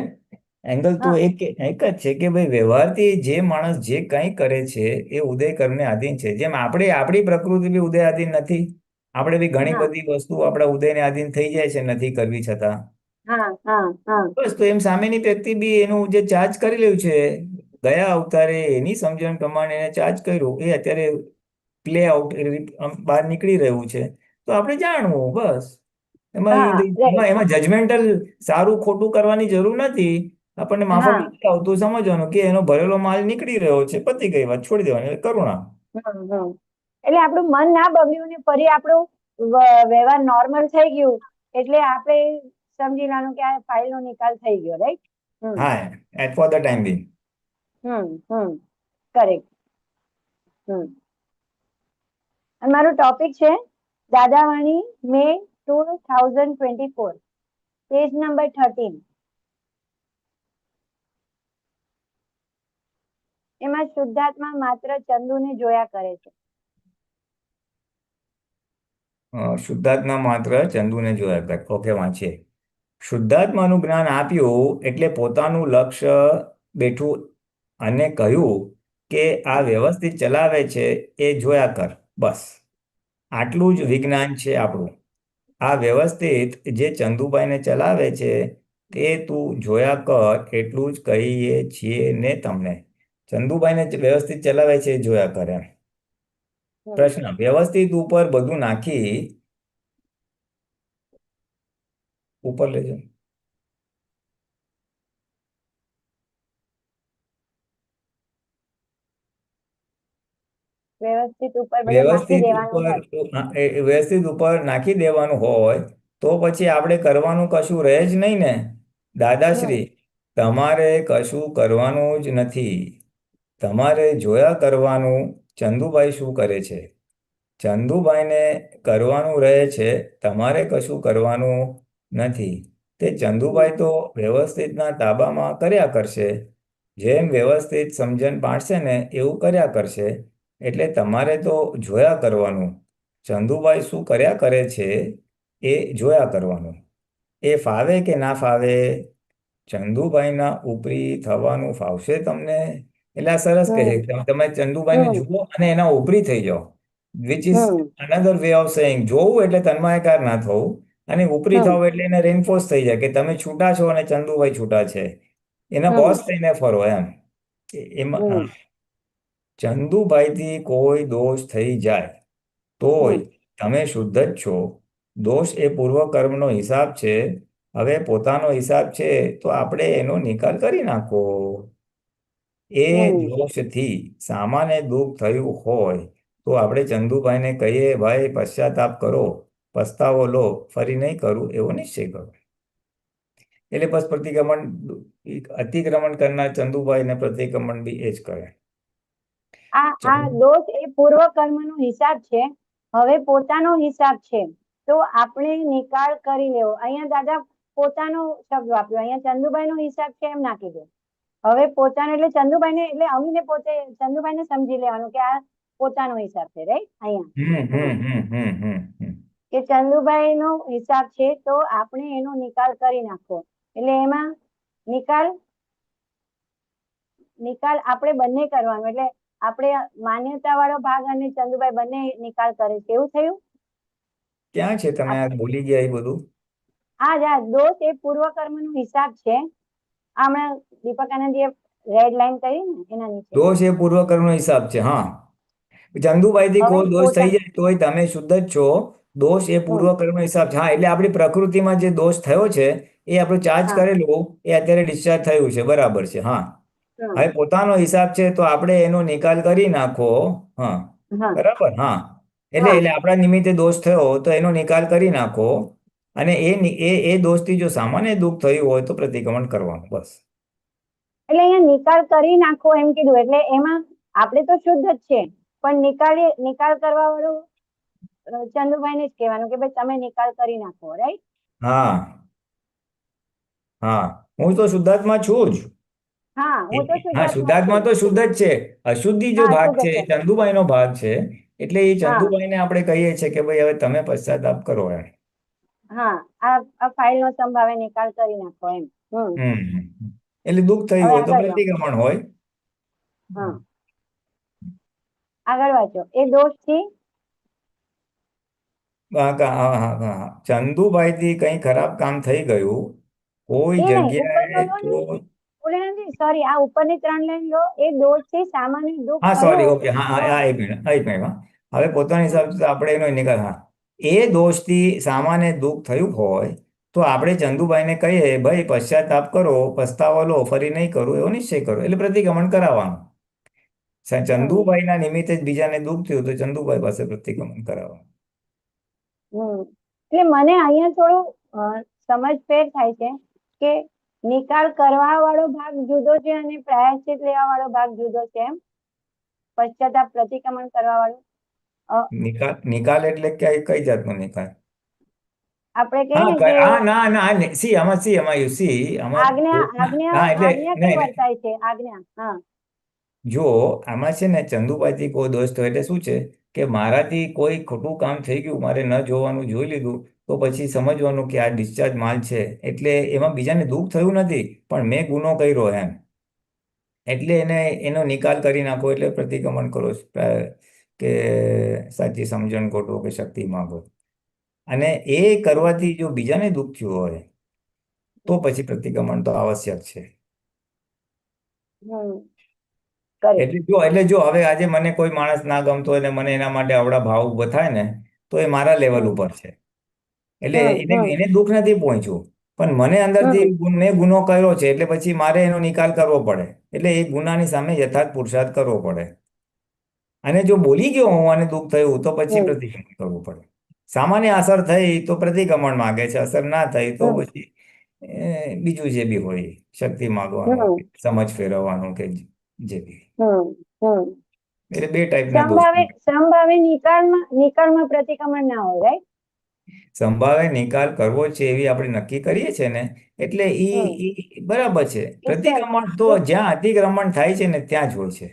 S3: એંગલ તો
S5: હા
S3: એક જ છે કે ભાઈ વ્યવહારથી જે માણસ જે કંઈ કરે છે એ ઉદય કર્મને આધીન છે. જેમ આપણી પ્રકૃતિ બી ઉદય આધીન નથી. આપણે બી ઘણી
S5: હા
S3: બધી વસ્તુ આપણા ઉદયને આધીન થઈ જાય છે નથી કરવી છતાં.
S5: હા હા હા
S3: બસ, તો એમ સામેની વ્યક્તિ બી એનું જે ચાર્જ કરી રહ્યું છે, ગયા અવતારે એની સમજણ પ્રમાણે એને ચાર્જ કર્યું, એ અત્યારે પ્લે આઉટ બહાર નીકળી રહ્યું છે, તો આપણે જાણવું બસ. એમાં
S5: હા રાઈટ.
S3: એમાં જજમેન્ટલ સારું ખોટું કરવાની જરૂર નથી. આપણને માફક
S5: હા
S3: નથી આવતું, સમજવાનું કે એનો ભરેલો માલ નીકળી રહ્યો છે, પતી ગઈ વાત, છોડી દેવાની, એટલે કરુણા.
S5: એટલે આપણું મન ના બગડ્યું ને ફરી આપણું વ્યવહાર નોર્મલ થઈ ગયું એટલે આપણે સમજી લેવાનું કે આ ફાઇલ નો નિકાલ થઈ ગયો, રાઈટ.
S3: હા, eight for the time Bing.
S5: Correct. અને મારું ટોપિક છે દાદાવાણી મે 2024, પેજ નંબર 13. એમાં શુદ્ધાત્મા માત્ર ચંદુને જોયા કરે છે.
S3: શુદ્ધાત્મા માત્ર ચંદુને જોયા કરે. ઓકે, વાંચીએ. શુદ્ધાત્માનું જ્ઞાન આપ્યું એટલે પોતાનું લક્ષ્ય બેઠું અને કહ્યું કે આ વ્યવસ્થિત ચલાવે છે એ જોયા કર, બસ. આટલું જ વિજ્ઞાન છે આપણું. આ વ્યવસ્થિત જે ચંદુભાઈને ચલાવે છે તે તું જોયા કર, એટલું જ કહીએ છીએ ને તમને. ચંદુભાઈને વ્યવસ્થિત ચલાવે છે એ જોયા કર એમ. પ્રશ્ન: વ્યવસ્થિત ઉપર બધું નાખી ઉપર લેજો.
S5: વ્યવસ્થિત ઉપર બધું નાખી દેવાનું હોય.
S3: વ્યવસ્થિત ઉપર નાખી દેવાનું હોય તો પછી આપણે કરવાનું કશું રહે જ નહીં ને. દાદાશ્રી, તમારે કશું કરવાનું જ નથી. તમારે જોયા કરવાનું ચંદુભાઈ શું કરે છે. ચંદુભાઈને કરવાનું રહે છે, તમારે કશું કરવાનું નથી. તે ચંદુભાઈ તો વ્યવસ્થિતના તાબામાં કર્યા કરશે. જેમ વ્યવસ્થિત સમજણ પાડશે ને એવું કર્યા કરશે. એટલે તમારે તો જોયા કરવાનું. ચંદુભાઈ શું કર્યા કરે છે એ જોયા કરવાનું. એ ફાવે કે ના ફાવે? ચંદુભાઈના ઉપરી થવાનું ફાવશે તમને? એટલે આ સરસ કહે છે તમે ચંદુભાઈને જુઓ અને એના ઉપરી થઈ જાઓ. Which is another way of saying. જોવું એટલે તન્માયકાર ના થવું, અને ઉપરી થાવ એટલે એને રેનફોર્સ થઈ જાય કે તમે છૂટા છો અને ચંદુભાઈ છૂટા છે. એના બોસ થઈને ફરો એમ. એમાં ચંદુભાઈથી કોઈ દોષ થઈ જાય તોય તમે શુદ્ધ જ છો. દોષ એ પૂર્વકર્મનો હિસાબ છે. હવે પોતાનો હિસાબ છે તો આપણે એનો નિકાલ કરી નાખો. એ દોષથી સામાન્ય દુઃખ થયું હોય તો આપણે ચંદુભાઈને કહીએ, ભાઈ પશ્ચાતાપ કરો, પસ્તાવો લો, ફરી નહીં કરું એવો નિશ્ચય કરો. એટલે બસ અતિક્રમણ કરનાર ચંદુભાઈ ને પ્રતિક્રમણ બી એ જ કરે.
S5: આ દોષ એ પૂર્વ કર્મનો હિસાબ છે. હવે પોતાનો હિસાબ છે તો આપણે નિકાલ કરી લેવો. અહીંયા દાદા પોતાનો શબ્દ વાપર્યો, અહીંયા ચંદુભાઈ નો હિસાબ છે એમ ના કીધું. હવે પોતાનો એટલે ચંદુભાઈને, એટલે અમીને પોતે ચંદુભાઈને સમજી લેવાનું કે આ પોતાનો હિસાબ છે, રાઈટ? અહીંયા કે ચંદુભાઈ નો હિસાબ છે તો આપણે એનો નિકાલ કરી નાખો. એટલે એમાં નિકાલ આપણે બંને કરવાનું. એટલે આપણે માન્યતા વાળો ભાગ અને ચંદુભાઈ બંને નિકાલ કરે છે. એવું થયું?
S3: ક્યાં છે તમે આ ભૂલી ગયા એ બધું?
S5: હા, દોષ એ પૂર્વ કર્મનો હિસાબ છે. હમણાં દીપક આનંદજીએ રેડ લાઈન કરી ને એના નીચે
S3: દોષ એ પૂર્વ કર્મનો હિસાબ છે. હા, ચંદુભાઈ થી કોઈ દોષ થઈ જાય તોય તમે શુદ્ધ જ છો. દોષ એ પૂર્વ કર્મનો હિસાબ છે. હા, એટલે આપણી પ્રકૃતિમાં જે દોષ થયો છે એ આપણું ચાર્જ કરેલું એ અત્યારે ડિસ્ચાર્જ થયું છે. બરાબર છે. હા, હવે પોતાનો હિસાબ છે તો આપણે એનો નિકાલ કરી નાખો. હા, બરાબર. હા, એટલે આપણા નિમિત્તે દોષ થયો તો એનો નિકાલ કરી નાખો. અને એ દોષથી જો સામાન્ય દુઃખ થયું હોય તો પ્રતિક્રમણ કરવાનું. બસ.
S5: એટલે અહીંયા નિકાલ કરી નાખો એમ કીધું. એટલે એમાં આપણે તો શુદ્ધ જ છે, પણ નિકાલ કરવા વાળું ચંદુભાઈને જ કહેવાનું કે ભાઈ તમે નિકાલ કરી નાખો, રાઈટ?
S3: હા, હું તો શુદ્ધાત્મા છું જ.
S5: હા, હું તો
S3: શુદ્ધાત્મા તો શુદ્ધ જ છે. અશુદ્ધિ જો ભાગ છે એ ચંદુભાઈનો ભાગ છે. એટલે એ ચંદુભાઈને આપણે કહીએ છીએ કે ભાઈ હવે તમે પશ્ચાતાપ કરો એમ.
S5: હા, આ ફાઇલ નો સંભાવે નિકાલ કરી નાખો એમ.
S3: એટલે દુઃખ થયું હોય તો પ્રતિક્રમણ હોય.
S5: હા, આગળ વાંચો. એ દોષથી
S3: ચંદુભાઈ થી કઈ ખરાબ કામ થઈ ગયું કોઈ જગ્યાએ તો
S5: સોરી, આ ઉપરની 3 લાઈન લો. એ દોષથી સામાન્ય દુઃખ.
S3: હા, સોરી, ઓકે. હા, એક મિનિટ. હવે પોતાની હિસાબથી આપણે એનો નિકાલ. હા, એ દોષથી સામાન્ય દુઃખ થયું હોય તો આપણે ચંદુભાઈને કહીએ, ભાઈ પશ્ચાતાપ કરો, પસ્તાવો લો, ફરી નહીં કરું એવો નિશ્ચય કરો. એટલે પ્રતિક્રમણ કરાવવાનું. ચંદુભાઈના નિમિત્તે જ બીજાને દુઃખ થયું તો ચંદુભાઈ પાસે પ્રતિક્રમણ કરાવવાનું.
S5: એટલે મને અહીંયા થોડું સમજ ફેર થાય છે કે નિકાલ કરવા વાળો ભાગ જુદો છે અને પ્રાયશ્ચિત લેવા વાળો ભાગ જુદો છે. એમ પશ્ચાતાપ પ્રતિક્રમણ કરવા વાળો
S3: નિકાલ એટલે કઈ જાતનો નિકાલ?
S5: આપણે કહીએ ને કે
S3: આમાં કઈ
S5: વર્તાય છે આજ્ઞા. હા,
S3: જો આમાં છે ને ચંદુભાઈથી કોઈ દોષ થયો એટલે શું છે કે મારાથી કોઈ ખોટું કામ થઈ ગયું, મારે ન જોવાનું જોઈ લીધું, તો પછી સમજવાનું કે આ ડિસ્ચાર્જ માલ છે. એટલે એમાં બીજાને દુઃખ થયું નથી, પણ મેં ગુનો કર્યો એમ. એટલે એનો નિકાલ કરી નાખો એટલે પ્રતિક્રમણ કરો. કે સાચી સમજણ ગોઠવો કે શક્તિ માંગો. અને એ કરવાથી જો બીજાને દુઃખ થયું હોય તો પછી પ્રતિક્રમણ તો આવશ્યક છે.
S5: કરેક્ટ.
S3: એટલે જો હવે આજે મને કોઈ માણસ ના ગમતો હોય ને મને એના માટે આવડા ભાવ ઉભા થાય ને તો એ મારા લેવલ ઉપર છે. એટલે એને દુઃખ નથી પહોંચ્યું, પણ મને અંદરથી મેં ગુનો કર્યો છે એટલે પછી મારે એનો નિકાલ કરવો પડે. એટલે એ ગુનાની સામે યથાર્થ પુરુષાર્થ કરવો પડે. અને જો બોલી ગયો હું અને દુઃખ થયું તો પછી પ્રતિક્રમણ કરવું પડે. સામાન્ય અસર થઈ તો પ્રતિક્રમણ માગે છે, અસર ના થઈ તો પછી બીજું જે બી હોય શક્તિ માગવાનું, સમજ ફેરવવાનું કે જે બી. એટલે બે ટાઈપના દોષ.
S5: સંભાવે નિકાલમાં પ્રતિક્રમણ ના હોય, રાઈટ?
S3: સંભાવે નિકાલ કરવો છે એવી આપણે નક્કી કરીએ છીએ ને એટલે ઈ બરાબર છે. પ્રતિક્રમણ તો જ્યાં અતિક્રમણ થાય છે ને ત્યાં જ હોય છે.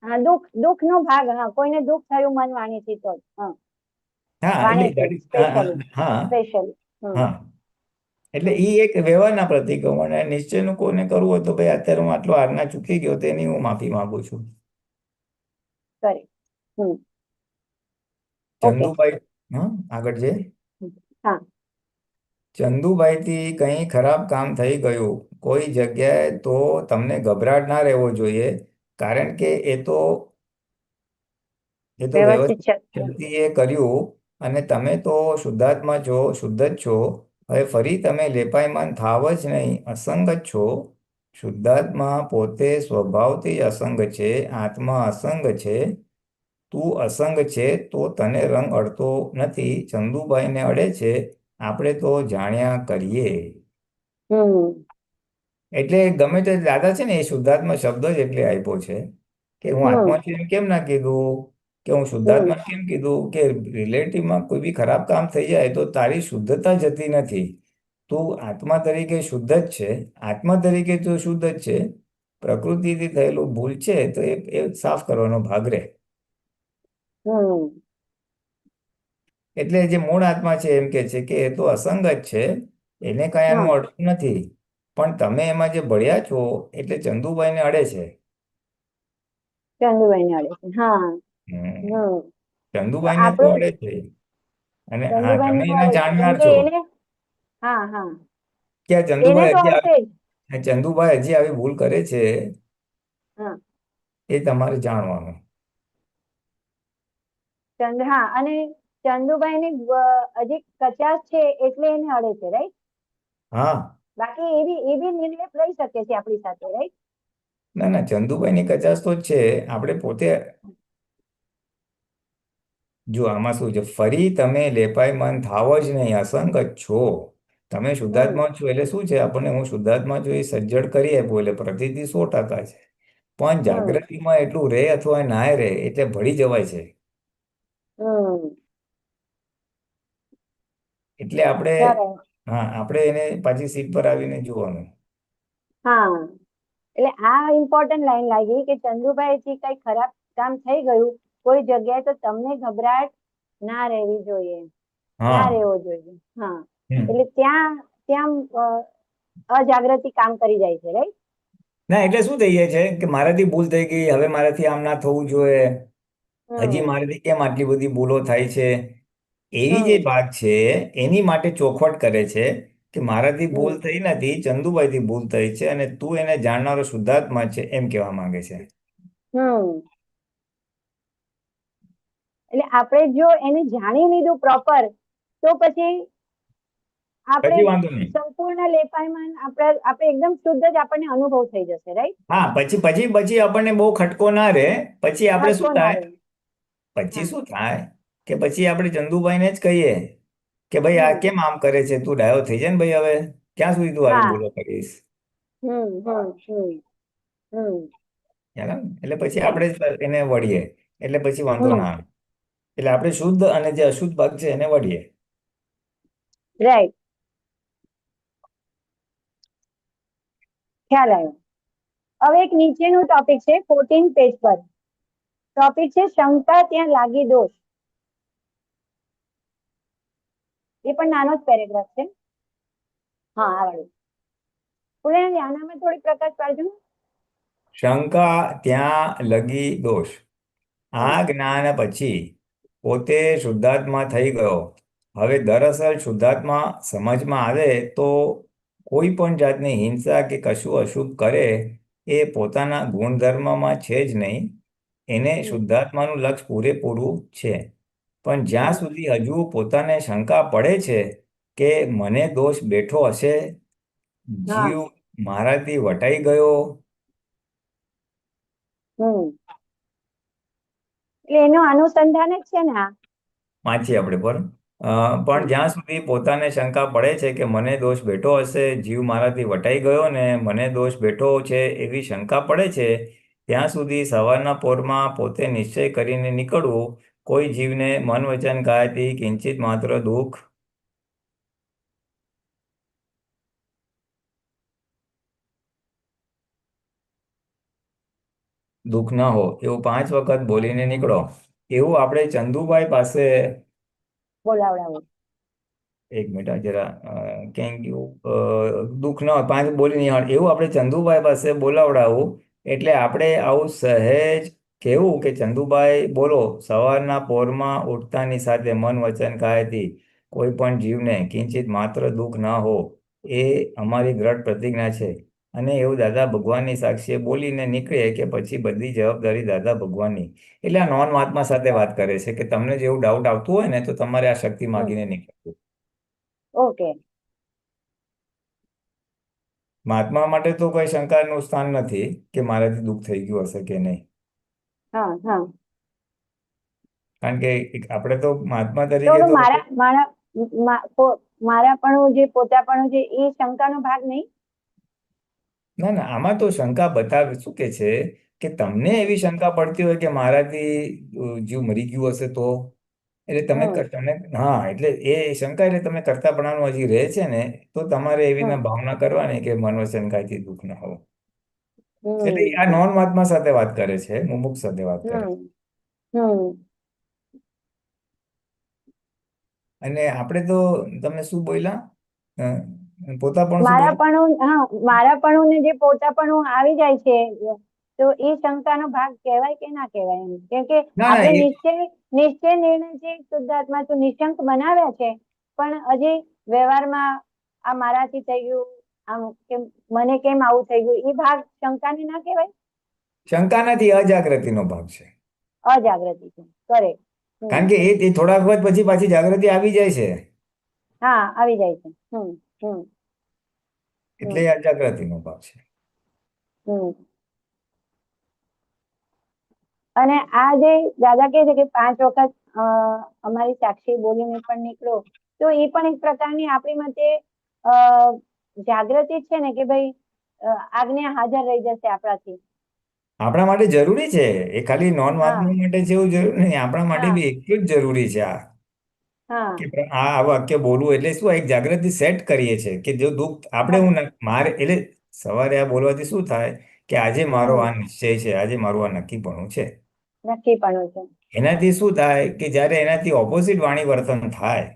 S5: હા, દુઃખ નો ભાગ. હા, કોઈને દુઃખ થયું મન વાણીથી તો
S3: હા
S5: વાણીથી સ્પેશિયલી.
S3: હા એટલે ઈ એક વ્યવહારના પ્રતિક્રમણ. નિશ્ચયનું કોઈને કરવું હોય તો ભાઈ અત્યારે હું આટલો આજ્ઞા ચૂકી ગયો તેની હું માફી માંગુ છું. ચંદુભાઈ, આગળ છે. ચંદુભાઈ થી કંઈ ખરાબ કામ થઈ ગયું કોઈ જગ્યાએ તો તમને ગભરાટ ના રહેવો જોઈએ, કારણ કે એ તો વ્યવસ્થિત શક્તિએ કર્યું અને તમે તો શુદ્ધાત્મા છો, શુદ્ધ જ છો. હવે ફરી તમે લેપાયમાન થાવ જ નહીં, અસંગ જ છો. શુદ્ધાત્મા પોતે સ્વભાવથી અસંગ છે, આત્મા અસંગ છે. તું અસંગ છે તો તને રંગ અડતો નથી, ચંદુભાઈને અડે છે. આપણે તો જાણ્યા કરીએ. એટલે ગમે તે દાદા છે ને એ શુદ્ધાત્મા શબ્દ જ એટલે આપ્યો છે કે હું આત્મા છું એમ કેમ ના કીધું, કે હું શુદ્ધાત્મા કેમ કીધું, કે રિલેટિવમાં કોઈ બી ખરાબ કામ થઈ જાય તો તારી શુદ્ધતા જતી નથી. તું આત્મા તરીકે શુદ્ધ જ છે, આત્મા તરીકે તું શુદ્ધ જ છે. પ્રકૃતિથી થયેલું ભૂલ છે તો એ સાફ કરવાનો ભાગ રહે. એટલે જે મૂળ આત્મા છે એમ કે છે કે એ તો અસંગ જ છે, એને કાંઈ આનું અડતું નથી. પણ તમે એમાં જે ભળ્યા છો એટલે ચંદુભાઈને અડે છે.
S5: ચંદુભાઈને અડે છે.
S3: ચંદુભાઈને તો અડે છે. અને હા, તમે એના
S5: ચંદુભાઈ
S3: જાણનાર છો. કે ચંદુભાઈ હજી આવી ભૂલ કરે છે એ તમારે જાણવાનું.
S5: અને ચંદુભાઈ ને હજી કચાશ છે એટલે એને અડે છે, રાઈટ?
S3: હા,
S5: બાકી એ બી નિર્લેપ રહી શકે છે આપણી સાથે, રાઈટ?
S3: ના, ચંદુભાઈની કચાશ તો જ છે. આપણે પોતે જો આમાં શું છે, ફરી તમે લેપાયમાન થાવ જ નહીં, અસંગ જ છો. તમે શુદ્ધાત્મા છો એટલે શું છે, આપણને હું શુદ્ધાત્મા છું એ સજ્જડ કરી આપ્યું એટલે પ્રતીતિ 100% છે. પણ જાગૃતિમાં એટલું રહે અથવા ના રહે એટલે ભળી જવાય છે. એટલે આપણે એને પાછી સીટ પર આવીને જોવાનું.
S5: એટલે આ ઇમ્પોર્ટન્ટ લાઈન લાગી કે ચંદુભાઈ થી કઈ ખરાબ કામ થઈ ગયું કોઈ જગ્યાએ તો તમને ગભરાટ ના રહેવી જોઈએ, ના રહેવો જોઈએ. એટલે ત્યાં અજાગૃતિ કામ કરી જાય છે, રાઈટ?
S3: ના, એટલે શું થઈ જાય છે કે મારાથી ભૂલ થઈ ગઈ, હવે મારાથી આમ ના થવું જોઈએ, હજી મારાથી કેમ આટલી બધી ભૂલો થાય છે, એવી જે વાત છે એની માટે ચોખવટ કરે છે કે મારાથી ભૂલ થઈ નથી, ચંદુભાઈથી ભૂલ થઈ છે અને તું એને જાણનારો શુદ્ધાત્મા છે એમ કહેવા માંગે છે.
S5: એટલે આપણે જો એને જાણી લીધું પ્રોપર તો પછી આપણે સંપૂર્ણ લેપાયમાન આપણે એકદમ શુદ્ધ જ આપણને અનુભવ થઈ જશે, રાઈટ?
S3: હા, પછી આપણને બહુ ખટકો ના રહે. પછી આપણે શું થાય, કે પછી આપણે ચંદુભાઈને જ કહીએ કે ભાઈ આ કેમ આમ કરે છે, તું ડાયો થઈ જાય ને ભાઈ, હવે ક્યાં સુધી તું આવી ભૂલો કરીશ. એટલે પછી આપણે એને વળીએ એટલે પછી વાંધો ના આવે. એટલે આપણે શુદ્ધ અને જે અશુદ્ધ ભાગ છે એને વળીએ.
S5: રાઈટ, ખ્યાલ આવ્યો. હવે એક નીચેનું ટોપિક છે 14 પેજ પર. ટોપિક છે શંકા ત્યાં લાગી દોષ. એ પણ નાનો જ પેરેગ્રાફ છે. આવડ્યું. આનામાં થોડી પ્રકાશ પાડજો.
S3: શંકા ત્યાં લગી દોષ. આ જ્ઞાન પછી પોતે શુદ્ધાત્મા થઈ ગયો. હવે દરઅસલ શુદ્ધાત્મા સમજમાં આવે તો કોઈ પણ જાતની હિંસા કે કશું અશુભ કરે એ પોતાના ગુણધર્મમાં છે જ નહીં. એને શુદ્ધાત્માનું લક્ષ પૂરેપૂરું છે. પણ જ્યાં સુધી હજુ પોતાને શંકા પડે છે કે મને દોષ બેઠો હશે, જીવ મારાથી વટાઈ ગયો,
S5: એટલે એનું અનુસંધાન જ છે ને આ.
S3: વાંચીએ આપણે પણ જ્યાં સુધી પોતાને શંકા પડે છે કે મને દોષ બેઠો હશે, જીવ મારાથી વટાઈ ગયો ને મને દોષ બેઠો છે એવી શંકા પડે છે, ત્યાં સુધી સવારના પોરમાં પોતે નિશ્ચય કરીને નીકળવું. કોઈ જીવને મન વચન કાયાથી કિંચિત માત્ર દુઃખ ન હો એવું 5 વખત બોલીને નીકળો. એવું આપણે ચંદુભાઈ પાસે
S5: બોલાવડાવું.
S3: એક મિનિટ જરા ક્યાંક દુઃખ ન હોય 5 બોલી નિહાળ એવું આપણે ચંદુભાઈ પાસે બોલાવડાવું. એટલે આપણે આવું સહેજ કહેવું કે ચંદુભાઈ બોલો, સવારના પોરમાં ઉઠતાની સાથે મન વચન કાયાથી કોઈ પણ જીવને કિંચિત માત્ર દુઃખ ન હો એ અમારી દ્રઢ પ્રતિજ્ઞા છે. અને એવું દાદા ભગવાનની સાક્ષીએ બોલીને નીકળે કે પછી બધી જવાબદારી દાદા ભગવાનની. એટલે આ નોન મહાત્મા સાથે વાત કરે છે કે તમને જેવું ડાઉટ આવતું હોય ને તો તમારે આ શક્તિ માગીને નીકળવું.
S5: ઓકે.
S3: મહાત્મા માટે તો કોઈ શંકાનું સ્થાન નથી કે મારાથી દુઃખ થઈ ગયું હશે કે નહીં.
S5: હા હા.
S3: કારણ કે આપણે તો મહાત્મા
S5: તો
S3: તરીકે તો
S5: મારાપણું જે પોતાપણું છે એ શંકાનો ભાગ નહીં.
S3: ના ના, આમાં તો શંકા બતાવે શું કે છે કે તમને એવી શંકા પડતી હોય કે મારાથી જીવ મરી ગયું હશે તો એટલે તમે એટલે એ શંકા એટલે તમે કરતાપણાનું હજી રહે છે ને તો તમારે એવી રીતના ભાવના કરવાની કે મનો શંકાથી દુઃખ ન હોય. એટલે આ નોન મહાત્મા સાથે વાત કરે છે, મુમુક્ષ સાથે વાત કરે છે. અને આપણે તો તમે શું બોલ્યા પોતાપણું શું બોલ્યા?
S5: મારાપણું ને જે પોતાપણું આવી જાય છે તો એ શંકાનો ભાગ કહેવાય કે ના કહેવાય એમ? કેમ કે
S3: ના ના
S5: આપણે નિશ્ચય નિર્ણય છે શુદ્ધાત્મા તો નિશંક બનાવ્યા છે, પણ હજી વ્યવહારમાં આ મારાથી થઈ ગયું, આમ કેમ મને કેમ આવું થઈ ગયું, એ ભાગ શંકાને ના કહેવાય?
S3: શંકા નથી, અજાગૃતિનો ભાગ છે.
S5: અજાગૃતિ છે, કરેક્ટ.
S3: કારણ કે એ થોડા વખત પછી પાછી જાગૃતિ આવી જાય છે.
S5: હા, આવી જાય છે.
S3: એટલે એ અજાગૃતિનો ભાગ છે.
S5: અને આ જે દાદા કહે છે કે 5 વખત અમારી સાક્ષી બોલીને પણ નીકળો, તો એ પણ એક પ્રકારની આપણી માટે જાગૃતિ છે ને કે ભાઈ આજ્ઞા હાજર રહી જશે આપણાથી.
S3: આપણા માટે જરૂરી છે. એ ખાલી નોન મહાત્મા માટે છે એવું જરૂરી નહીં, આપણા માટે બી એટલું જ જરૂરી છે આ કે આ વાક્ય બોલવું. એટલે શું એક જાગૃતિ સેટ કરીએ છીએ કે જો દુઃખ આપણે મારે એટલે સવારે આ બોલવાથી શું થાય કે આજે મારો આ નિશ્ચય છે, આજે મારું આ નક્કીપણું છે. એનાથી શું થાય કે જ્યારે એનાથી ઓપોઝિટ વાણી વર્તન થાય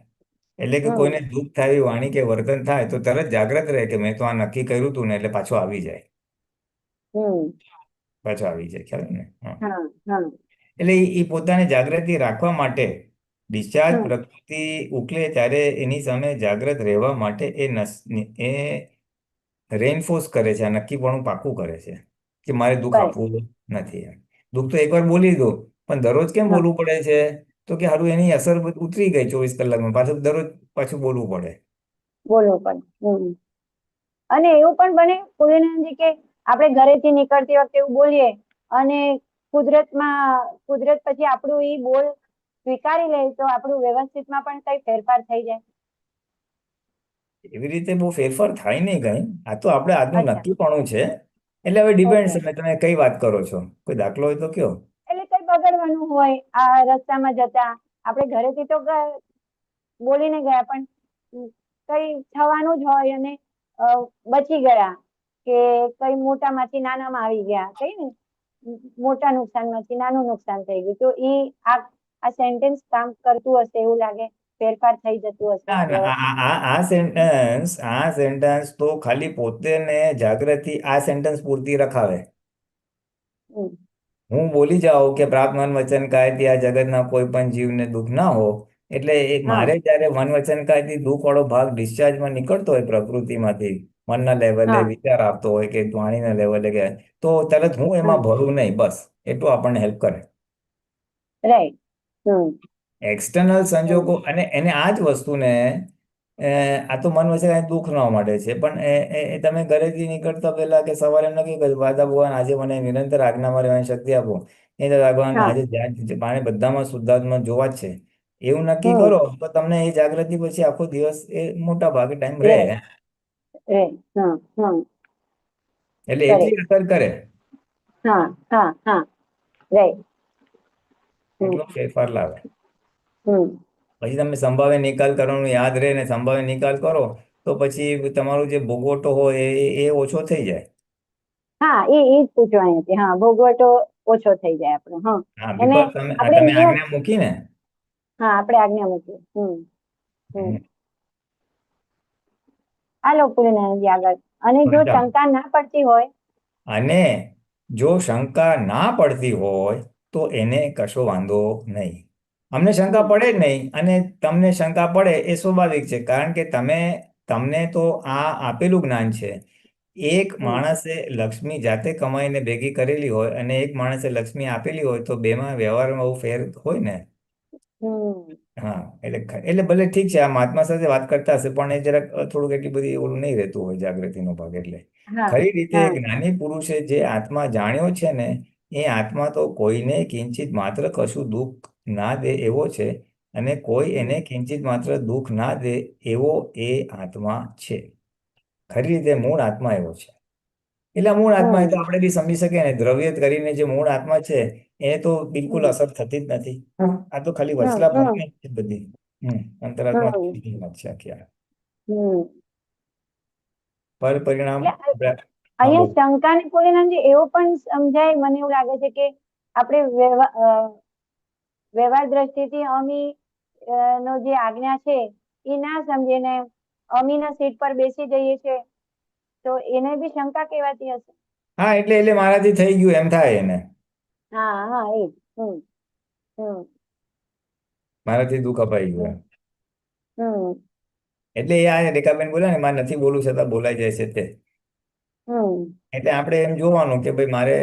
S3: એટલે કે કોઈને દુઃખ થાય એવી વાણી કે વર્તન થાય તો તરત જાગ્રત રહે કે મેં તો આ નક્કી કર્યું હતું ને, એટલે પાછો આવી જાય. ખ્યાલ ને? એટલે એ પોતાની જાગૃતિ રાખવા માટે ડિસ્ચાર્જ પ્રકૃતિ ઉકલે ત્યારે એની સામે જાગ્રત રહેવા માટે એ રેઇનફોર્સ કરે છે, આ નક્કીપણું પાકું કરે છે કે મારે દુઃખ આપવું નથી. દુઃખ તો એકવાર બોલી દો, પણ દરરોજ કેમ બોલવું પડે છે? તો કે હારું એની અસર ઉતરી ગઈ 24 કલાકમાં, પાછું દરરોજ પાછું બોલવું પડે.
S5: અને એવું પણ બને પૂર્ણાનંદજી કે આપણે ઘરેથી નીકળતી વખતે એવું બોલીએ અને કુદરત પછી આપણું એ બોલ સ્વીકારી લે તો આપણું વ્યવસ્થિતમાં પણ કઈ ફેરફાર થઈ જાય.
S3: એવી રીતે બહુ ફેરફાર થાય નહીં કઈ. આ તો આપણે આજનું નક્કીપણું છે. એટલે હવે ડિપેન્ડ તમે કઈ વાત કરો છો, કોઈ દાખલો હોય તો કયો.
S5: એટલે કઈ બગડવાનું હોય આ રસ્તામાં જતા, આપણે ઘરેથી તો બોલીને ગયા પણ કઈ થવાનું જ હોય અને બચી ગયા કે કઈ મોટામાંથી નાનામાં આવી ગયા, કઈ ને મોટા નુકસાનમાંથી નાનું નુકસાન થઈ ગયું, તો આ સેન્ટેન્સ કામ કરતું હશે એવું લાગે, ફેરફાર થઈ જતું હશે.
S3: આ સેન્ટેન્સ તો ખાલી પોતે ને જાગૃતિ આ સેન્ટેન્સ પૂરતી રખાવે. હું બોલી જાઉં કે પ્રાપ્ત મન વચન કાયથી આ જગતના કોઈ પણ જીવને દુઃખ ના હો, એટલે મારે જ્યારે મન વચન કાયથી દુઃખ વાળો ભાગ ડિસ્ચાર્જમાં નીકળતો હોય પ્રકૃતિમાંથી, મનના લેવલે વિચાર આપતો હોય કે વાણીના લેવલે કે, તો તરત હું એમાં ભરું નહીં, બસ એટલું આપણને હેલ્પ કરે.
S5: રાઈટ.
S3: એક્સટર્નલ સંજોગો અને એને આ જ વસ્તુને આ તો મન વચ્ચે કાંઈ દુઃખ ન માટે છે, પણ એ તમે ઘરેથી નીકળતા પહેલા કે સવારે નક્કી કર્યું દાદા ભગવાન આજે મને નિરંતર આજ્ઞામાં રહેવાની શક્તિ આપો, એ દાદા ભગવાન આજે મારે બધામાં શુદ્ધાત્મા જોવા જ છે, એવું નક્કી કરો તો તમને એ જાગૃતિ પછી આખો દિવસ એ મોટા ભાગે ટાઈમ રહે. એટલે એટલી અસર કરે. એટલો ફેરફાર લાવે. પછી તમે સંભાવ્ય નિકાલ કરવાનું યાદ રહે ને સંભાવ્ય નિકાલ કરો તો પછી તમારું જે ભોગવટો હોય એ ઓછો થઈ જાય.
S5: હા, એ જ પૂછવાની હતી. હા, ભોગવટો ઓછો થઈ જાય આપણો.
S3: હા, બિકોઝ તમે આજ્ઞા મૂકી ને.
S5: હા, આપણે આજ્ઞા મૂકી. હાલો પૂર્ણાનંદજી આગળ. અને જો શંકા ના પડતી હોય,
S3: અને જો શંકા ના પડતી હોય તો એને કશો વાંધો નહીં. અમને શંકા પડે જ નહીં, અને તમને શંકા પડે એ સ્વાભાવિક છે, કારણ કે તમને તો આ આપેલું જ્ઞાન છે. એક માણસે લક્ષ્મી જાતે કમાઈને ભેગી કરેલી હોય અને એક માણસે લક્ષ્મી આપેલી હોય તો બેમાં વ્યવહારમાં બહુ ફેર હોય ને. હા, એટલે ભલે ઠીક છે, આ મહાત્મા સાથે વાત કરતા હશે પણ એ જરાક થોડુંક એટલી બધી ઓલું નહીં રહેતું હોય જાગૃતિનો ભાગ. એટલે ખરી રીતે જ્ઞાની પુરુષે જે આત્મા જાણ્યો છે ને, એ આત્મા તો કોઈને કિંચિત માત્ર કશું દુઃખ ના દે એવો છે, અને કોઈ એને કિંચિત માત્ર દુઃખ ના દે એવો એ આત્મા છે. ખરી રીતે મૂળ આત્મા એવો છે. એટલે મૂળ આત્મા એ તો આપણે બી સમજી શકીએ ને, દ્રવ્ય કરીને જે મૂળ આત્મા છે એ તો બિલકુલ અસર થતી જ નથી. આ તો ખાલી વચલા ભૂમિ છે બધી. અંતરાત્મા છે આખી. પર પરિણામ
S5: અહીંયા શંકાને પૂર્ણાનંદજી એવું પણ સમજાય, મને એવું લાગે છે કે આપણે વ્યવહાર દ્રષ્ટિથી અમી નો જે આજ્ઞા છે એ ના સમજીને અમીના સીટ પર બેસી જઈએ છે તો એને બી શંકા કહેવાતી હશે.
S3: હા, એટલે મારાથી થઈ ગયું એમ થાય એને.
S5: હા, એ
S3: મારાથી દુઃખ અપાઈ ગયું. એટલે એ આ રેખાબેન બોલ્યા ને, મારે નથી બોલવું છતાં બોલાઈ જાય છે તે. એટલે આપણે એમ જોવાનું કે ભાઈ મારે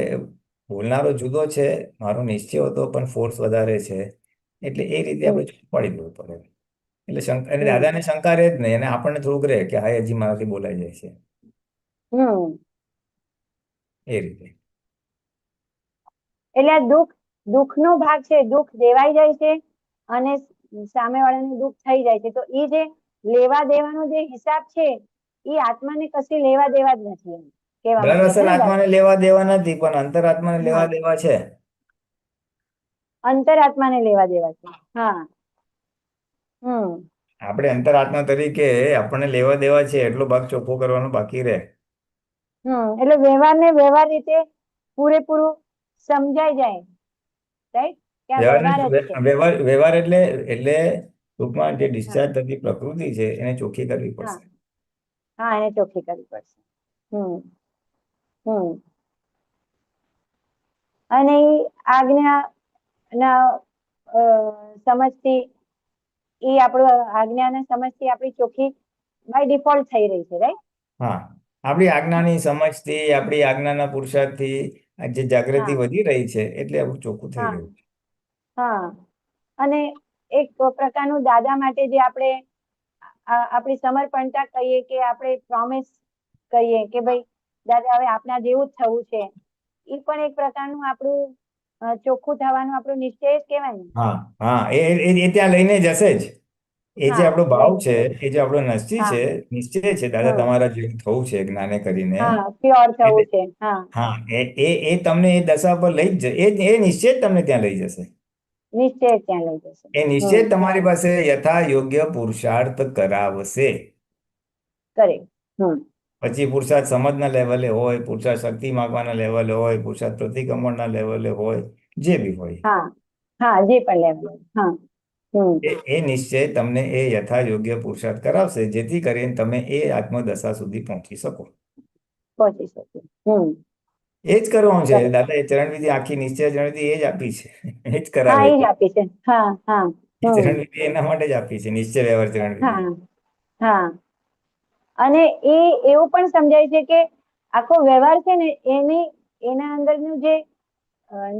S3: બોલનારો જુદો છે, મારો નિશ્ચય હતો પણ ફોર્સ વધારે છે, એટલે એ રીતે આપણે પાડી દેવું પડે. એટલે અને દાદાને શંકા રહે જ નહીં, અને આપણને થોડુંક રહે કે હા હજી મારાથી બોલાઈ જાય છે એ રીતે.
S5: એટલે દુઃખનો ભાગ છે, દુઃખ દેવાઈ જાય છે અને સામેવાળાને દુઃખ થઈ જાય છે, તો એ જે લેવા દેવાનો જે હિસાબ છે એ આત્માને કશી લેવા દેવા જ નથી.
S3: દરઅસલ આત્માને લેવા દેવા નથી, પણ અંતરાત્માને લેવા દેવા છે.
S5: અંતરાત્માને લેવા દેવા છે. હા.
S3: આપણે અંતરાત્મા તરીકે આપણને લેવા દેવા છે, એટલો ભાગ ચોખ્ખો કરવાનો બાકી રહે.
S5: એટલે વ્યવહારને વ્યવહાર રીતે પૂરેપૂરું સમજાઈ જાય, રાઈટ?
S3: વ્યવહાર એટલે ટૂંકમાં જે ડિસ્ચાર્જ થતી પ્રકૃતિ છે એને ચોખ્ખી કરવી પડશે.
S5: હા, એને ચોખ્ખી કરવી પડશે. અને આજ્ઞાના સમજથી એ આપણું આજ્ઞાના સમજથી આપણી ચોખ્ખી બાય ડિફોલ્ટ થઈ રહી છે, રાઈટ?
S3: હા, આપણી આજ્ઞાની સમજથી, આપણી આજ્ઞાના પુરુષાર્થથી જે જાગૃતિ વધી રહી છે એટલે આપણું ચોખ્ખું થઈ રહ્યું છે.
S5: હા, અને એક પ્રકારનું દાદા માટે જે આપણે આપણી સમર્પણતા કહીએ કે આપણે પ્રોમિસ કહીએ કે ભાઈ દાદા હવે આપના જેવું જ થવું છે, એ પણ એક પ્રકારનું આપણું ચોખ્ખું થવાનું આપણું નિશ્ચય જ કહેવાય ને.
S3: હા, એ ત્યાં લઈને જશે જ. એ જે આપણો ભાવ છે, એ જે આપણો નિશ્ચય છે દાદા તમારા જેવું થવું છે જ્ઞાને કરીને.
S5: પ્યોર થવું છે.
S3: હા, એ તમને એ દશા પર લઈ જ એ નિશ્ચય જ તમને ત્યાં લઈ જશે.
S5: નિશ્ચય ત્યાં લઈ જશે.
S3: એ નિશ્ચય તમારી પાસે યથા યોગ્ય પુરુષાર્થ કરાવશે. પછી પુરુષાર્થ સમજના લેવલે હોય, પુરુષાર્થ શક્તિ માગવાના લેવલે હોય, પુરુષાર્થ પ્રતિક્રમણના લેવલે હોય, જે બી હોય.
S5: જે પણ લેવલે.
S3: એ નિશ્ચય તમને એ યથા યોગ્ય પુરુષાર્થ કરાવશે, જેથી કરીને તમે એ આત્મદશા સુધી પહોંચી શકો. એ જ કરવાનું છે દાદા. એ ચરણવિધિ આખી નિશ્ચય ચરણવિધિ એ જ આપી છે. એ જ
S5: હા
S3: કરાવે
S5: એ જ
S3: છે.
S5: આપી છે. હા હા
S3: એ
S5: હમ
S3: ચરણવિધિ એના માટે જ આપી છે, નિશ્ચય વ્યવહાર ચરણવિધિ.
S5: હા હા અને એ એવું પણ સમજાય છે કે આખો વ્યવહાર છે ને એના અંદરનું જે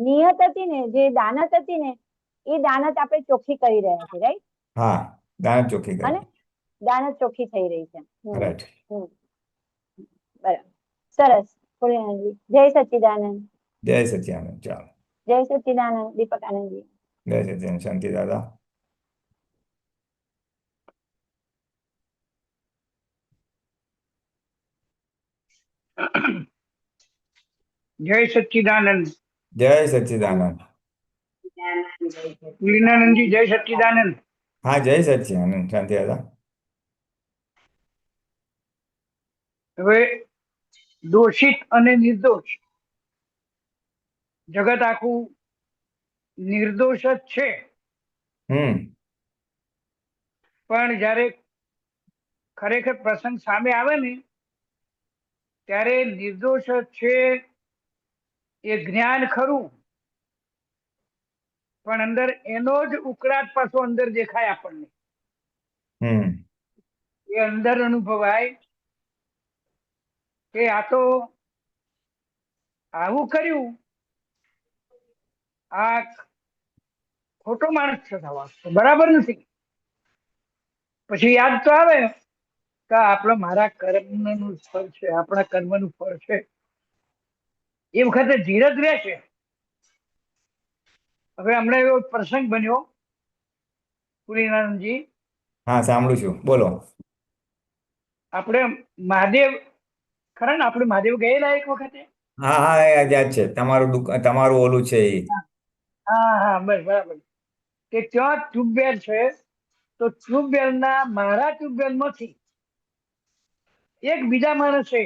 S5: નિયત હતી ને, જે દાનત હતી ને, એ દાનત આપણે ચોખ્ખી કરી રહ્યા છીએ, રાઈટ?
S3: હા, દાન ચોખ્ખી કરે.
S5: અને દાનત ચોખ્ખી થઈ રહી છે.
S3: રાઈટ.
S5: હમ બરાબર. સરસ. ફૂલનાજી, જય સચ્ચિદાનંદ.
S3: જય સચ્ચિદાનંદ. ચાલો,
S5: જય સચ્ચિદાનંદ. દીપક આનંદજી.
S3: જય સચ્ચિદાનંદ. શાંતિ દાદા.
S7: જય સચ્ચિદાનંદ.
S3: જય સચ્ચિદાનંદ.
S7: લીલાનંદજી, જય સચ્ચિદાનંદ.
S3: હા, જય સચ્ચિદાનંદ. શાંતિ દાદા.
S7: હવે દોષિત અને નિર્દોષ જગત આખું નિર્દોષ જ છે, પણ જ્યારે ખરેખર પ્રસંગ સામે આવે ને ત્યારે નિર્દોષ જ છે એ જ્ઞાન ખરું, પણ અંદર એનો જ ઉકળાટ પાછો અંદર દેખાય આપણને. એ અંદર અનુભવાય કે આ તો આવું કર્યું, આ ખોટો માણસ છે, બરાબર નથી. પછી યાદ તો આવે કે આપણે મારા કર્મનું ફળ છે, આપણા કર્મનું ફળ છે. એ વખતે ધીરજ રહે છે. હવે હમણાં એવો પ્રસંગ બન્યો પુરીનાનંદજી.
S3: હા, સાંભળું છું, બોલો.
S7: આપણે મહાદેવ ખરા ને, આપણે મહાદેવ ગયેલા એક વખતે.
S3: હા હા, યાદ છે. તમારું ઓલું છે એ.
S7: હા હા, બસ બરાબર. કે ત્યાં ટ્યુબવેલ છે, તો ટ્યુબવેલ ના મારા ટ્યુબવેલ માંથી એક બીજા માણસે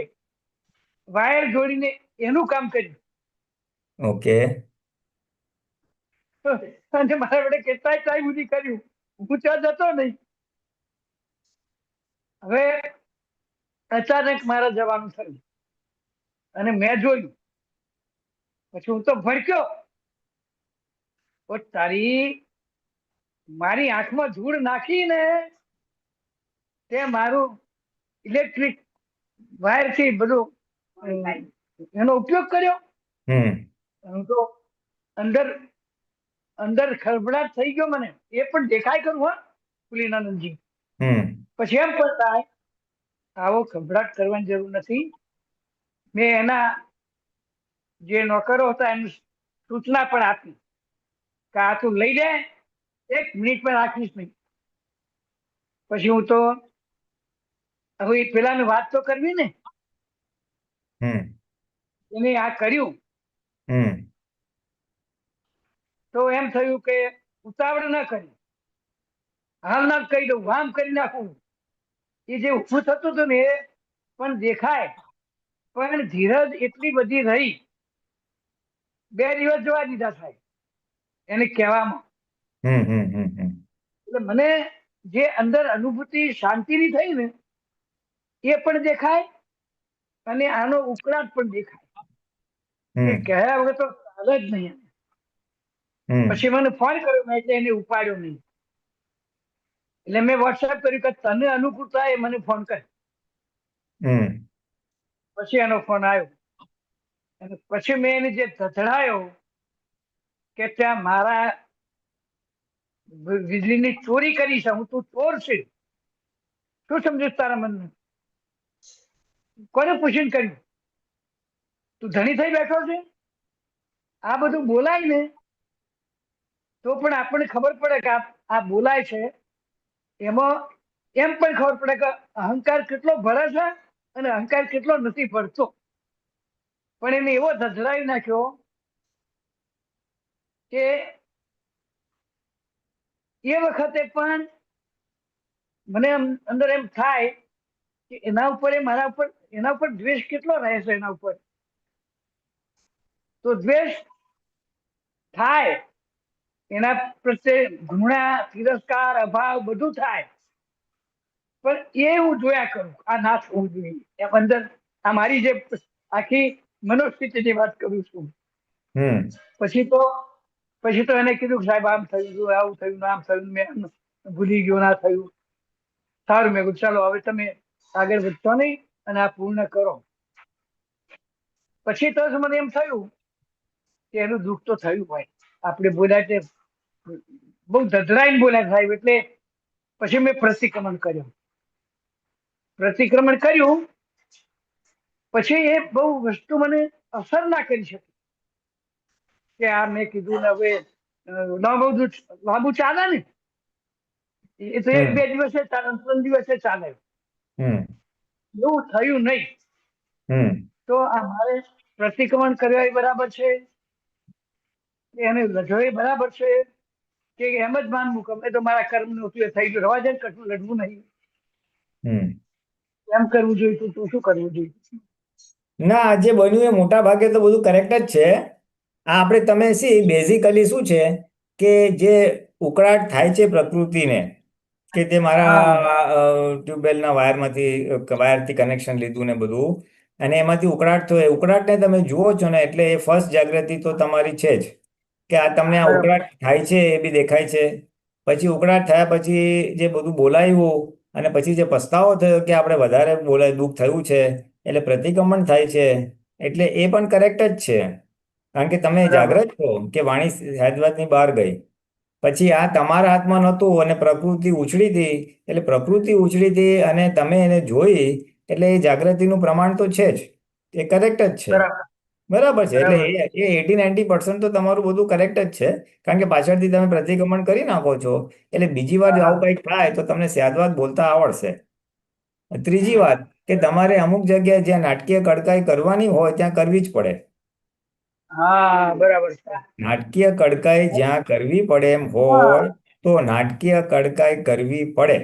S7: વાયર જોડીને એનું કામ કર્યું.
S3: ઓકે.
S7: અને મારા વડે કેટલાય ટાઈમ સુધી કર્યું, હું ત્યાં જતો નહીં. હવે અચાનક મારે જવાનું થયું અને મેં જોયું. પછી હું તો ભડક્યો, તારી મારી આંખમાં ધૂળ નાખીને તે મારું ઇલેક્ટ્રિક વાયર થી બધું એનો ઉપયોગ કર્યો. હું તો અંદર અંદર ખળભળાટ થઈ ગયો મને. એ પણ દેખાય કરું, હા પુલીનાનંદજી. પછી એમ પણ થાય આવો ખળભળાટ કરવાની જરૂર નથી. મેં એના જે નોકરો હતા એમને સૂચના પણ આપી કે આ તું લઈ લે, 1 મિનિટ પણ રાખીશ નહીં. પછી હું તો હવે પેલાને વાત તો કરવી ને, એને આ કર્યું. તો એમ થયું કે ઉતાવળ ના કરી, હાલ ના કહી દઉં, આમ કરી નાખું. એ જે ઊભું થતું હતું ને એ પણ દેખાય, પણ ધીરજ એટલી બધી રહી, 2 દિવસ જવા દીધા સાહેબ એને કહેવામાં. એટલે મને જે અંદર અનુભૂતિ શાંતિની થઈ ને એ પણ દેખાય અને આનો ઉકળાટ પણ દેખાય. એ કહેયા વગર તો ચાલે જ નહીં. પછી મને ફોન કર્યો, મેં એટલે એને ઉપાડ્યો નહીં. એટલે મેં વોટ્સએપ કર્યું કે તને અનુકૂળ થાય એ મને ફોન કર. પછી એનો ફોન આવ્યો અને પછી મેં એને જે ધધડાયો કે ત્યાં મારા વીજળીની ચોરી કરી છે, હું તું ચોર છે, શું સમજુ તારા મનને? કોને પૂછીને કર્યું? તું ધણી થઈ બેઠો છે? આ બધું બોલાય ને તો પણ આપણને ખબર પડે કે આ બોલાય છે. એમાં એમ પણ ખબર પડે કે અહંકાર કેટલો ભરે છે અને અહંકાર કેટલો નથી ભરતો. પણ એને એવો ધધડાવી નાખ્યો કે એ વખતે પણ મને અંદર એમ થાય કે એના ઉપર એના ઉપર દ્વેષ કેટલો રહે છે. એના ઉપર તો દ્વેષ થાય, એના પ્રત્યે ઘૃણા, તિરસ્કાર, અભાવ બધું થાય, પણ એ હું જોયા કરું આ ના થવું જોઈએ. એમ અંદર આ મારી જે આખી મનોસ્થિતિની વાત કરું છું.
S3: હમ
S7: પછી તો એને કીધું કે સાહેબ આમ થયું હતું, આવું થયું ને આમ થયું, મેં ભૂલી ગયો, ના થયું. સારું, મેં કીધું ચાલો હવે તમે આગળ વધશો નહીં અને આ પૂર્ણ કરો. પછી તો જ મને એમ થયું કે એનું દુઃખ તો થયું ભાઈ, આપણે બોલ્યા તે બહુ ધધરાઈને બોલ્યા સાહેબ. એટલે પછી મેં પ્રતિક્રમણ કર્યું. પછી એ બહુ વસ્તુ મને અસર ના કરી શકી કે આ મેં કીધું ને હવે લાંબુ ચાલે ને, એ તો 1-2 દિવસે ચાલે, 3 દિવસે ચાલે,
S3: હમ
S7: એવું થયું નહીં.
S3: હમ
S7: તો આ મારે પ્રતિક્રમણ કરવા બરાબર છે, એને લડવો બરાબર છે કે એમ જ માનવું કે અમે તો મારા કર્મ નું ઉપયોગ થઈ ગયો, રવા જાય, કશું લડવું નહીં,
S3: હમ
S7: એમ કરવું જોઈએ. તું શું કરવું જોઈએ?
S3: ના, જે બન્યું એ મોટા ભાગે તો બધું કરેક્ટ જ છે. આ આપણે તમે બેઝિકલી શું છે કે જે ઉકળાટ થાય છે પ્રકૃતિને, કે તે મારા ટ્યુબવેલના વાયરથી કનેક્શન લીધું ને બધું, અને એમાંથી ઉકળાટ થયો. ઉકળાટને તમે જુઓ છો ને, એટલે એ ફર્સ્ટ જાગૃતિ તો તમારી છે જ, કે આ તમને આ ઉકળાટ થાય છે એ બી દેખાય છે. પછી ઉકળાટ થયા પછી જે બધું બોલાયું અને પછી જે પસ્તાવો થયો કે આપણે વધારે દુઃખ થયું છે, એટલે પ્રતિક્રમણ થાય છે. એટલે એ પણ કરેક્ટ જ છે, કારણ કે તમે જાગ્રત છો કે વાણી સહેજવાતની બહાર ગઈ. પછી આ તમારા હાથમાં નહોતું અને પ્રકૃતિ ઉછળી હતી, એટલે પ્રકૃતિ ઉછળી હતી અને તમે એને જોઈ, એટલે એ જાગૃતિનું પ્રમાણ તો છે જ, એ કરેક્ટ જ છે. બરાબર છે. એટલે એ 80-90% તો તમારું બધું કરેક્ટ જ છે, કારણ કે પાછળથી તમે પ્રતિક્રમણ કરી નાખો છો. એટલે બીજી વાર આવું કંઈક થાય તો તમને સહેજવાત બોલતા આવડશે. ત્રીજી વાત કે તમારે અમુક જગ્યાએ જ્યાં નાટકીય કડકાઈ કરવાની હોય ત્યાં કરવી જ પડે.
S7: હા, બરાબર છે.
S3: નાટકીય કડકાઈ જ્યાં કરવી પડે એમ હોય તો નાટકીય કડકાઈ કરવી પડે.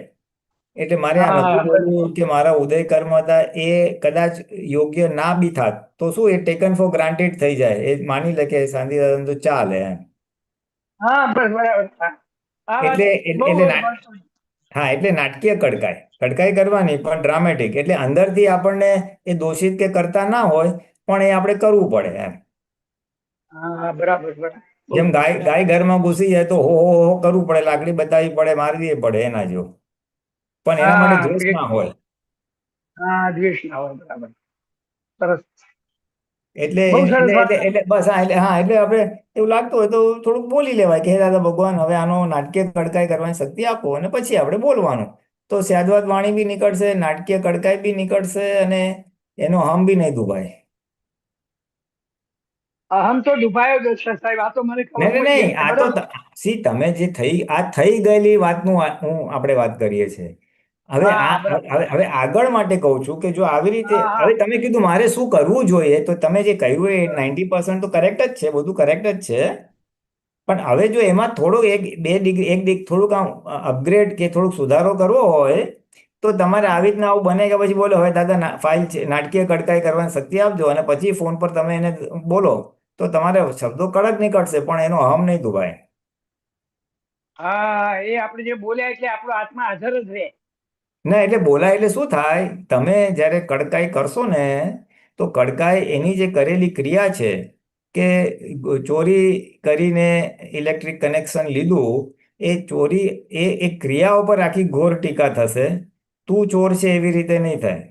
S3: એટલે મારે આ નતું બોલવું કે મારા ઉદય કર્મ હતા એ કદાચ યોગ્ય ના બી થાત તો શું, એ ટેકન ફોર ગ્રાન્ટેડ થઈ જાય, એ માની લે કે શાંતિદાદા તો ચાલે એમ.
S7: હા, બસ બરાબર. આ વાત
S3: એટલે
S7: બહુ
S3: હા, એટલે નાટકીય કડકાઈ કરવાની પણ ડ્રામેટિક, એટલે અંદરથી આપણને એ દોષિત કે કરતા ના હોય પણ એ આપણે કરવું પડે એમ.
S7: હા, બરાબર બરાબર.
S3: જેમ ગાય ઘરમાં ઘૂસી જાય તો હો હો હો કરવું પડે, લાકડી બતાવવી પડે, મારવી પડે એના જો, પણ એના માટે દ્વેષ ના હોય.
S7: હા, દ્વેષ ના હોય. બરાબર, સરસ.
S3: એટલે
S7: બહુ
S3: એટલે
S7: સરસ વાત.
S3: એટલે એટલે બસ એટલે આપણે એવું લાગતું હોય તો થોડુંક બોલી લેવાય કે હે દાદા ભગવાન, હવે આનો નાટકીય કડકાઈ કરવાની શક્તિ આપો, અને પછી આપણે બોલવાનું તો સહેજવાત વાણી બી નીકળશે, નાટકીય કડકાઈ બી નીકળશે, અને એનો હમ બી નહીં દુભાય.
S7: અહમ તો ડૂબાયો જ છે સાહેબ, આ તો મને ખબર
S3: નહીં
S7: પડી
S3: નહીં,
S7: છે.
S3: આ તો
S7: બરાબર.
S3: તમે જે થઈ ગયેલી વાતનું આપણે વાત કરીએ છીએ. હવે
S7: હા, બરાબર.
S3: હવે આગળ માટે કહું છું કે જો આવી રીતે,
S7: હા હા
S3: હવે તમે કીધું મારે શું કરવું જોઈએ, તો તમે જે કહ્યું એ 90% તો કરેક્ટ જ છે, બધું કરેક્ટ જ છે. પણ હવે જો એમાં થોડું 1-2 ડિગ્રી થોડુંક આમ અપગ્રેડ કે થોડુંક સુધારો કરવો હોય તો તમારે આવી રીતના આવું બને કે પછી બોલો હવે દાદા ફાઇલ છે, નાટકીય કડકાઈ કરવાની શક્તિ આપજો, અને પછી ફોન પર તમે એને બોલો તો તમારે શબ્દો કડક નીકળશે પણ એનો હમ નહીં દુભાય.
S7: હા, એ આપણે જે બોલ્યા એટલે આપણો આત્મા હાજર જ રહે.
S3: ના, એટલે બોલાય એટલે શું થાય, તમે જ્યારે કડકાઈ કરશો ને તો કડકાઈ એની જે કરેલી ક્રિયા છે કે ચોરી કરીને ઇલેક્ટ્રિક કનેક્શન લીધું, એ ચોરી એ ક્રિયા ઉપર આખી ઘોર ટીકા થશે. તું ચોર છે એવી રીતે નહીં થાય,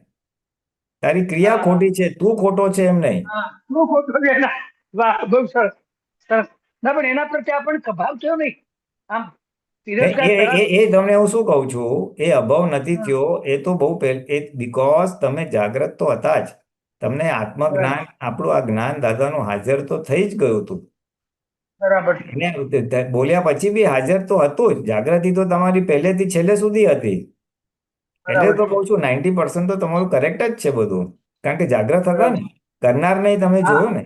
S3: તારી ક્રિયા
S7: હા
S3: ખોટી છે, તું ખોટો છે એમ નહીં.
S7: હા, શું ખોટું છે? વાહ, બહુ સરસ સરસ. ના, પણ એના પ્રત્યે આપણને પ્રભાવ થયો નહીં, આમ તિરસ્કાર તરત.
S3: એ તમને હું શું કહું છું, એ અભાવ નથી થયો, એ તો બહુ બીકોઝ તમે જાગ્રત તો હતા જ, તમને આત્મજ્ઞાન, આપણું આ જ્ઞાન દાદાનું હાજર તો થઈ જ ગયું હતું.
S7: બરાબર.
S3: એને બોલ્યા પછી બી હાજર તો હતું જ, જાગૃતિ તો તમારી પહેલેથી છેલ્લે સુધી હતી. એટલે તો કહું છું 90% તો તમારું કરેક્ટ જ છે બધું, કારણ કે જાગ્રત હતા ને, કરનાર નહીં તમે જોયો ને,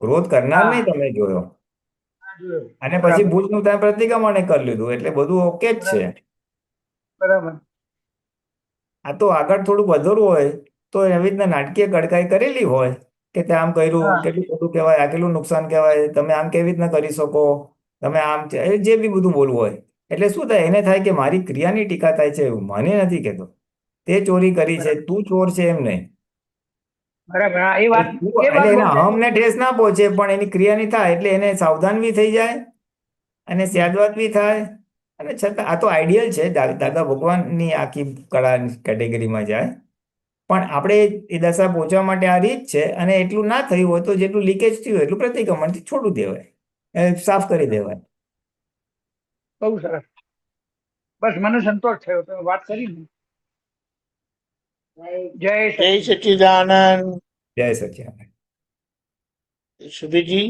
S3: ક્રોધ કરનાર નહીં તમે જોયો, અને પછી ભૂલનું તમે પ્રતિક્રમણ કરી લીધું, એટલે બધું ઓકે જ છે.
S7: બરાબર.
S3: આ તો આગળ થોડું વધરું હોય તો એવી રીતના નાટકીય કડકાઈ કરેલી હોય કે તે આમ કર્યું, કેટલું ખોટું કહેવાય, આ કેટલું નુકસાન કહેવાય, તમે આમ કેવી રીતના કરી શકો, તમે આમ જે બી બધું બોલવું હોય, એટલે શું થાય, એને થાય કે મારી ક્રિયાની ટીકા થાય છે, એવું મને નથી કહેતો તે ચોરી કરી છે, તું ચોર છે એમ નહીં.
S7: બરાબર હા, એ વાત
S3: એટલે
S7: બહુ
S3: એના અહમને ઠેસ ના પહોંચે પણ એની ક્રિયા નહીં થાય એટલે એને સાવધાન બી થઈ જાય અને સ્યાદવાદ બી થાય. અને છતાં આ તો આઈડિયલ છે, દાદા ભગવાનની આખી કળા કેટેગરીમાં જાય. પણ આપણે એ દશા પહોંચવા માટે આ રીત છે. અને એટલું ના થયું હોય તો જેટલું લીકેજ થયું હોય એટલું પ્રતિક્રમણથી છોડી દેવાય, સાફ કરી દેવાય.
S7: બહુ સરસ. બસ મને સંતોષ થયો તમે વાત કરી ને. જય
S1: જય
S7: સચિદાનંદ.
S1: સચ્ચિદાનંદ.
S3: જય સચિદાનંદ.
S1: सुधीर जी।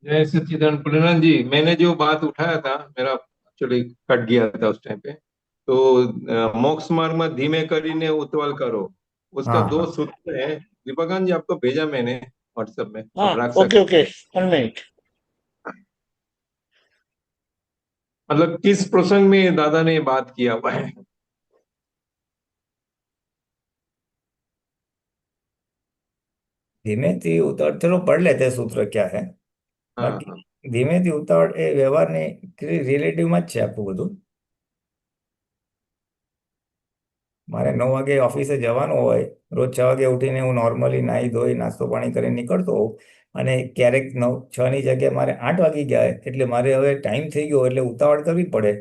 S2: जय सच्चिदानंद प्रेरणा जी, मैंने जो बात उठाया था, मेरा एक्चुअली कट गया था उस टाइम पे, तो मोक्ष मार्ग में धीमे કરીને उतवल करो, उसका
S3: हाँ
S2: 2
S3: हाँ
S2: सूत्र है। दीपकान जी आपको भेजा मैंने व्हाट्सएप में,
S1: हाँ,
S2: आप रख
S1: ओके
S2: सकते
S1: ओके, 1 मिनट।
S2: मतलब किस प्रसंग में दादा ने बात किया हुआ है।
S3: ધીમેથી ઉતાવળ, ચલો પढ़ लेते हैं सूत्र क्या है.
S2: हाँ
S3: બાકી
S2: हाँ
S3: ધીમેથી ઉતાવળ એ વ્યવહારની રિલેટિવમાં જ છે આખું બધું. મારે 9 વાગે ઓફિસે જવાનું હોય, રોજ 6 વાગે ઉઠીને હું નોર્મલી નાહી ધોઈ નાસ્તો પાણી કરીને નીકળતો હોઉં, અને ક્યારેક 6 ની જગ્યાએ મારે 8 વાગી જાય, એટલે મારે હવે ટાઈમ થઈ ગયો એટલે ઉતાવળ કરવી પડે.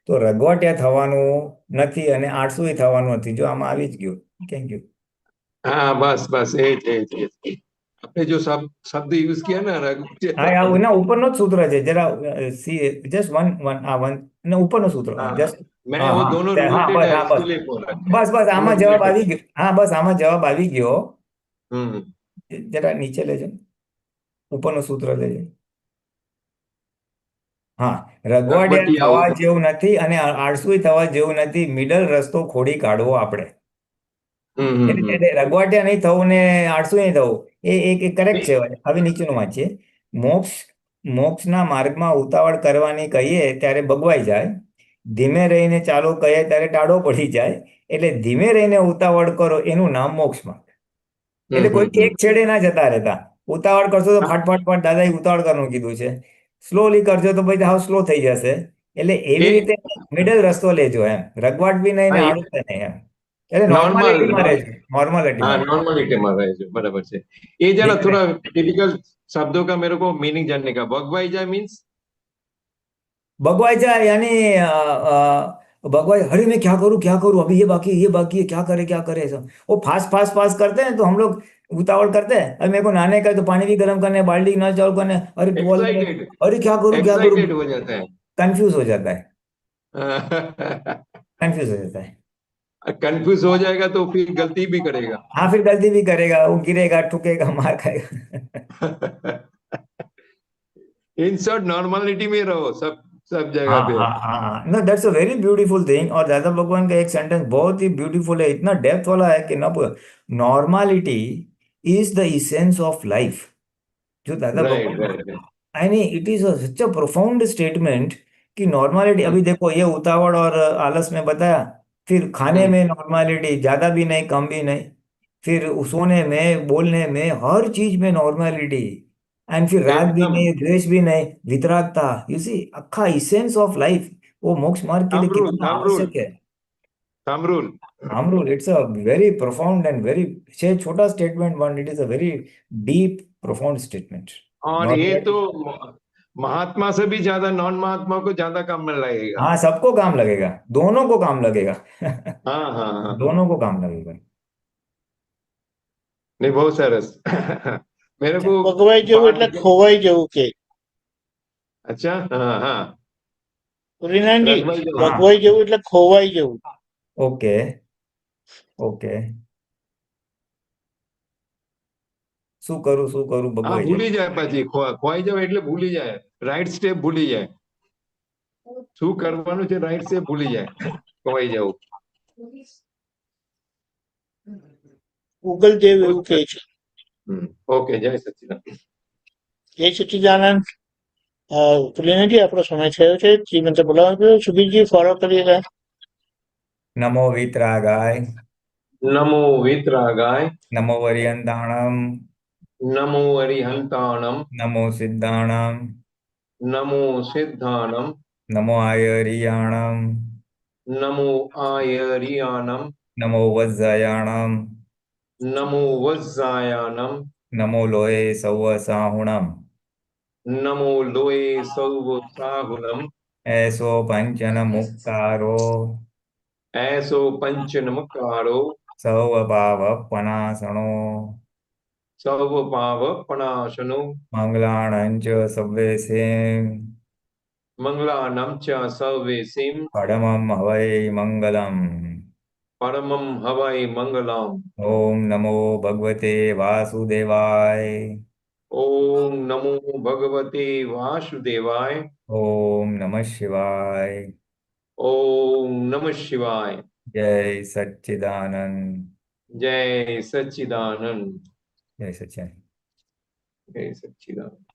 S3: તો રગવાટ્યા થવાનું નથી અને 800 થવાનું નથી, જો આમાં આવી જ ગયું. Thank you.
S2: हाँ, बस बस आपने जो शब्द यूज किया ना
S3: હા એના ઉપરનો જ સૂત્ર છે, જરા સી જસ્ટ વન વન આ વન ને ઉપરનું સૂત્ર.
S2: हाँ,
S3: જસ્ટ
S2: मैंने
S3: હા
S2: वो
S3: હા
S2: दोनों
S3: હા
S2: रिलेटेड
S3: બસ
S2: है
S3: હા બસ
S2: इसलिए बोला है।
S3: બસ બસ
S2: दोनों
S3: આમાં જવાબ
S2: रिलेटेड।
S3: આવી ગયો. હા બસ આમાં જવાબ આવી ગયો.
S2: हम्म
S3: જરા નીચે લેજો, ઉપરનું સૂત્ર લેજો. હા, રગવાડિયા
S2: रघुवटी
S3: થવા
S2: आओ।
S3: જેવું નથી અને આળસુય થવા જેવું નથી, મિડલ રસ્તો ખોડી કાઢવો આપણે. એટલે રગવાટિયા નહીં થવું ને આળસુ નહીં થવું, એ કરેક્ટ છે. હવે નીચેનું વાંચીએ. મોક્ષના માર્ગમાં ઉતાવળ કરવાની કહીએ ત્યારે બગવાઈ જાય, ધીમે રહીને ચાલો કહીએ ત્યારે ટાળો પડી જાય. એટલે ધીમે રહીને ઉતાવળ કરો એનું નામ મોક્ષ માર્ગ. એટલે કોઈ એક છેડે ના જતા રહેતા. ઉતાવળ કરશો તો ફાટ દાદાએ ઉતાવળ કરવાનું કીધું છે. સ્લોલી કરજો તો પછી હાવ સ્લો થઈ જશે. એટલે એવી રીતે મિડલ રસ્તો લેજો એમ, રગવાટ બી નહીં ને
S2: हाँ,
S3: આળસ નહીં એમ. એટલે
S2: नॉर्मल।
S3: નોર્માલિટીમાં રહેજો,
S2: हाँ,
S3: નોર્માલિટીમાં રહેજો.
S2: नॉर्मलिटी में रहे जो बराबर से। ये जरा
S3: धीमे
S2: थोड़ा टिपिकल शब्दों का मेरे को मीनिंग जानने का। भगवाई जाए मीन्स
S3: भगवाई जाए यानी भगवाई, अरे मैं क्या करूं अभी, ये बाकी है, क्या करे ऐसा. वो फास्ट फास्ट फास्ट करते हैं तो हम लोग उतावल करते हैं. अरे मेरे को नहाने का है, तो पानी भी गर्म करने, बाल्टी नल चालू करने, अरे टुअल में,
S2: एक्साइटेड,
S3: अरे क्या करूं,
S2: एक्साइटेड हो जाता है।
S3: कंफ्यूज हो जाता है, कंफ्यूज हो जाता है.
S2: कंफ्यूज हो जाएगा तो फिर गलती भी करेगा।
S3: हाँ, फिर गलती भी करेगा, वो गिरेगा, ठुकेगा, मार खाएगा.
S2: इन शॉर्ट नॉर्मलिटी में रहो सब जगह
S3: हाँ
S2: पे।
S3: हाँ हाँ, no that's a very beautiful thing. और दादा भगवान का एक सेंटेंस बहुत ही ब्यूटीफुल है, इतना डेप्थ वाला है कि ना, normality is the essence of life. जो दादा
S2: राइट
S3: भगवान,
S2: right.
S3: I mean it is such a profound statement कि नॉर्मालिटी. अभी देखो ये उतावड़ और आलस में बताया, फिर खाने में नॉर्मालिटी, ज्यादा भी नहीं कम भी नहीं, फिर सोने में बोलने में हर चीज में नॉर्मालिटी, एंड फिर राग भी
S2: एकदम
S3: नहीं, द्वेष भी नहीं, वितरागता. यू सी अक्खा इसेंस ऑफ लाइफ वो मोक्ष मार्ग के लिए कितना
S2: थंब रूल,
S3: आवश्यक है.
S2: Thumb rule.
S3: हम rule, it's a very profound and very, छह छोटा statement one, it is a very deep profound statement.
S2: और ये तो महात्मा से भी ज्यादा नॉन महात्मा को ज्यादा काम में लगेगा।
S3: हाँ, सबको काम लगेगा, दोनों को काम लगेगा.
S2: हाँ हाँ हाँ।
S3: दोनों को काम लगेगा.
S2: नहीं, बहुत सरस। मेरे को
S1: ભગવાઈ જવું એટલે
S2: बात,
S1: ખોવાઈ જવું કે
S2: अच्छा हाँ हाँ,
S1: રીનાજી,
S2: रघुभाई जो,
S3: हाँ,
S1: ભગવાઈ જવું એટલે ખોવાઈ જવું.
S3: Okay okay. શું કરું
S2: हाँ
S3: ભગવાઈ
S2: भूली
S3: જાય.
S2: जाए पाછી खोई जाओ એટલે ભૂલી જાય, રાઈટ સ્ટેપ ભૂલી જાય, શું કરવાનું છે રાઈટ સ્ટેપ ભૂલી જાય, ખોવાઈ જવું.
S1: ગૂગલ દેવ એવું કહે છે.
S2: ઓકે, જય સચ્ચિદાનંદ.
S1: જય સચ્ચિદાનંદ. રીનાજી, આપણો સમય થયો છે, શ્રીમંત બોલાવો. સુધીરજી ફોલો કરીએगा.
S3: નમો વિતરાગાય,
S2: નમો વિતરાગાય,
S3: નમો વરિયંતાણમ,
S2: નમો અરિહંતાણમ,
S3: નમો સિદ્ધાણમ,
S2: નમો સિદ્ધાણમ,
S3: નમો આયરિયાણમ,
S2: નમો આયરિયાણમ,
S3: નમો વજ્જયાણમ,
S2: नमो वज्रायानम
S3: नमो लोहे सौव साहुणम
S2: नमो लोए सौव साहुलम
S3: ऐसो पंचन मुक्तारो
S2: ऐसो पंच नमकारो
S3: सौव पाव पनासणो
S2: सर्व पाव पणाशनो
S3: मंगलाणं च सव्यसें
S2: मंगलानां च सर्वेसिं
S3: परमं हवै मंगलम्
S2: परमं हवै मंगलम्
S3: ओम नमो भगवते वासुदेवाय
S2: ओम नमो भगवते वासुदेवाय
S3: ओम नमः शिवाय
S2: ओम नमः शिवाय
S3: जय सच्चिदानंद
S2: जय सच्चिदानंद
S3: जय सच्चिदानंद
S2: जय सच्चिदानंद।